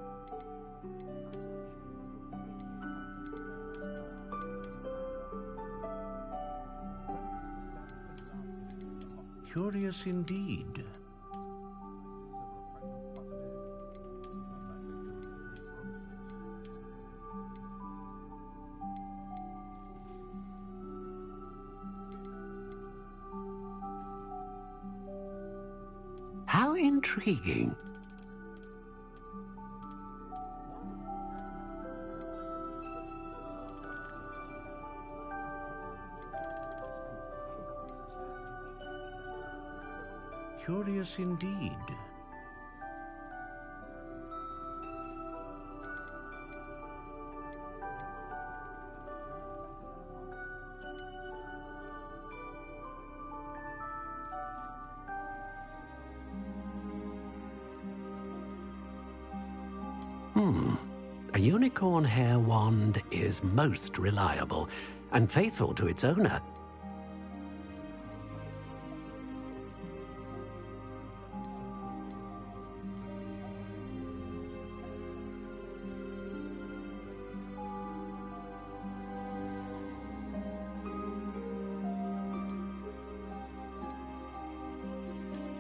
Curious indeed. How intriguing. Curious indeed. A unicorn hair wand is most reliable and faithful to its owner.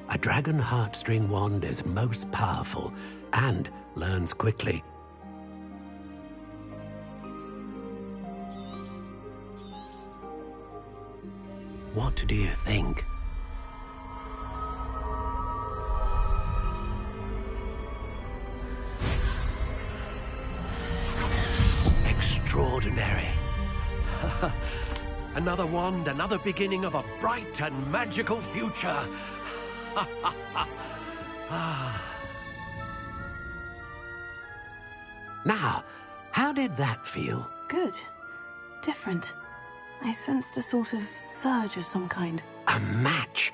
A dragon heartstring wand is most powerful and learns quickly. What do you think? Extraordinary. Another wand, another beginning of a bright and magical future. Now, how did that feel? Good. Different. I sensed a sort of surge of some kind. A match?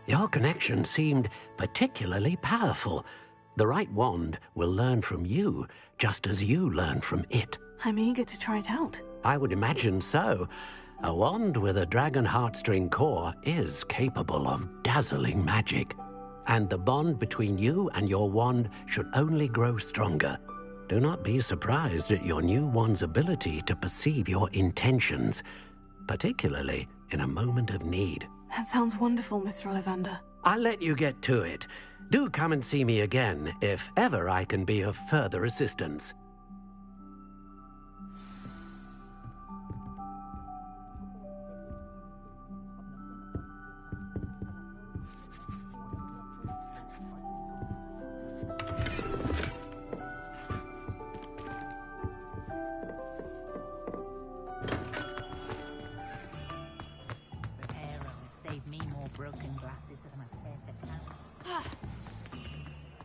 Your connection seemed particularly powerful. The right wand will learn from you, just as you learn from it. I'm eager to try it out. I would imagine so. A wand with a dragon heartstring core is capable of dazzling magic. And the bond between you and your wand should only grow stronger. Do not be surprised at your new wand's ability to perceive your intentions, particularly in a moment of need. That sounds wonderful, Mr. Ollivander. I'll let you get to it. Do come and see me again if ever I can be of further assistance.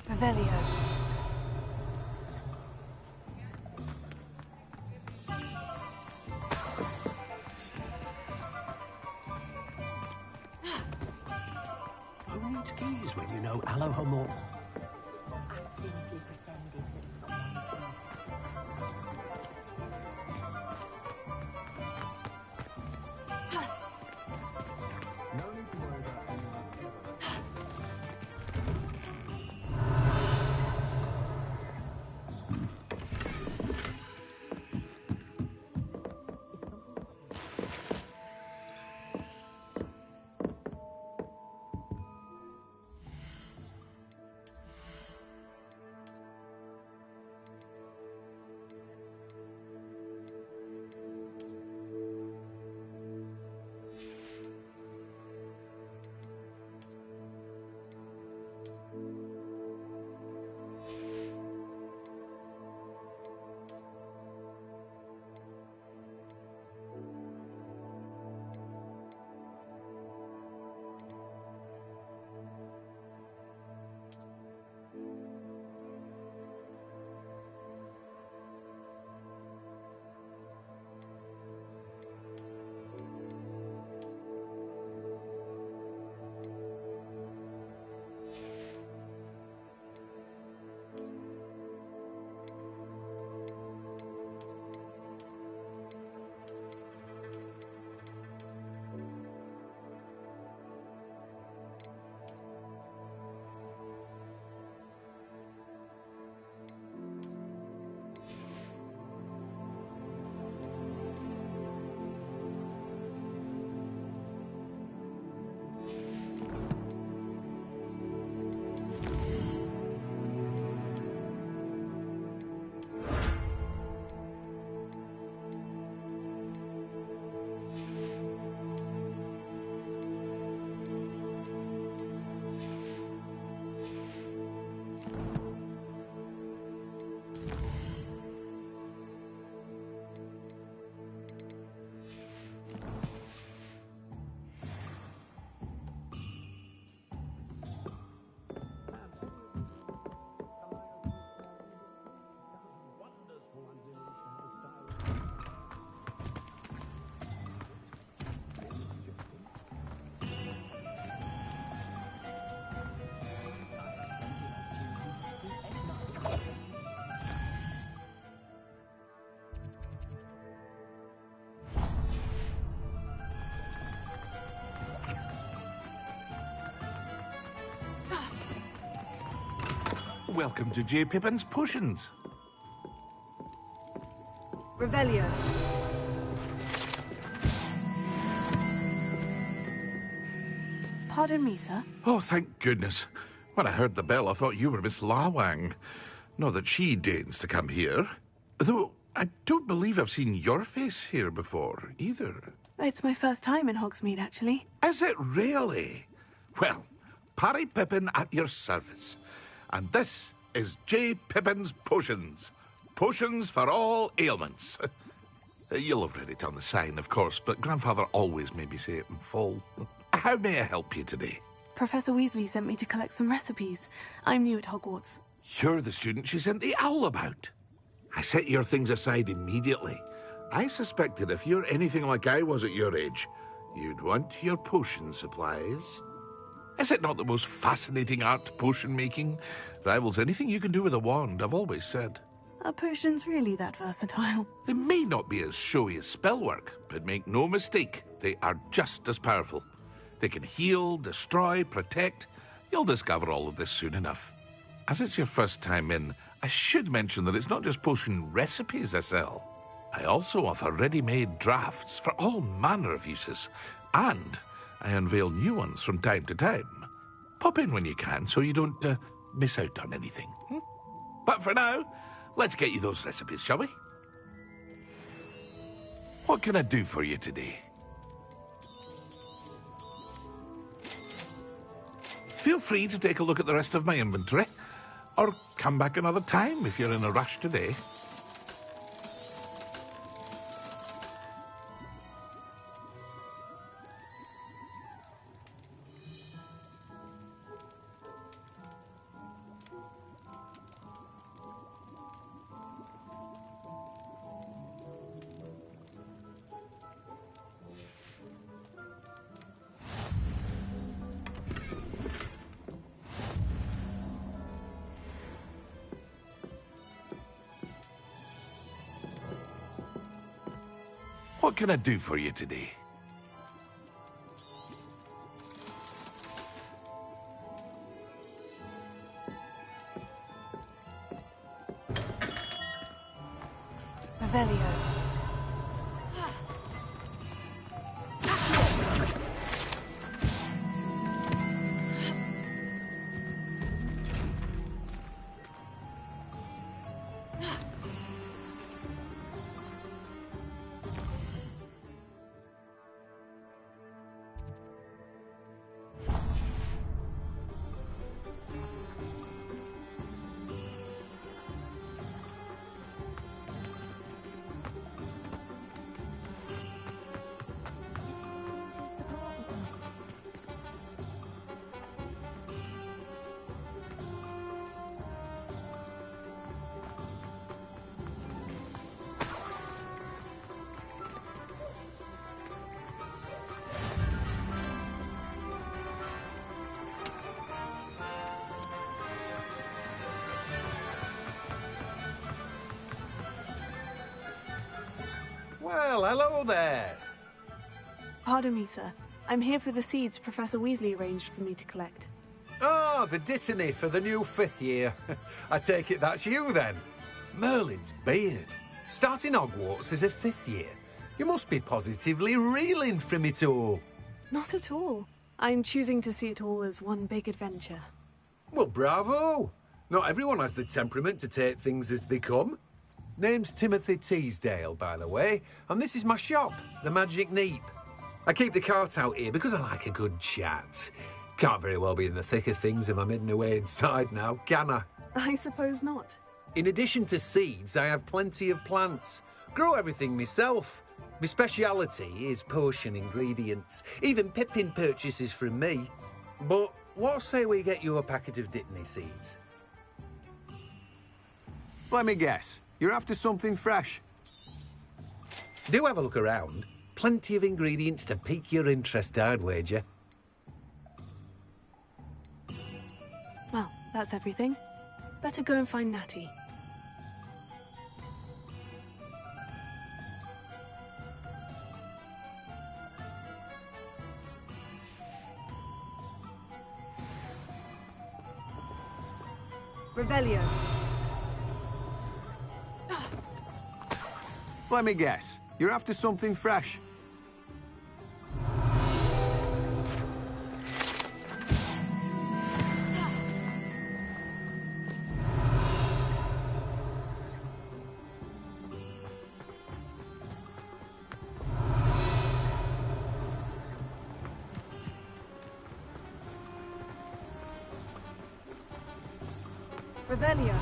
Revelio. Who needs keys when you know Alohomor? Welcome to J. Pippin's Potions. Revelio. Pardon me, sir. Oh, thank goodness. When I heard the bell, I thought you were Miss Lawang. Not that she deigns to come here. Though, I don't believe I've seen your face here before, either. It's my first time in Hogsmeade, actually. Is it really? Well, Parry Pippin at your service. And this is J. Pippin's Potions. Potions for all ailments. You'll have read it on the sign, of course, but Grandfather always made me say it in full. How may I help you today? Professor Weasley sent me to collect some recipes. I'm new at Hogwarts. You're the student she sent the owl about. I set your things aside immediately. I suspected if you're anything like I was at your age, you'd want your potion supplies. Is it not the most fascinating art, potion making? Rivals anything you can do with a wand, I've always said. Are potions really that versatile? They may not be as showy as spellwork, but make no mistake, they are just as powerful. They can heal, destroy, protect. You'll discover all of this soon enough. As it's your first time in, I should mention that it's not just potion recipes I sell. I also offer ready-made drafts for all manner of uses, and I unveil new ones from time to time. Pop in when you can so you don't miss out on anything. But for now, let's get you those recipes, shall we? What can I do for you today? Feel free to take a look at the rest of my inventory, or come back another time if you're in a rush today. What can I do for you today? Revelio. Well, hello there. Pardon me, sir. I'm here for the seeds Professor Weasley arranged for me to collect. Oh, the dittany for the new 5th year. I take it that's you, then. Merlin's beard. Starting Hogwarts as a 5th year. You must be positively reeling from it all. Not at all. I'm choosing to see it all as one big adventure. Well, bravo. Not everyone has the temperament to take things as they come. Name's Timothy Teasdale, by the way, and this is my shop, the Magic Neep. I keep the cart out here because I like a good chat. Can't very well be in the thick of things if I'm hidden away inside now, can I? I suppose not. In addition to seeds, I have plenty of plants. Grow everything myself. My speciality is potion ingredients. Even Pippin purchases from me. But what say we get you a packet of Dittany seeds? Let me guess. You're after something fresh. Do have a look around. Plenty of ingredients to pique your interest, I'd wager. Well, that's everything. Better go and find Natty. Revelio. Let me guess. You're after something fresh. Revelio.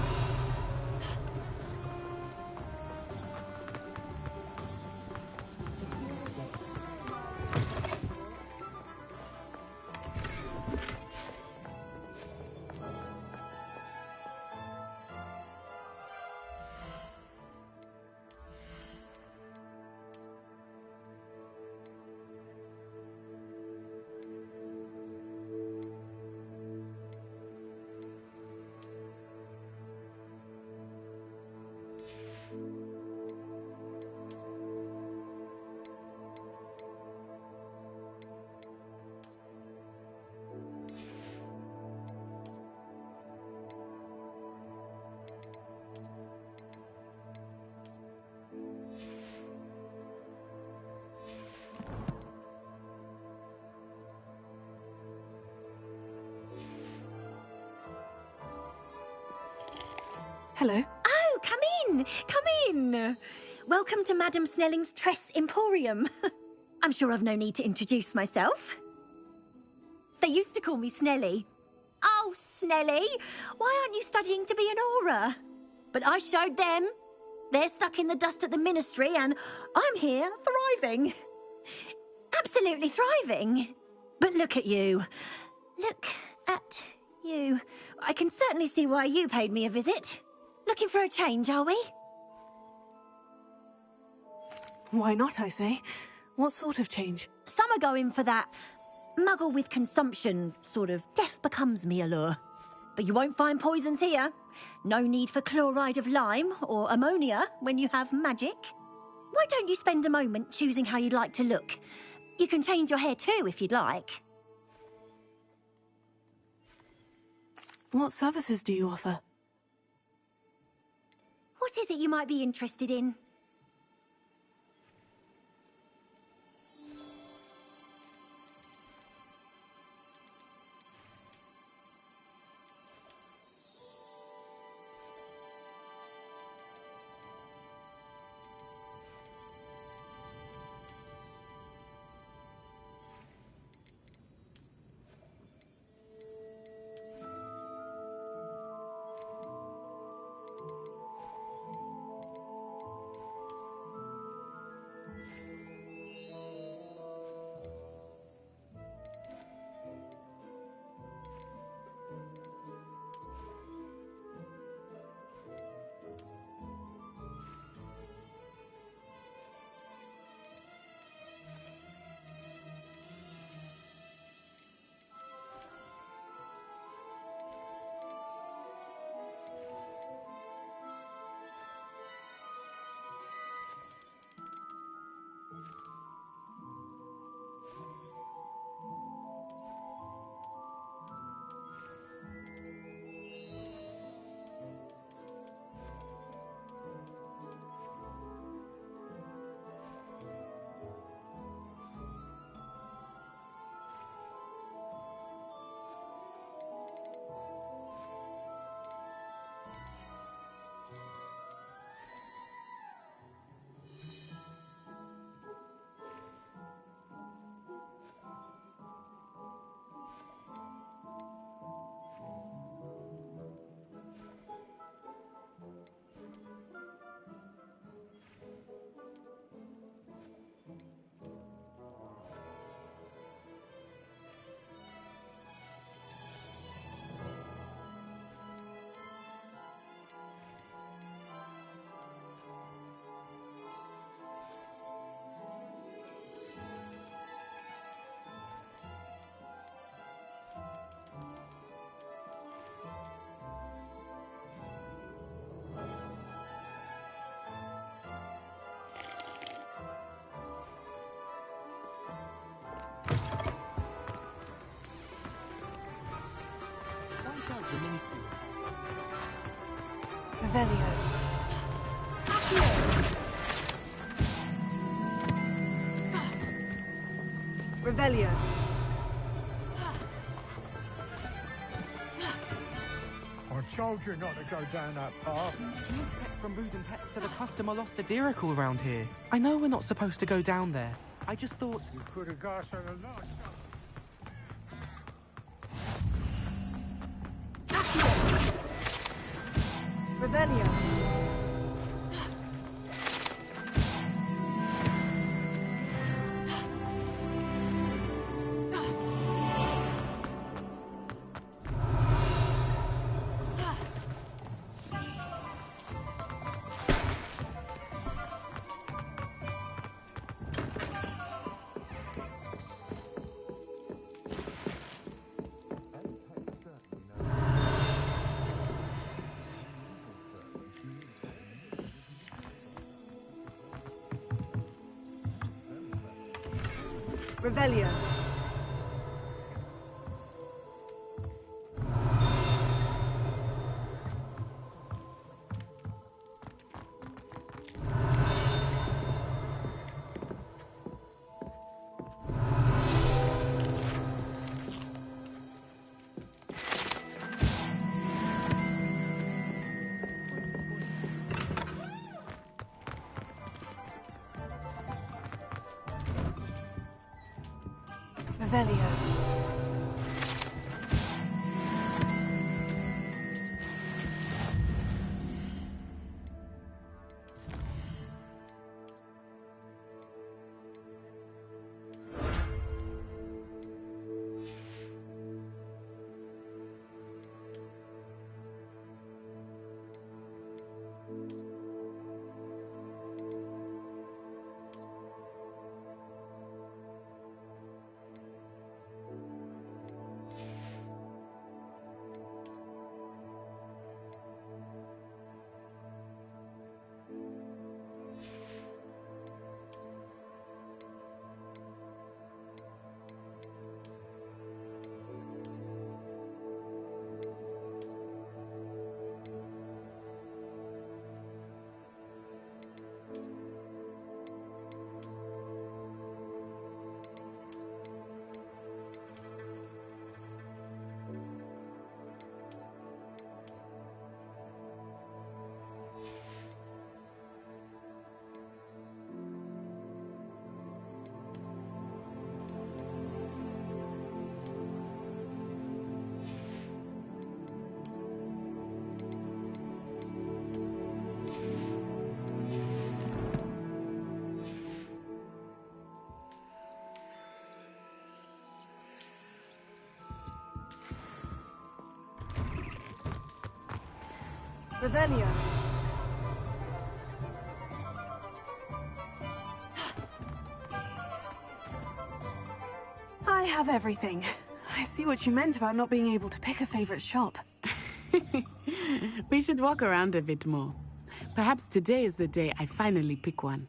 Hello. Oh, come in! Come in! Welcome to Madame Snelling's Tress Emporium. I'm sure I've no need to introduce myself. They used to call me Snelly. Oh, Snelly, why aren't you studying to be an aura? But I showed them. They're stuck in the dust at the ministry, and I'm here thriving. Absolutely thriving. But look at you. Look at you. I can certainly see why you paid me a visit. Looking for a change, are we? Why not, I say? What sort of change? Some are going for that muggle with consumption, sort of death becomes me allure. But you won't find poisons here. No need for chloride of lime or ammonia when you have magic. Why don't you spend a moment choosing how you'd like to look? You can change your hair too if you'd like. What services do you offer? What is it you might be interested in? The mini-school. Revelio. Revelio. I told you not to go down that path. Peck from Booth and Peck said a customer lost a deeracle around here. I know we're not supposed to go down there. I just thought... You could have got so lot. Revelio. Revelio. Revelio. Revelio. I have everything. I see what you meant about not being able to pick a favorite shop. We should walk around a bit more. Perhaps today is the day I finally pick one.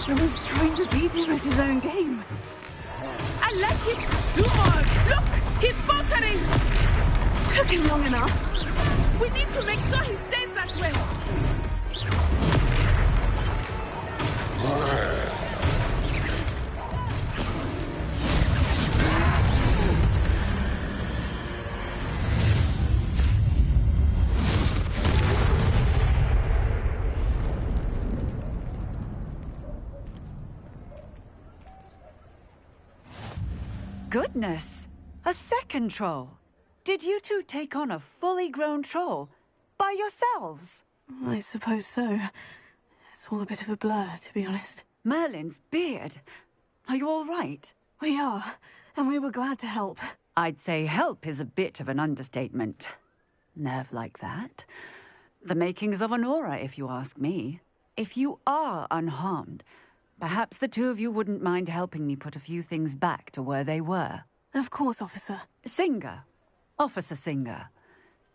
I was trying to beat him at his own game. I let him do more! Look! He's faltering! Took him long enough. We need to make sure he stays that way! Goodness! A second troll! Did you two take on a fully grown troll? By yourselves? I suppose so. It's all a bit of a blur, to be honest. Merlin's beard. Are you all right? We are, and we were glad to help. I'd say help is a bit of an understatement. Nerve like that. The makings of an aura, if you ask me. If you are unharmed, perhaps the two of you wouldn't mind helping me put a few things back to where they were. Of course, officer. Singer. Officer Singer.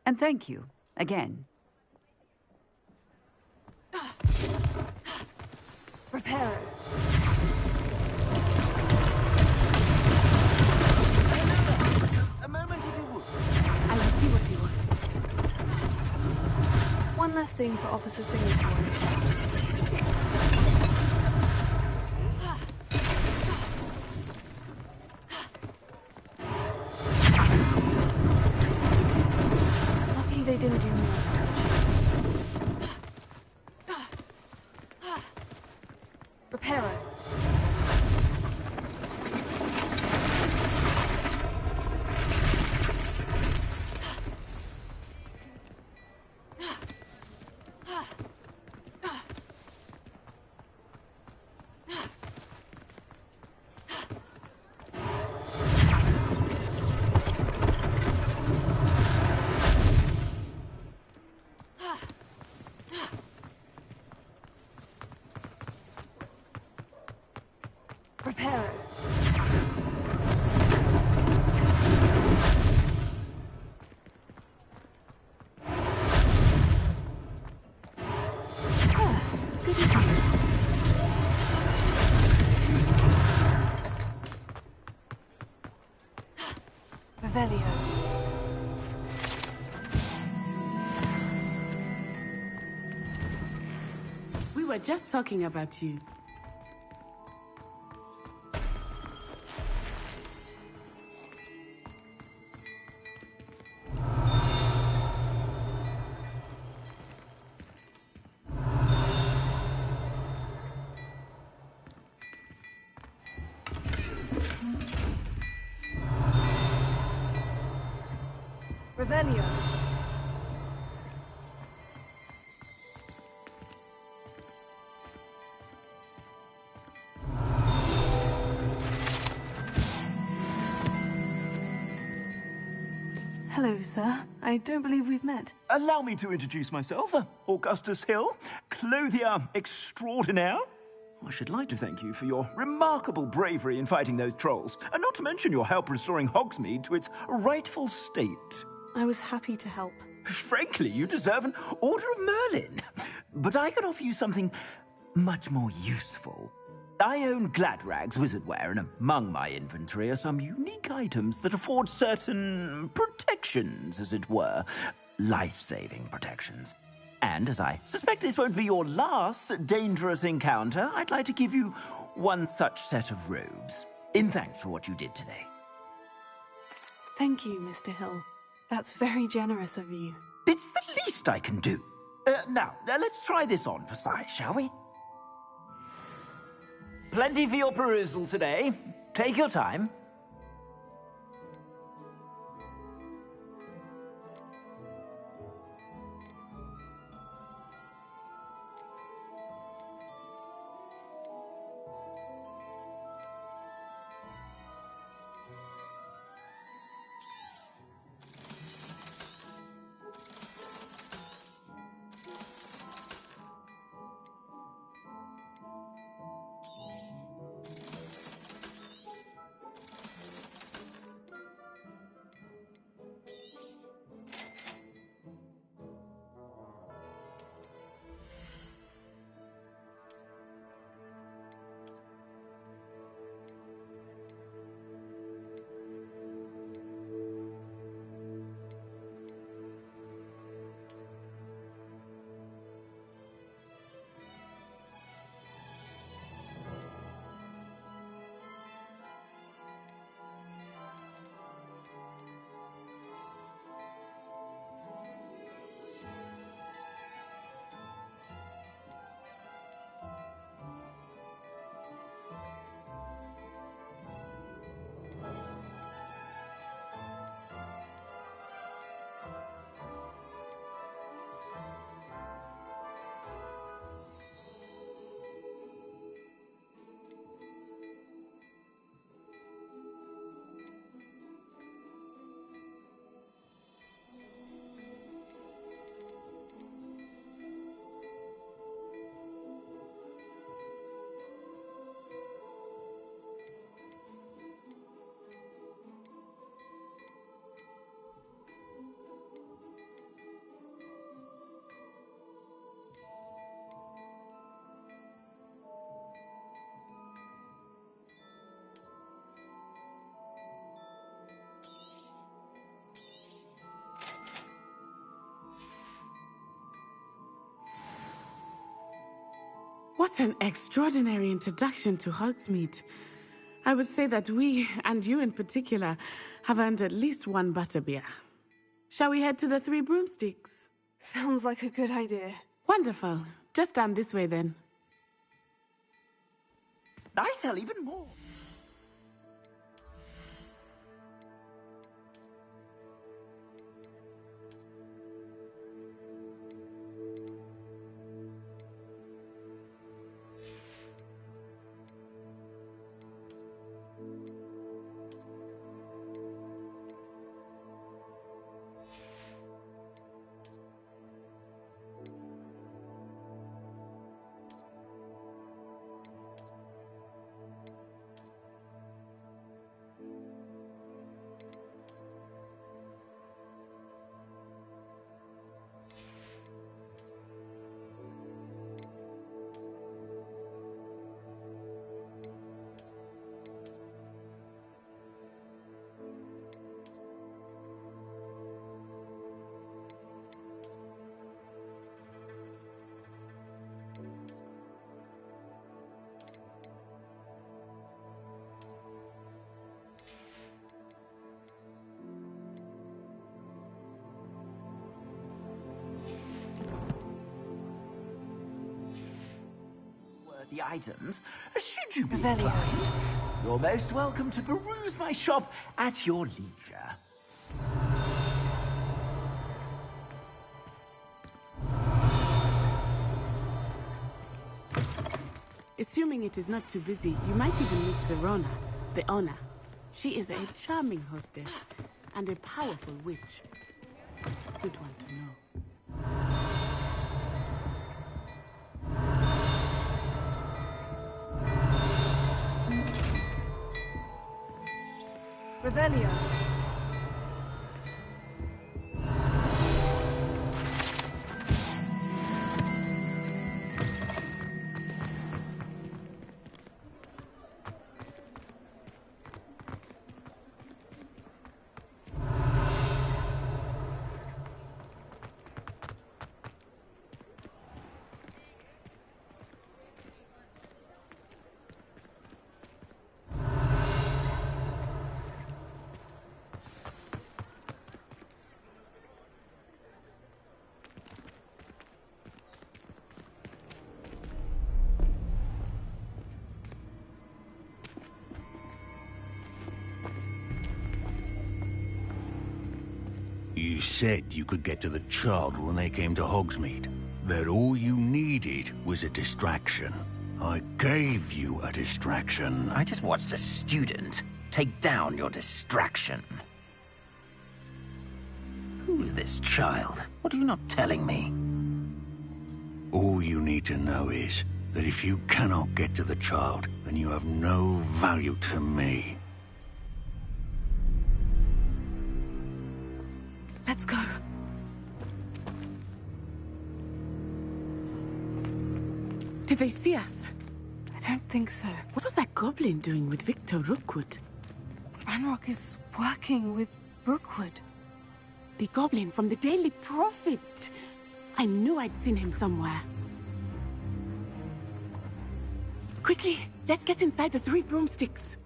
And thank you, again. Repair. A moment if you would. I will see what he wants. One last thing for Officer Singer. They didn't do more. Reparo. Revelio. We were just talking about you. Revelio. Hello, sir. I don't believe we've met. Allow me to introduce myself. Augustus Hill, clothier extraordinaire. I should like to thank you for your remarkable bravery in fighting those trolls, and not to mention your help restoring Hogsmeade to its rightful state. I was happy to help. Frankly, you deserve an Order of Merlin. But I can offer you something much more useful. I own Gladrag's wizardware, and among my inventory are some unique items that afford certain protections, as it were. Life-saving protections. And as I suspect this won't be your last dangerous encounter, I'd like to give you one such set of robes, in thanks for what you did today. Thank you, Mr. Hill. That's very generous of you. It's the least I can do. Now, let's try this on for size, shall we? Plenty for your perusal today. Take your time. What an extraordinary introduction to Hogsmeade. I would say that we, and you in particular, have earned at least one butterbeer. Shall we head to the Three Broomsticks? Sounds like a good idea. Wonderful. Just down this way then. I sell even more. the items, should you be Revelio. inclined, you're most welcome to peruse my shop at your leisure. Assuming it is not too busy, you might even meet Serona, the owner. She is a charming hostess and a powerful witch. Good one to know. Revelio. You said you could get to the child when they came to Hogsmeade. That all you needed was a distraction. I gave you a distraction. I just watched a student take down your distraction. Who's this child? What are you not telling me? All you need to know is that if you cannot get to the child, then you have no value to me. Let's go. Did they see us? I don't think so. What was that goblin doing with Victor Rookwood? Ranrock is working with Rookwood. The goblin from the Daily Prophet. I knew I'd seen him somewhere. Quickly, let's get inside the 3 broomsticks.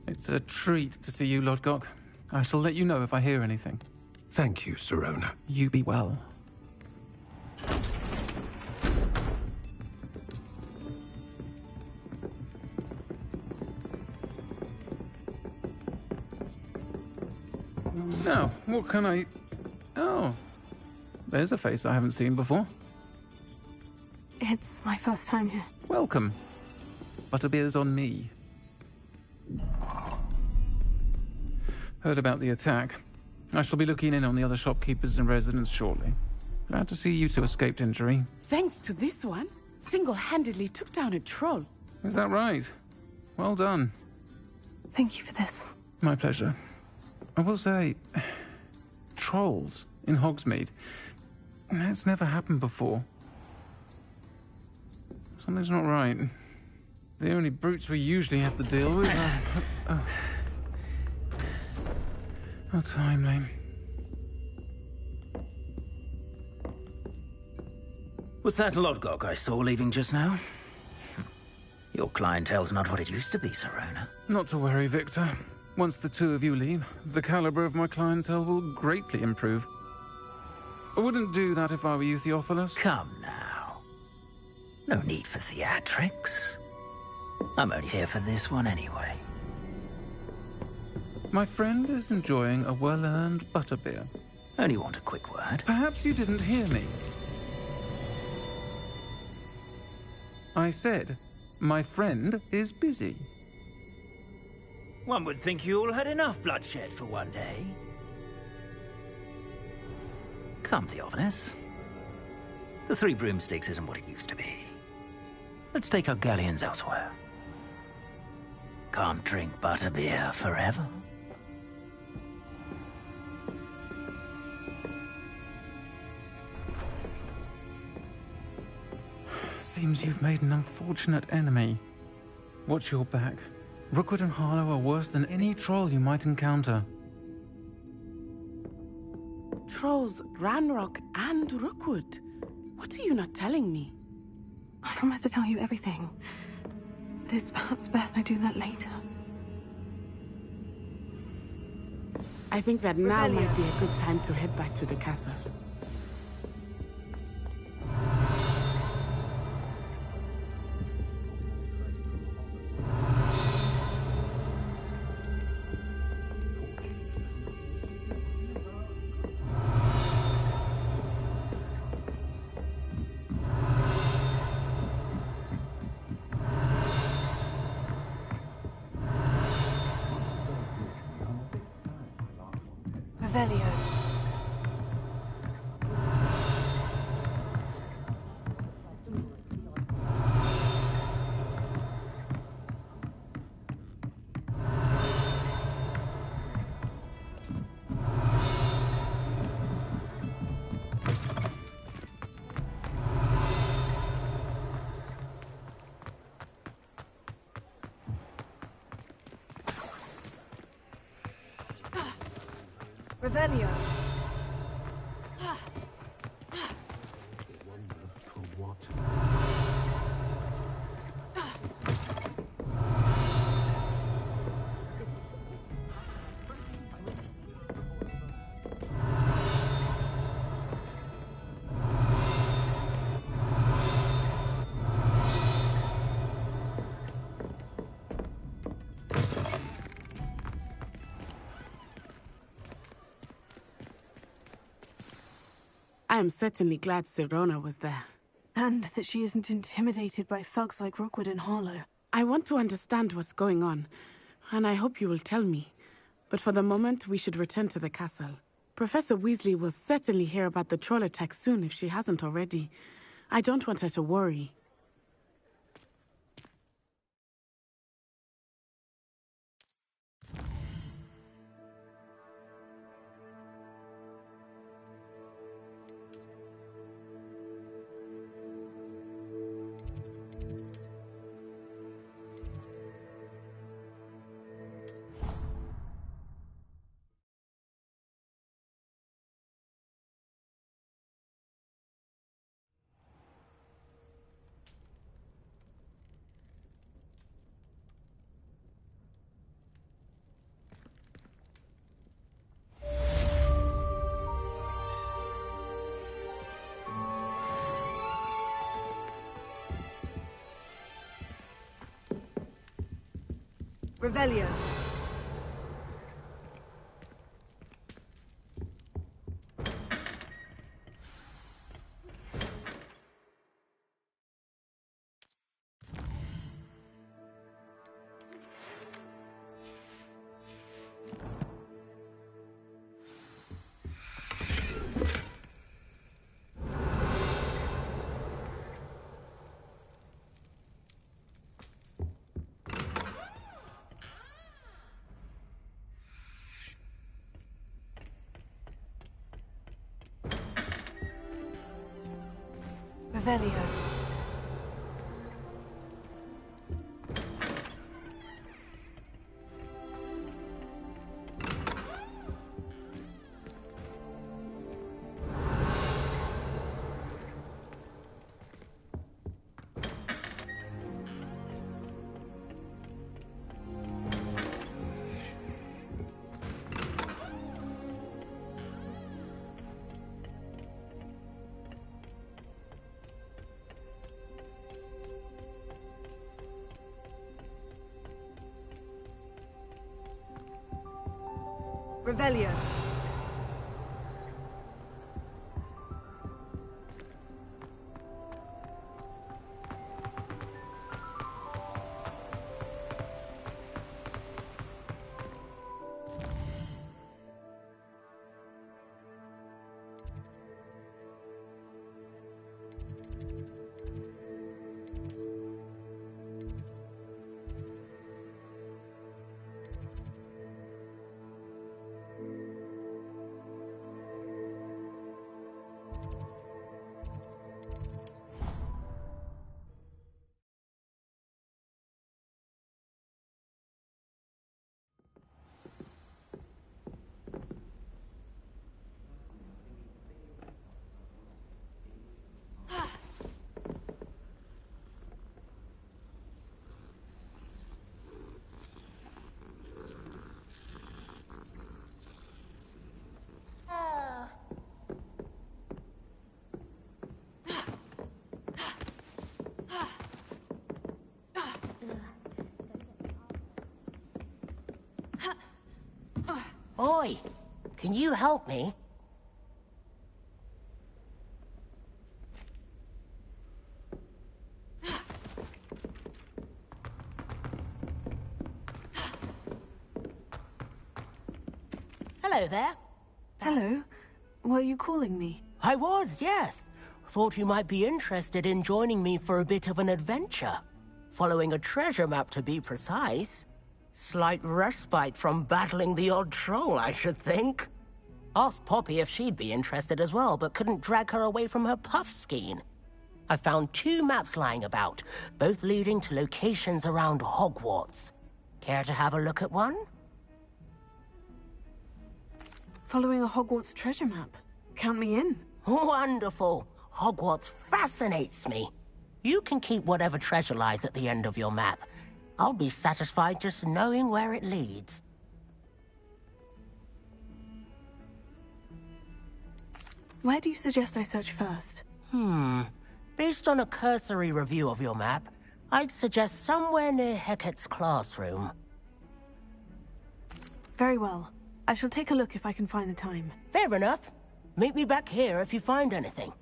It's a treat to see you, Lodgok. I shall let you know if I hear anything. Thank you, Serona. You be well. Now, what can I... Oh, there's a face I haven't seen before. It's my first time here. Welcome. Butterbeer's on me. Heard about the attack. I shall be looking in on the other shopkeepers and residents shortly. Glad to see you two escaped injury. Thanks to this one, single-handedly took down a troll. Is that right? Well done. Thank you for this. My pleasure. I will say, trolls in Hogsmeade. That's never happened before. Something's not right. The only brutes we usually have to deal with are... How timely. Was that Lodgok I saw leaving just now? Your clientele's not what it used to be, Serona. Not to worry, Victor. Once the two of you leave, the caliber of my clientele will greatly improve. I wouldn't do that if I were you, Theophilus. Come now. No need for theatrics. I'm only here for this one anyway. My friend is enjoying a well-earned butterbeer. Only want a quick word. Perhaps you didn't hear me. I said, my friend is busy. One would think you all had enough bloodshed for one day. Come, Theophilus. The 3 broomsticks isn't what it used to be. Let's take our galleons elsewhere. Can't drink butterbeer forever. Seems you've made an unfortunate enemy. Watch your back. Rookwood and Harlow are worse than any troll you might encounter. Trolls, Ranrock, and Rookwood. What are you not telling me? I promise to tell you everything. But it's perhaps best I do that later. I think that now might be a good time to head back to the castle. Revelio. Revelio. I am certainly glad Sirona was there. And that she isn't intimidated by thugs like Rookwood and Harlow. I want to understand what's going on, and I hope you will tell me. But for the moment, we should return to the castle. Professor Weasley will certainly hear about the troll attack soon if she hasn't already. I don't want her to worry. Revelio. Revelio. Revelio. Oi, can you help me? Hello there. Hello. Were you calling me? I was, yes. Thought you might be interested in joining me for a bit of an adventure. Following a treasure map, to be precise. Slight respite from battling the odd troll, I should think. Asked Poppy if she'd be interested as well, but couldn't drag her away from her puff skein. I found 2 maps lying about, both leading to locations around Hogwarts. Care to have a look at one? Following a Hogwarts treasure map. Count me in. Wonderful. Hogwarts fascinates me. You can keep whatever treasure lies at the end of your map. I'll be satisfied just knowing where it leads. Where do you suggest I search first? Based on a cursory review of your map, I'd suggest somewhere near Hecat's classroom. Very well. I shall take a look if I can find the time. Fair enough. Meet me back here if you find anything.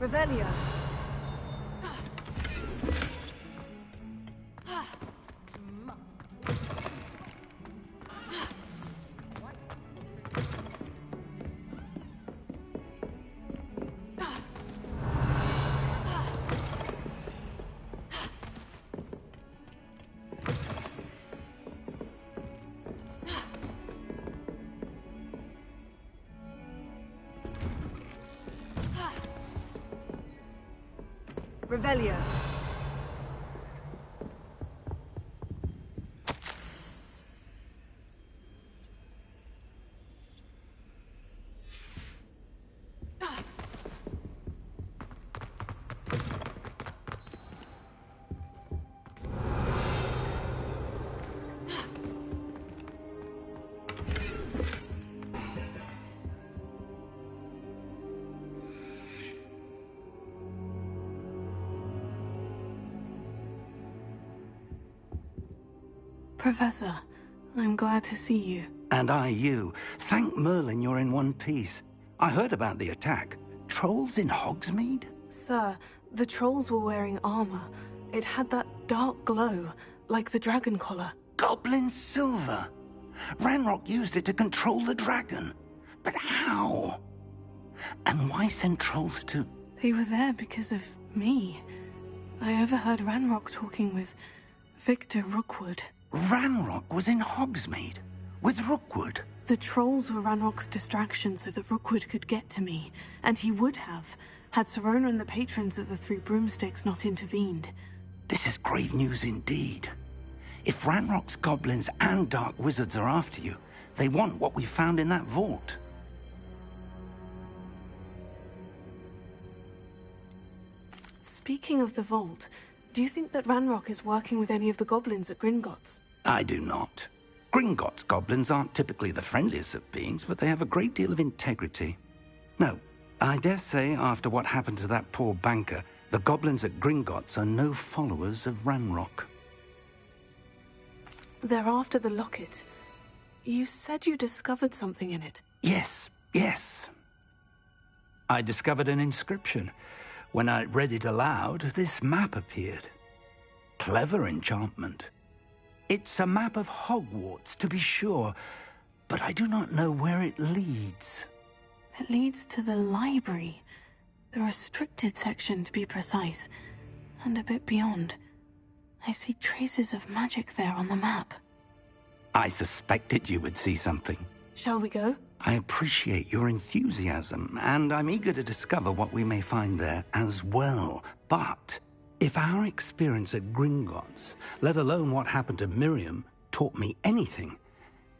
Revelio. Revelio. Professor, I'm glad to see you. And I you. Thank Merlin you're in one piece. I heard about the attack. Trolls in Hogsmeade? Sir, the trolls were wearing armor. It had that dark glow, like the dragon collar. Goblin silver. Ranrock used it to control the dragon. But how? And why send trolls to... They were there because of me. I overheard Ranrock talking with Victor Rookwood. Ranrock was in Hogsmeade? With Rookwood? The trolls were Ranrock's distraction so that Rookwood could get to me. And he would have, had Sirona and the patrons of the Three Broomsticks not intervened. This is grave news indeed. If Ranrock's goblins and dark wizards are after you, they want what we found in that vault. Speaking of the vault, do you think that Ranrock is working with any of the goblins at Gringotts? I do not. Gringotts goblins aren't typically the friendliest of beings, but they have a great deal of integrity. No, I dare say after what happened to that poor banker, the goblins at Gringotts are no followers of Ranrock. They're after the locket. You said you discovered something in it. Yes. I discovered an inscription. When I read it aloud, this map appeared. Clever enchantment. It's a map of Hogwarts, to be sure, but I do not know where it leads. It leads to the library. The restricted section, to be precise. And a bit beyond. I see traces of magic there on the map. I suspected you would see something. Shall we go? I appreciate your enthusiasm, and I'm eager to discover what we may find there as well. But if our experience at Gringotts, let alone what happened to Miriam, taught me anything,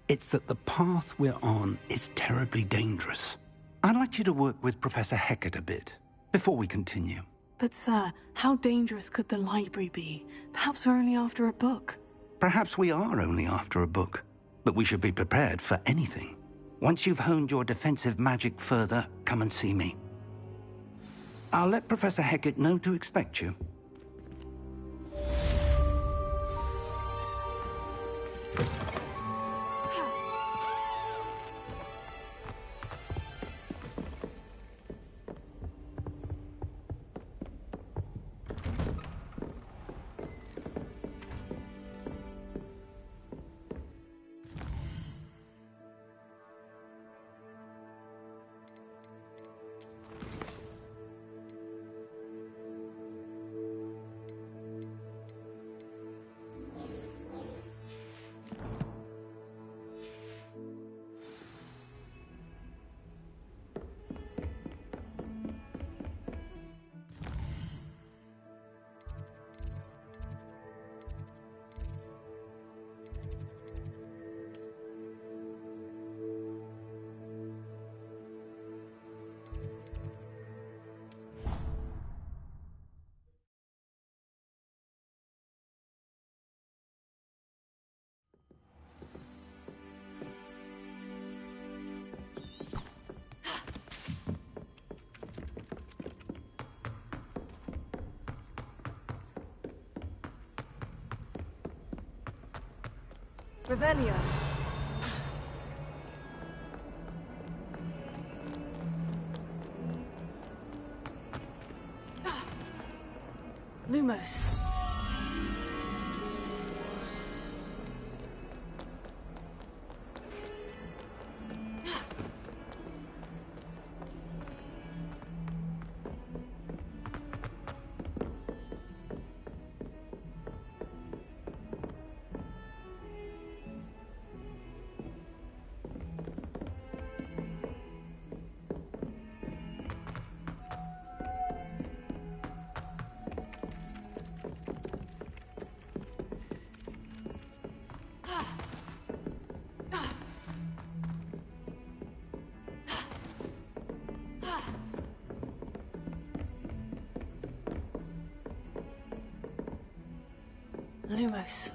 it's that the path we're on is terribly dangerous. I'd like you to work with Professor Hecat a bit, before we continue. But sir, how dangerous could the library be? Perhaps we're only after a book. Perhaps we are only after a book, but we should be prepared for anything. Once you've honed your defensive magic further, come and see me. I'll let Professor Hecat know to expect you. Revelio. Lumos. Lumos.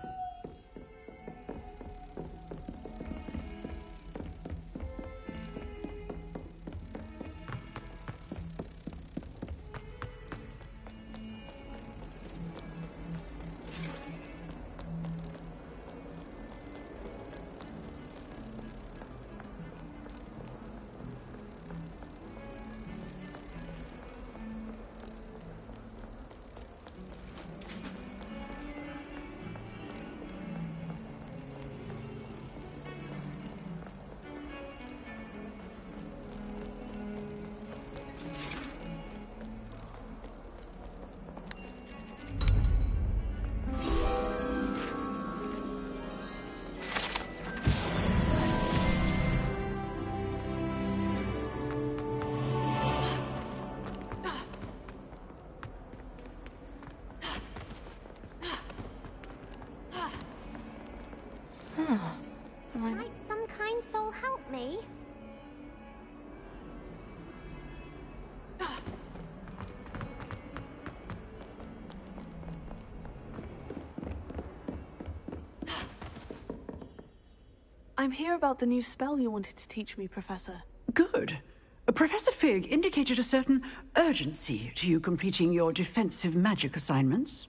Might some kind soul help me? I'm here about the new spell you wanted to teach me, Professor. Good. Professor Fig indicated a certain urgency to you completing your defensive magic assignments.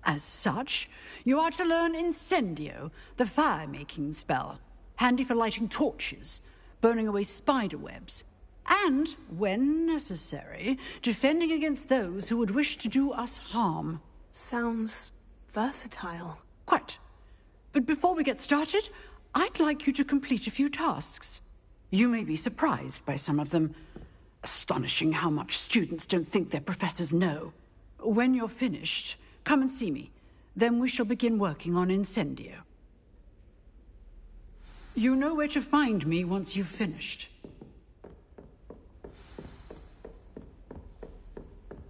As such, you are to learn Incendio, the fire-making spell, handy for lighting torches, burning away spider webs, and, when necessary, defending against those who would wish to do us harm. Sounds versatile. Quite. But before we get started, I'd like you to complete a few tasks. You may be surprised by some of them. Astonishing how much students don't think their professors know. When you're finished, come and see me. Then we shall begin working on Incendio. You know where to find me once you've finished.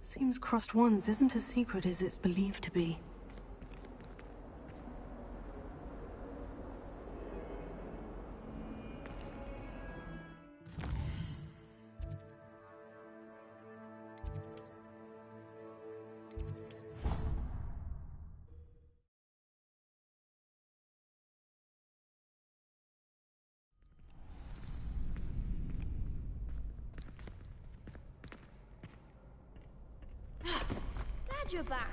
Seems Crossed Wands isn't as secret as it's believed to be. Glad you're back.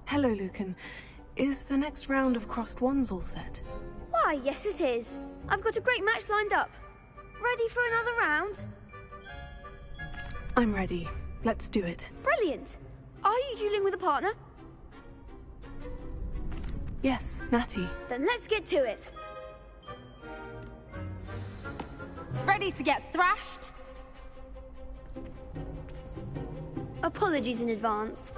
Hello, Lucan. Is the next round of crossed wands all set? Why, yes it is. I've got a great match lined up. Ready for another round? I'm ready. Let's do it. Brilliant. Are you dueling with a partner? Yes, Natty. Then let's get to it. Ready to get thrashed? Apologies in advance.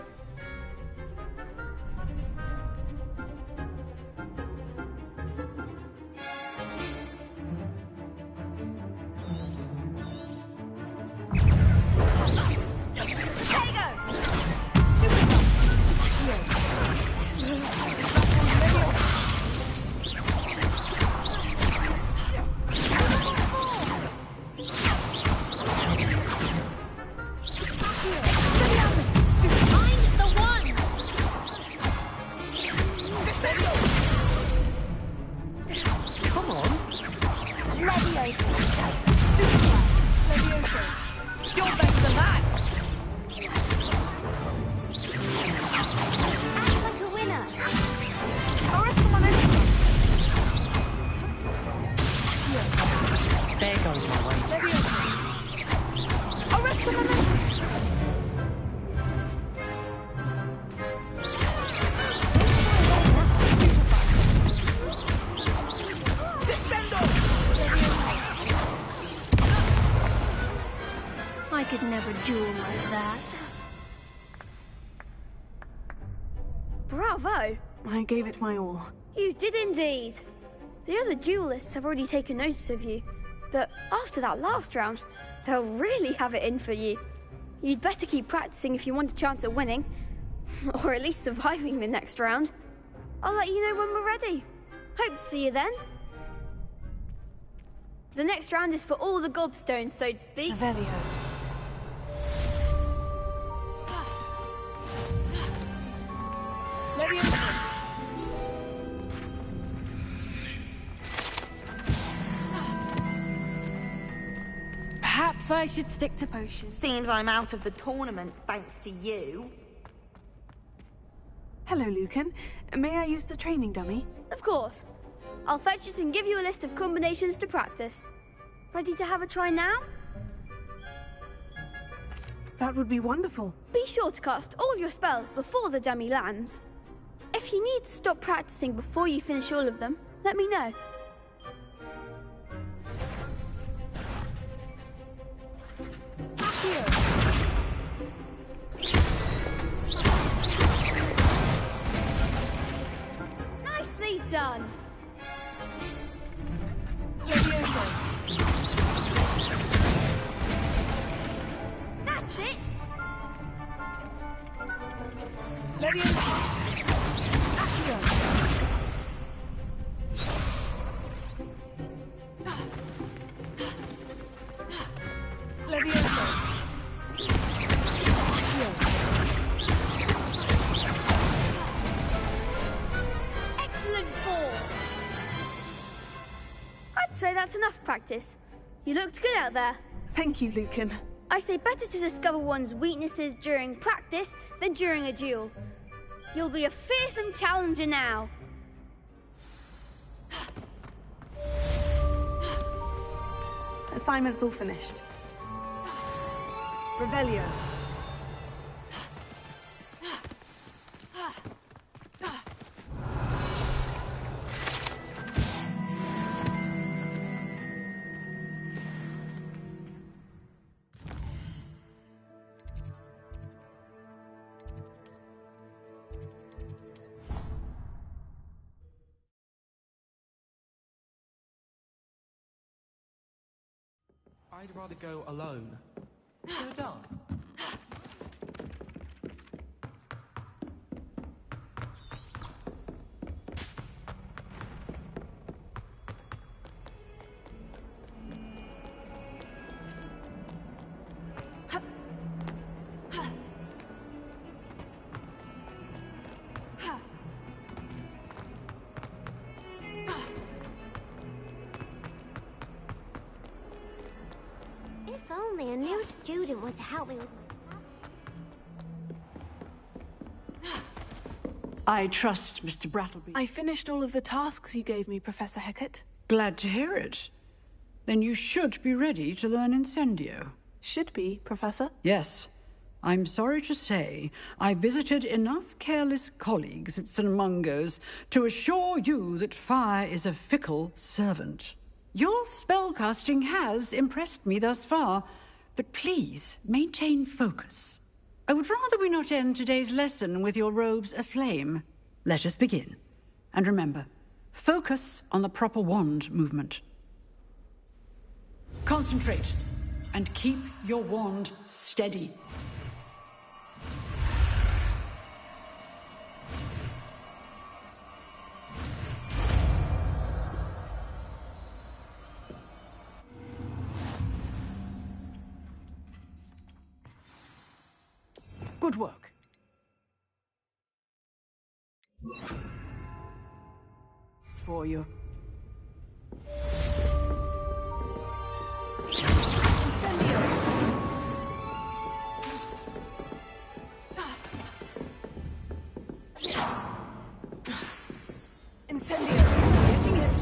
I could never duel like that. Bravo! I gave it my all. You did indeed. The other duelists have already taken notice of you, but after that last round, they'll really have it in for you. You'd better keep practicing if you want a chance at winning, or at least surviving the next round. I'll let you know when we're ready. Hope to see you then. The next round is for all the gobstones, so to speak. Revelio. Perhaps I should stick to potions. Seems I'm out of the tournament, thanks to you. Hello, Lucan. May I use the training dummy? Of course. I'll fetch it and give you a list of combinations to practice. Ready to have a try now? That would be wonderful. Be sure to cast all your spells before the dummy lands. If you need to stop practicing before you finish all of them, let me know. Nicely done. That's it. Excellent form. I'd say that's enough practice. You looked good out there. Thank you, Lucan. I say better to discover one's weaknesses during practice than during a duel. You'll be a fearsome challenger now. Assignment's all finished. Revelio. I'd rather go alone. Go down. If only a new student were to help me with... I trust Mr. Brattleby. I finished all of the tasks you gave me, Professor Hecat. Glad to hear it. Then you should be ready to learn Incendio. Should be, Professor. Yes. I'm sorry to say, I visited enough careless colleagues at St. Mungo's to assure you that fire is a fickle servant. Your spellcasting has impressed me thus far, but please maintain focus. I would rather we not end today's lesson with your robes aflame. Let us begin. And remember, focus on the proper wand movement. Concentrate, and keep your wand steady. Good work. It's for you. Incendio! Incendio! Getting it.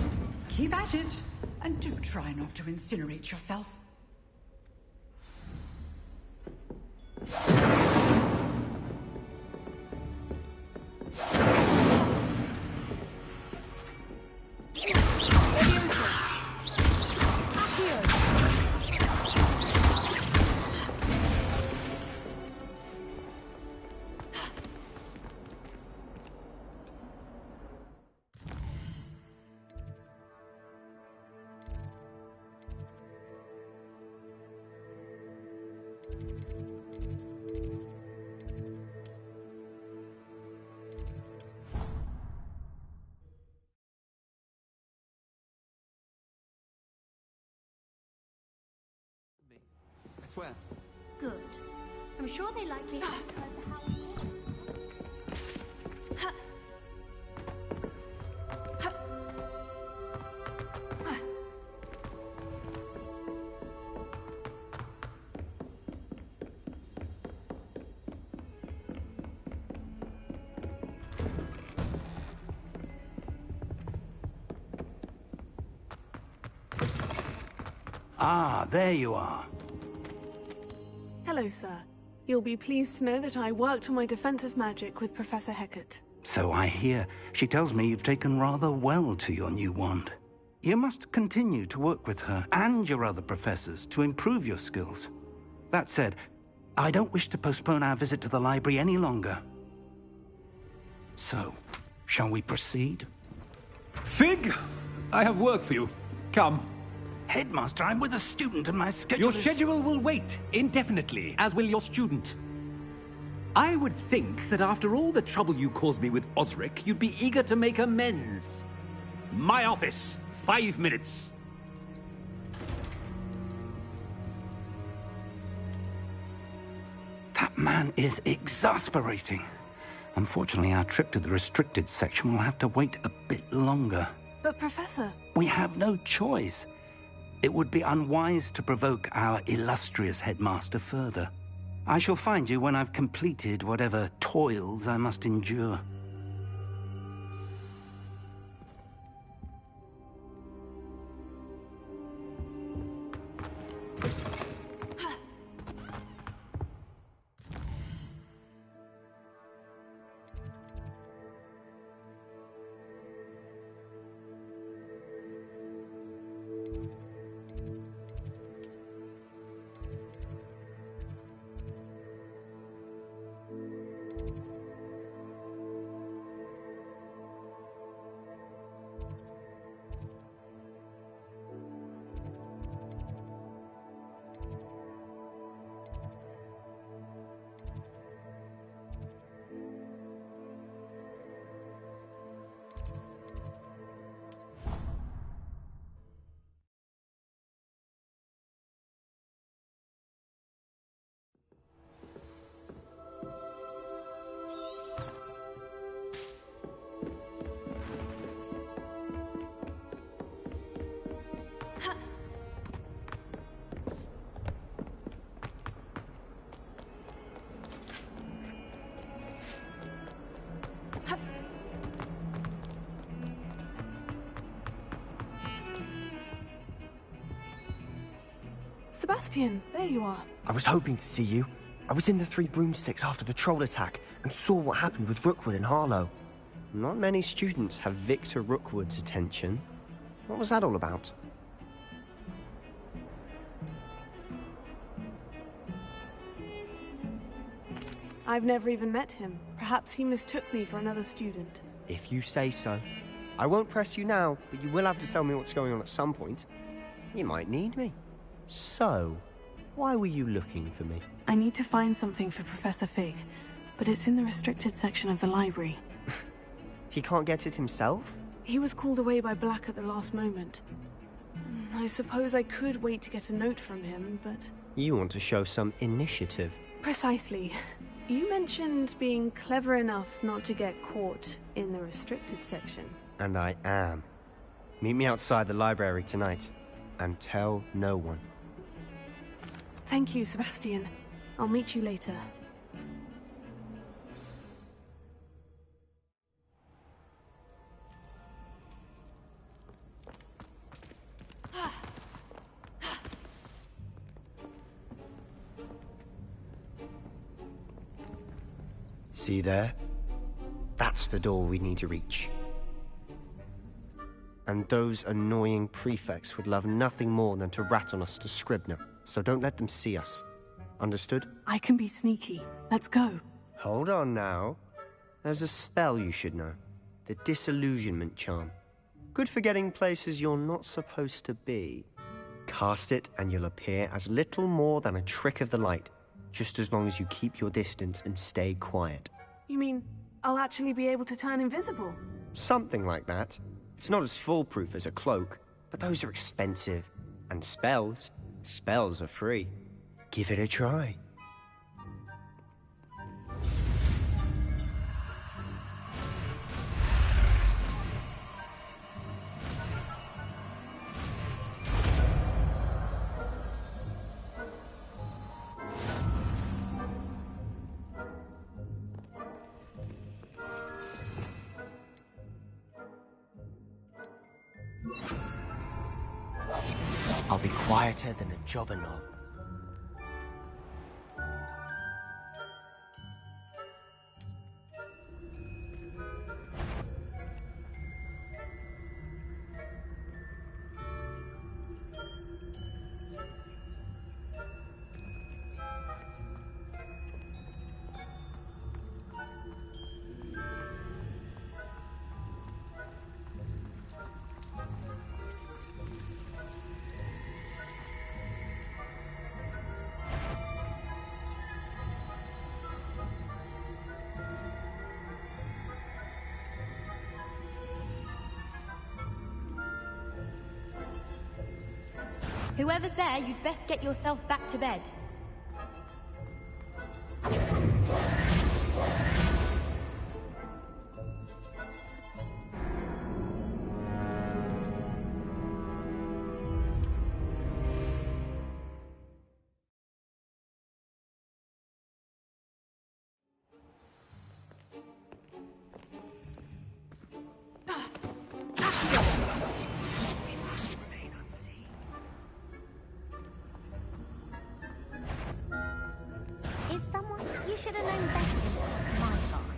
Keep at it. And do try not to incinerate yourself. I swear. Good. I'm sure they likely have heard the house. Ah, there you are. Hello, sir. You'll be pleased to know that I worked on my defensive magic with Professor Hecat. So I hear. She tells me you've taken rather well to your new wand. You must continue to work with her and your other professors to improve your skills. That said, I don't wish to postpone our visit to the library any longer. So, shall we proceed? Fig, I have work for you. Come. Headmaster, I'm with a student and my schedule Your schedule will wait indefinitely, as will your student. I would think that after all the trouble you caused me with Osric, you'd be eager to make amends. My office, 5 minutes. That man is exasperating. Unfortunately, our trip to the restricted section will have to wait a bit longer. But, Professor... We have no choice. It would be unwise to provoke our illustrious headmaster further. I shall find you when I've completed whatever toils I must endure. Sebastian, there you are. I was hoping to see you. I was in the Three Broomsticks after the troll attack and saw what happened with Rookwood and Harlow. Not many students have Victor Rookwood's attention. What was that all about? I've never even met him. Perhaps he mistook me for another student. If you say so. I won't press you now, but you will have to tell me what's going on at some point. You might need me. So, why were you looking for me? I need to find something for Professor Fig, but it's in the restricted section of the library. He can't get it himself? He was called away by Black at the last moment. I suppose I could wait to get a note from him, but... You want to show some initiative. Precisely. You mentioned being clever enough not to get caught in the restricted section. And I am. Meet me outside the library tonight, and tell no one. Thank you, Sebastian. I'll meet you later. See there? That's the door we need to reach. And those annoying prefects would love nothing more than to rat on us to Scribner, so don't let them see us. Understood? I can be sneaky. Let's go. Hold on now. There's a spell you should know. The Disillusionment Charm. Good for getting places you're not supposed to be. Cast it and you'll appear as little more than a trick of the light, just as long as you keep your distance and stay quiet. You mean I'll actually be able to turn invisible? Something like that. It's not as foolproof as a cloak, but those are expensive. And spells are free. Give it a try. I'll be quieter than a jobberknoll. Whoever's there, you'd best get yourself back to bed. You should have known better than to ask my advice.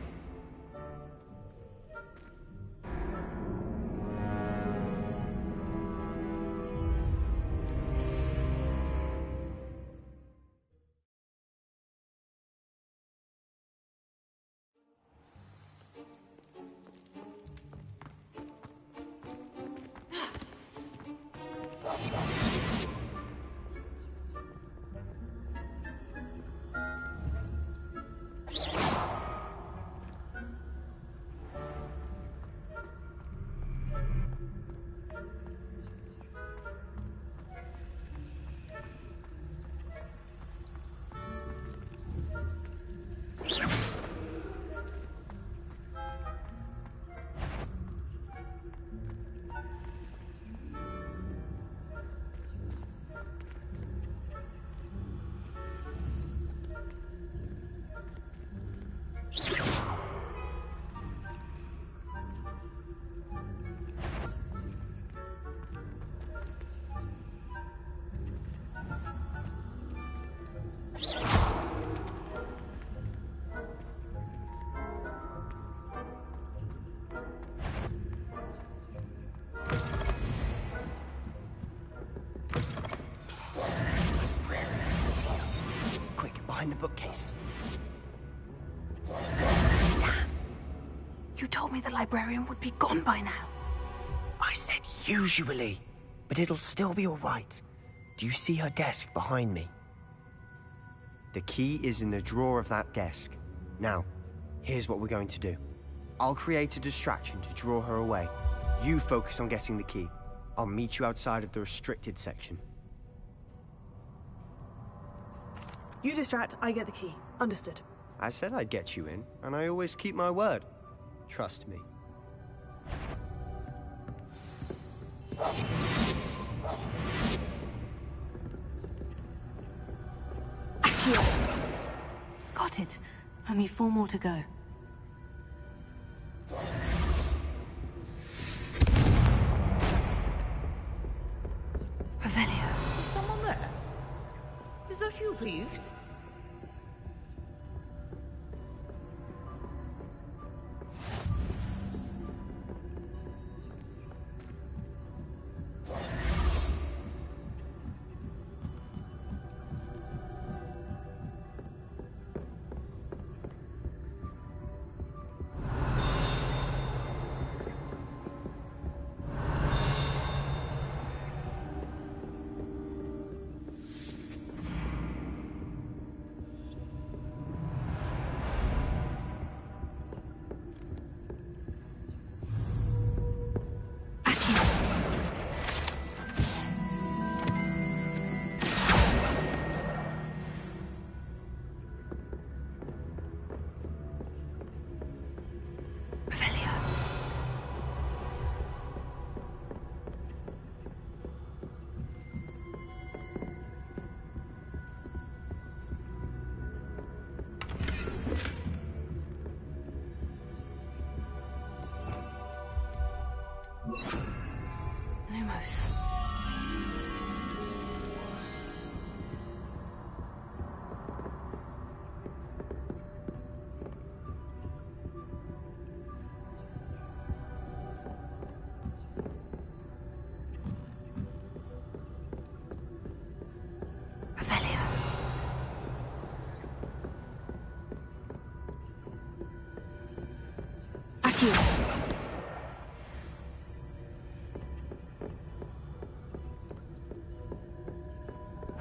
behind the bookcase. You told me the librarian would be gone by now. I said usually, but it'll still be all right. Do you see her desk behind me? The key is in the drawer of that desk. Now, here's what we're going to do. I'll create a distraction to draw her away. You focus on getting the key. I'll meet you outside of the restricted section. You distract, I get the key. Understood. I said I'd get you in, and I always keep my word. Trust me. Got it. Only 4 more to go. Revelio. Is someone there? Is that you, Peeves? Lumos. Revelio. Accio.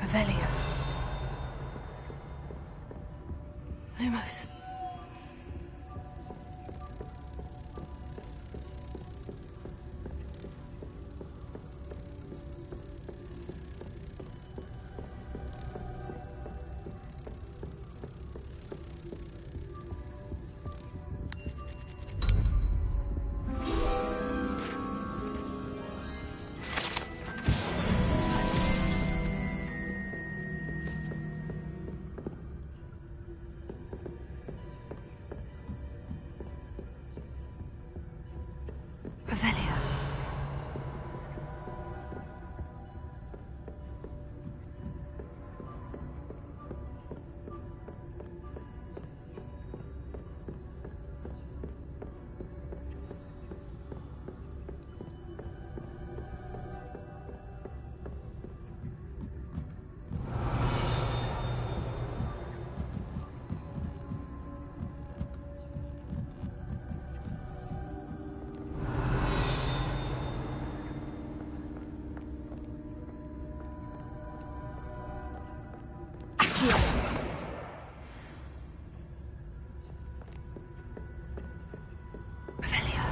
Revelio. Lumos. Revelio. Revelio.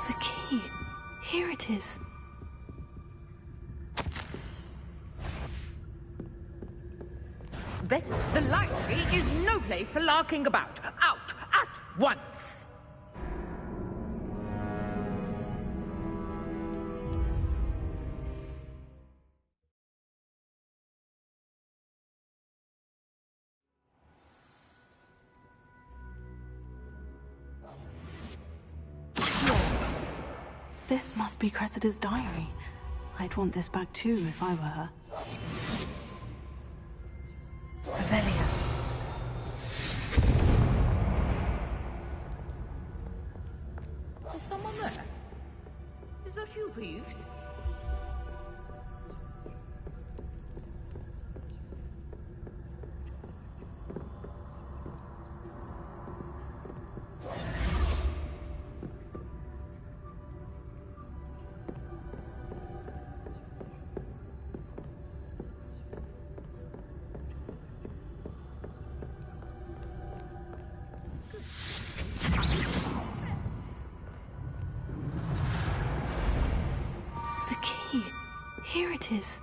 The key. Here it is. Betty, the library is no place for larking about. once! This must be Cressida's diary. I'd want this back too if I were her. Revelio. Is someone there? Is that you, Peeves? Here it is.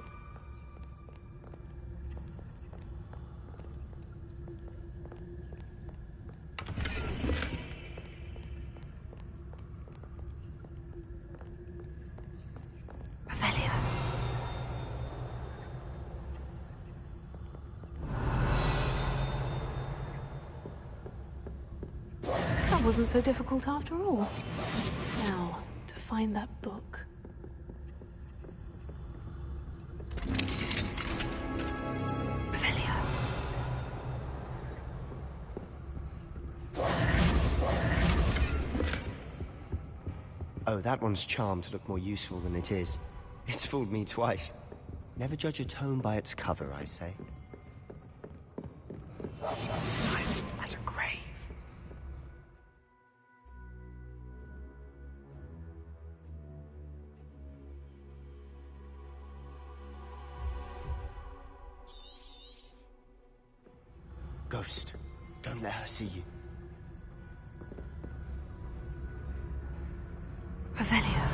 Revelio. That wasn't so difficult after all. Now, to find that book. Oh, that one's charmed to look more useful than it is. It's fooled me twice. Never judge a tome by its cover, I say. Silent as a grave. Ghost, don't let her see you. Revelio.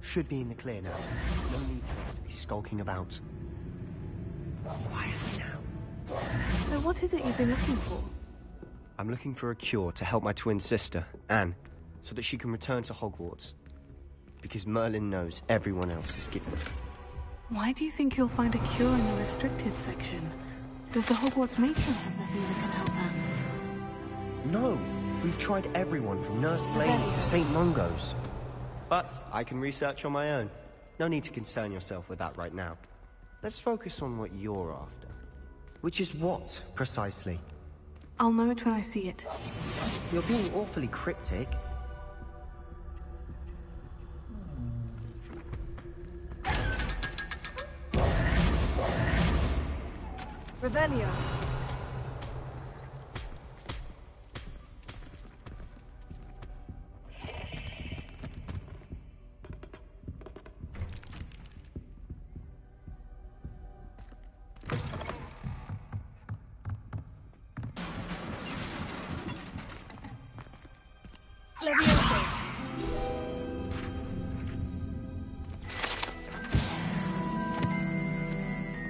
Should be in the clear now. No need to be skulking about. Quietly now. So what is it you've been looking for? I'm looking for a cure to help my twin sister, Anne, so that she can return to Hogwarts. Because Merlin knows everyone else is given. Why do you think you'll find a cure in the restricted section? Does the Hogwarts matron have nothing that can help Anne? No! We've tried everyone from Nurse Blaney to St. Mungo's. But I can research on my own. No need to concern yourself with that right now. Let's focus on what you're after. Which is what, precisely? I'll know it when I see it. You're being awfully cryptic. Revelio.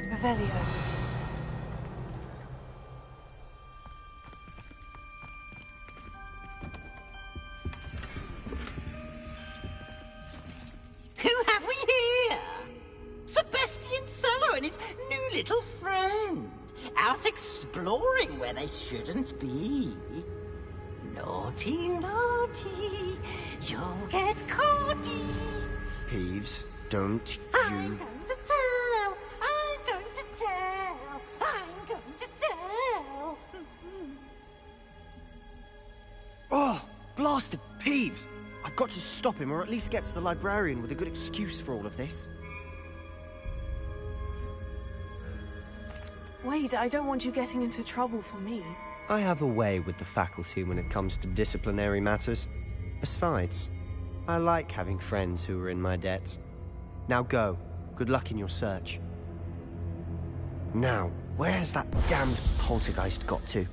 Revelio. Who have we here? Sebastian Sallow and his new little friend. Our out exploring where they shouldn't be. Naughty, naughty, you'll get caughty. Peeves, don't I'm you... going to tell, I'm going to tell, I'm going to tell. Oh, blasted Peeves! I've got to stop him, or at least get to the librarian with a good excuse for all of this. Wait, I don't want you getting into trouble for me. I have a way with the faculty when it comes to disciplinary matters. Besides, I like having friends who are in my debt. Now go. Good luck in your search. Now, where's that damned poltergeist got to?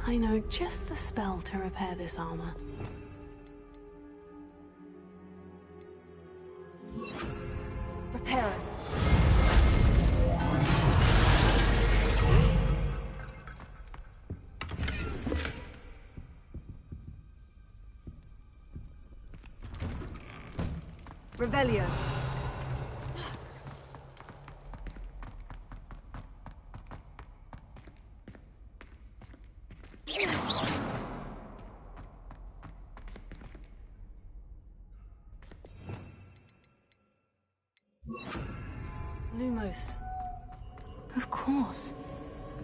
I know just the spell to repair this armor. Repair it. Revelio. Lumos. Of course.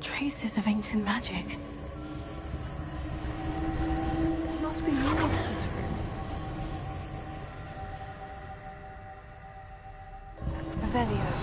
Traces of ancient magic. There must be more to this room. Revelio.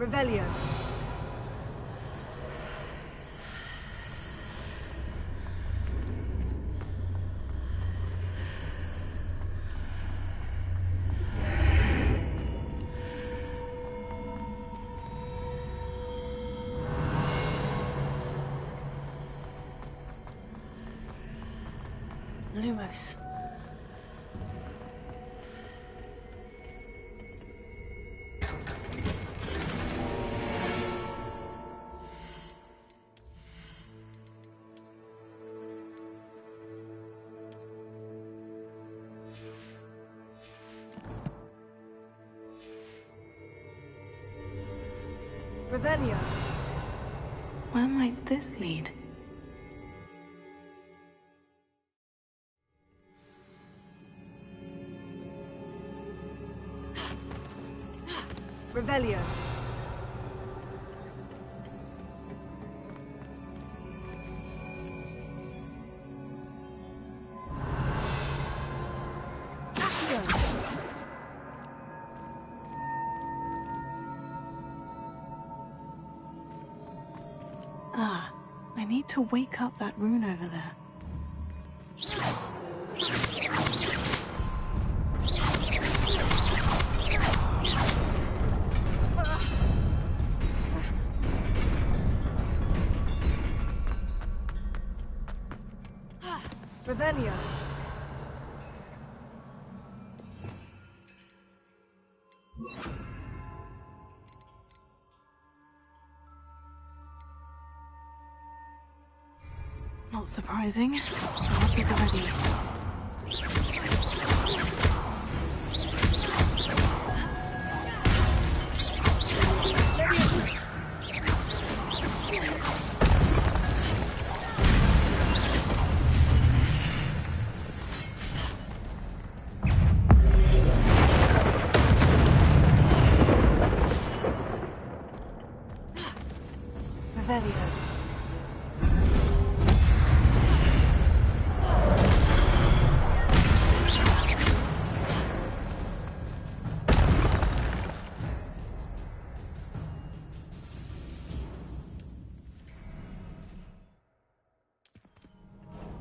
Revelio. Lumos. Revelio. Where might this lead? Revelio. Ah, I need to wake up that rune over there. Revelio. Not surprising. Odds at the ready.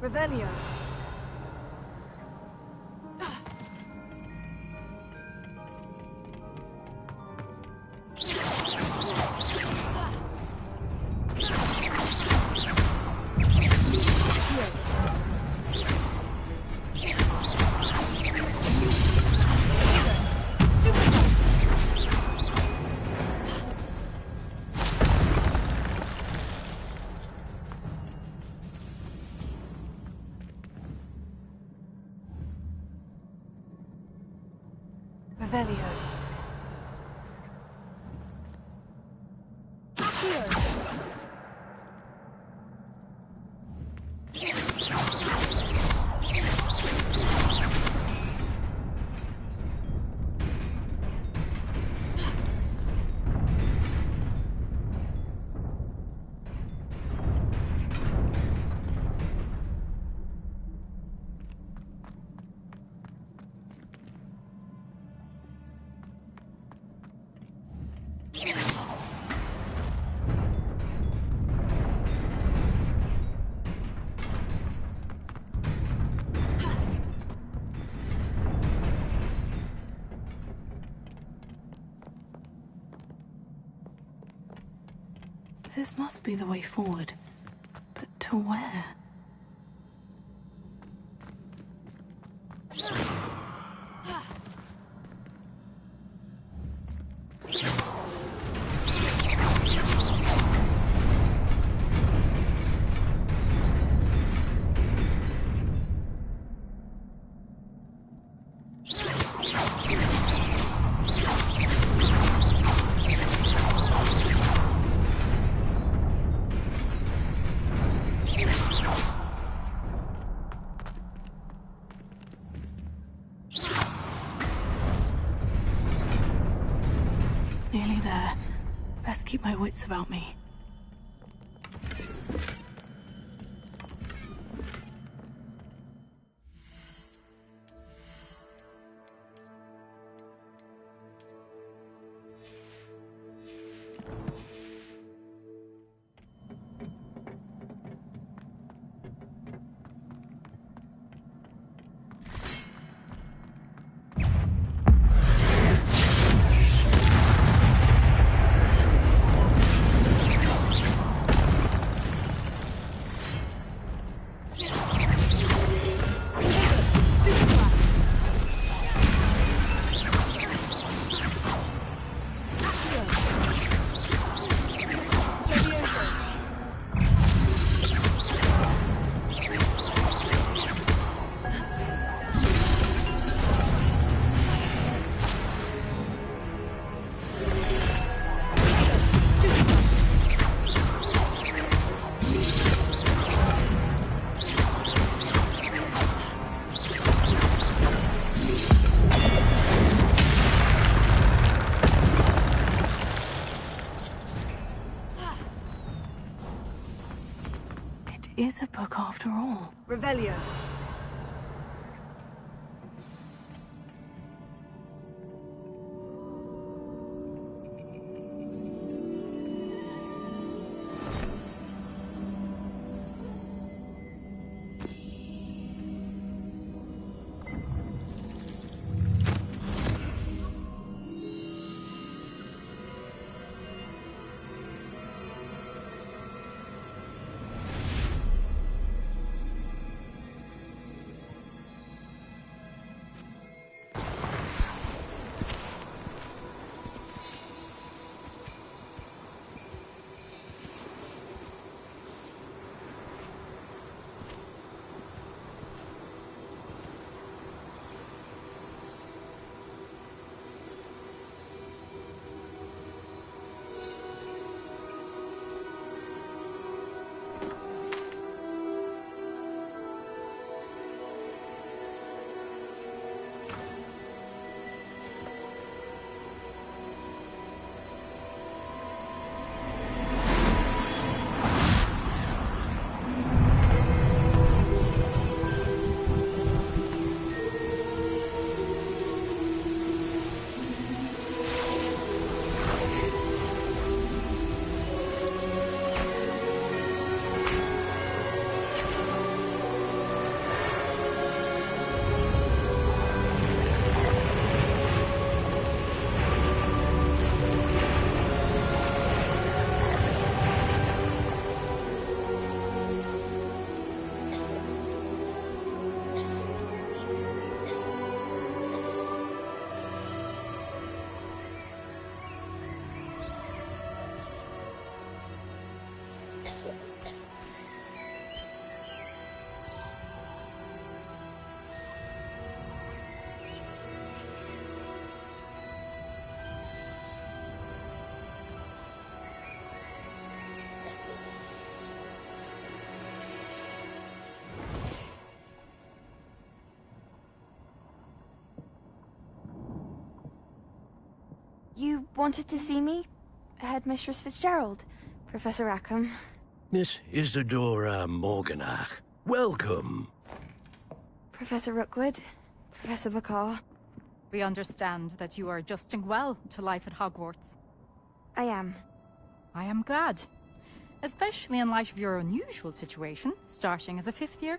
Revelio. Revelio. This must be the way forward. But to where? Nearly there. Best keep my wits about me. Is a book after all. Revelio. You wanted to see me? Headmistress Fitzgerald, Professor Rackham. Miss Isadora Morganach, welcome. Professor Rookwood, Professor Bakar. We understand that you are adjusting well to life at Hogwarts. I am. I am glad. Especially in light of your unusual situation, starting as a 5th year.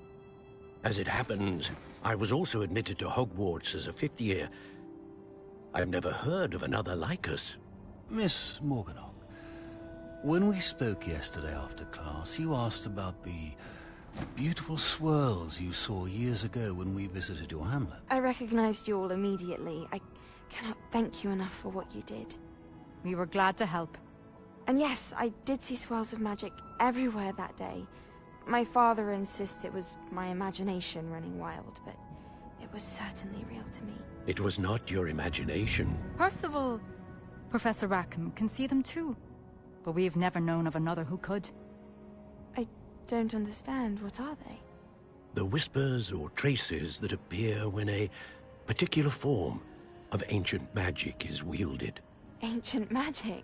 As it happens, I was also admitted to Hogwarts as a 5th year. I've never heard of another like us. Miss Morganach, when we spoke yesterday after class, you asked about the beautiful swirls you saw years ago when we visited your hamlet. I recognized you all immediately. I cannot thank you enough for what you did. We were glad to help. And yes, I did see swirls of magic everywhere that day. My father insists it was my imagination running wild, but it was certainly real to me. It was not your imagination. Percival, Professor Rackham can see them too. But we've never known of another who could. I don't understand. What are they? The whispers or traces that appear when a particular form of ancient magic is wielded. Ancient magic?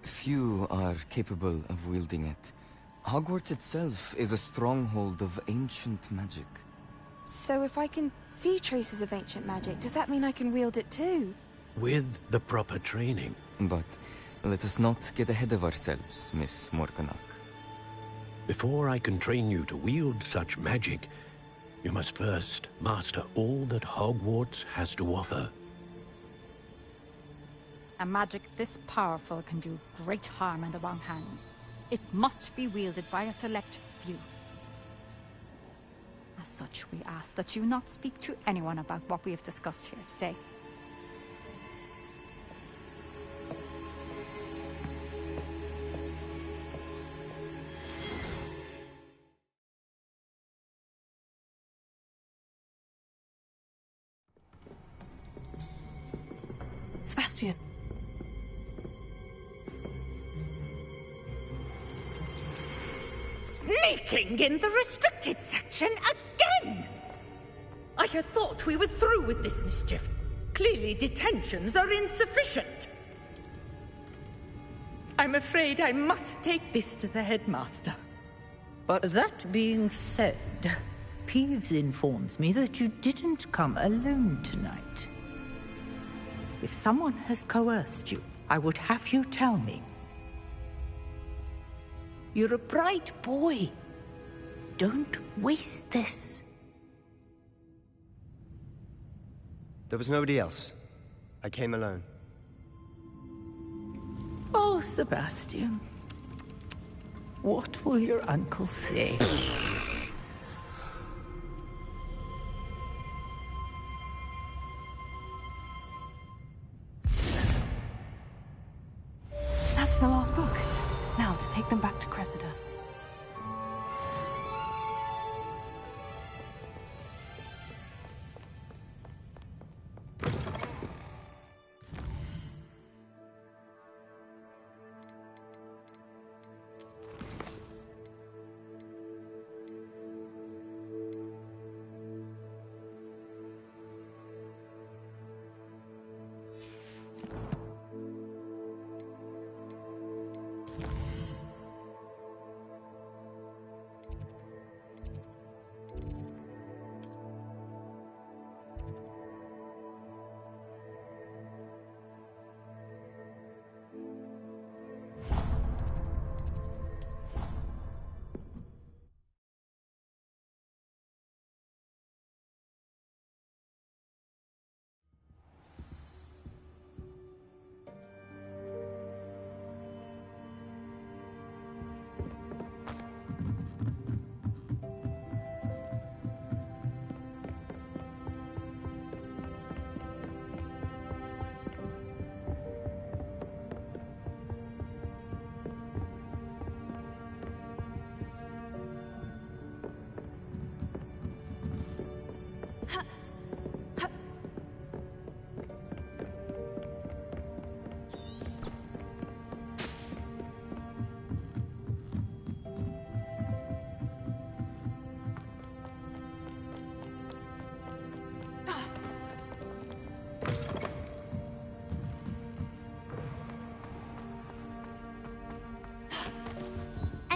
Few are capable of wielding it. Hogwarts itself is a stronghold of ancient magic. So if I can see traces of ancient magic, does that mean I can wield it too? With the proper training. But let us not get ahead of ourselves, Miss Morganach. Before I can train you to wield such magic, you must first master all that Hogwarts has to offer. A magic this powerful can do great harm in the wrong hands. It must be wielded by a select few. As such, we ask that you not speak to anyone about what we have discussed here today. Sebastian. Sneaking in the restricted section again! I had thought we were through with this mischief. Clearly detentions are insufficient. I'm afraid I must take this to the headmaster. But that being said, Peeves informs me that you didn't come alone tonight. If someone has coerced you, I would have you tell me. You're a bright boy. Don't waste this. There was nobody else. I came alone. Oh, Sebastian. What will your uncle say? That's the last book. Now to take them back to Cressida.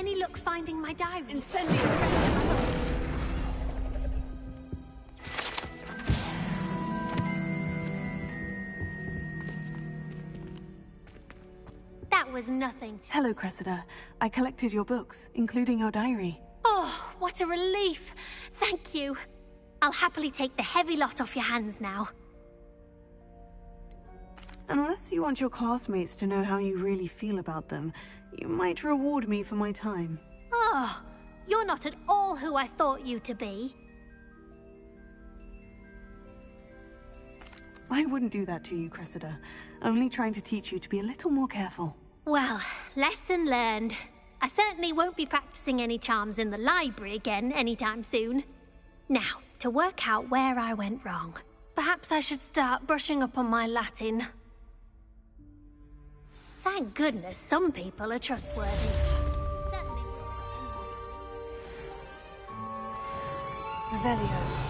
Any luck finding my diary? Incendio! That was nothing. Hello, Cressida. I collected your books, including your diary. Oh, what a relief. Thank you. I'll happily take the heavy lot off your hands now. Unless you want your classmates to know how you really feel about them, you might reward me for my time. Oh, you're not at all who I thought you to be. I wouldn't do that to you, Cressida. Only trying to teach you to be a little more careful. Well, lesson learned. I certainly won't be practicing any charms in the library again anytime soon. Now, to work out where I went wrong. Perhaps I should start brushing up on my Latin. Thank goodness some people are trustworthy. Revelio.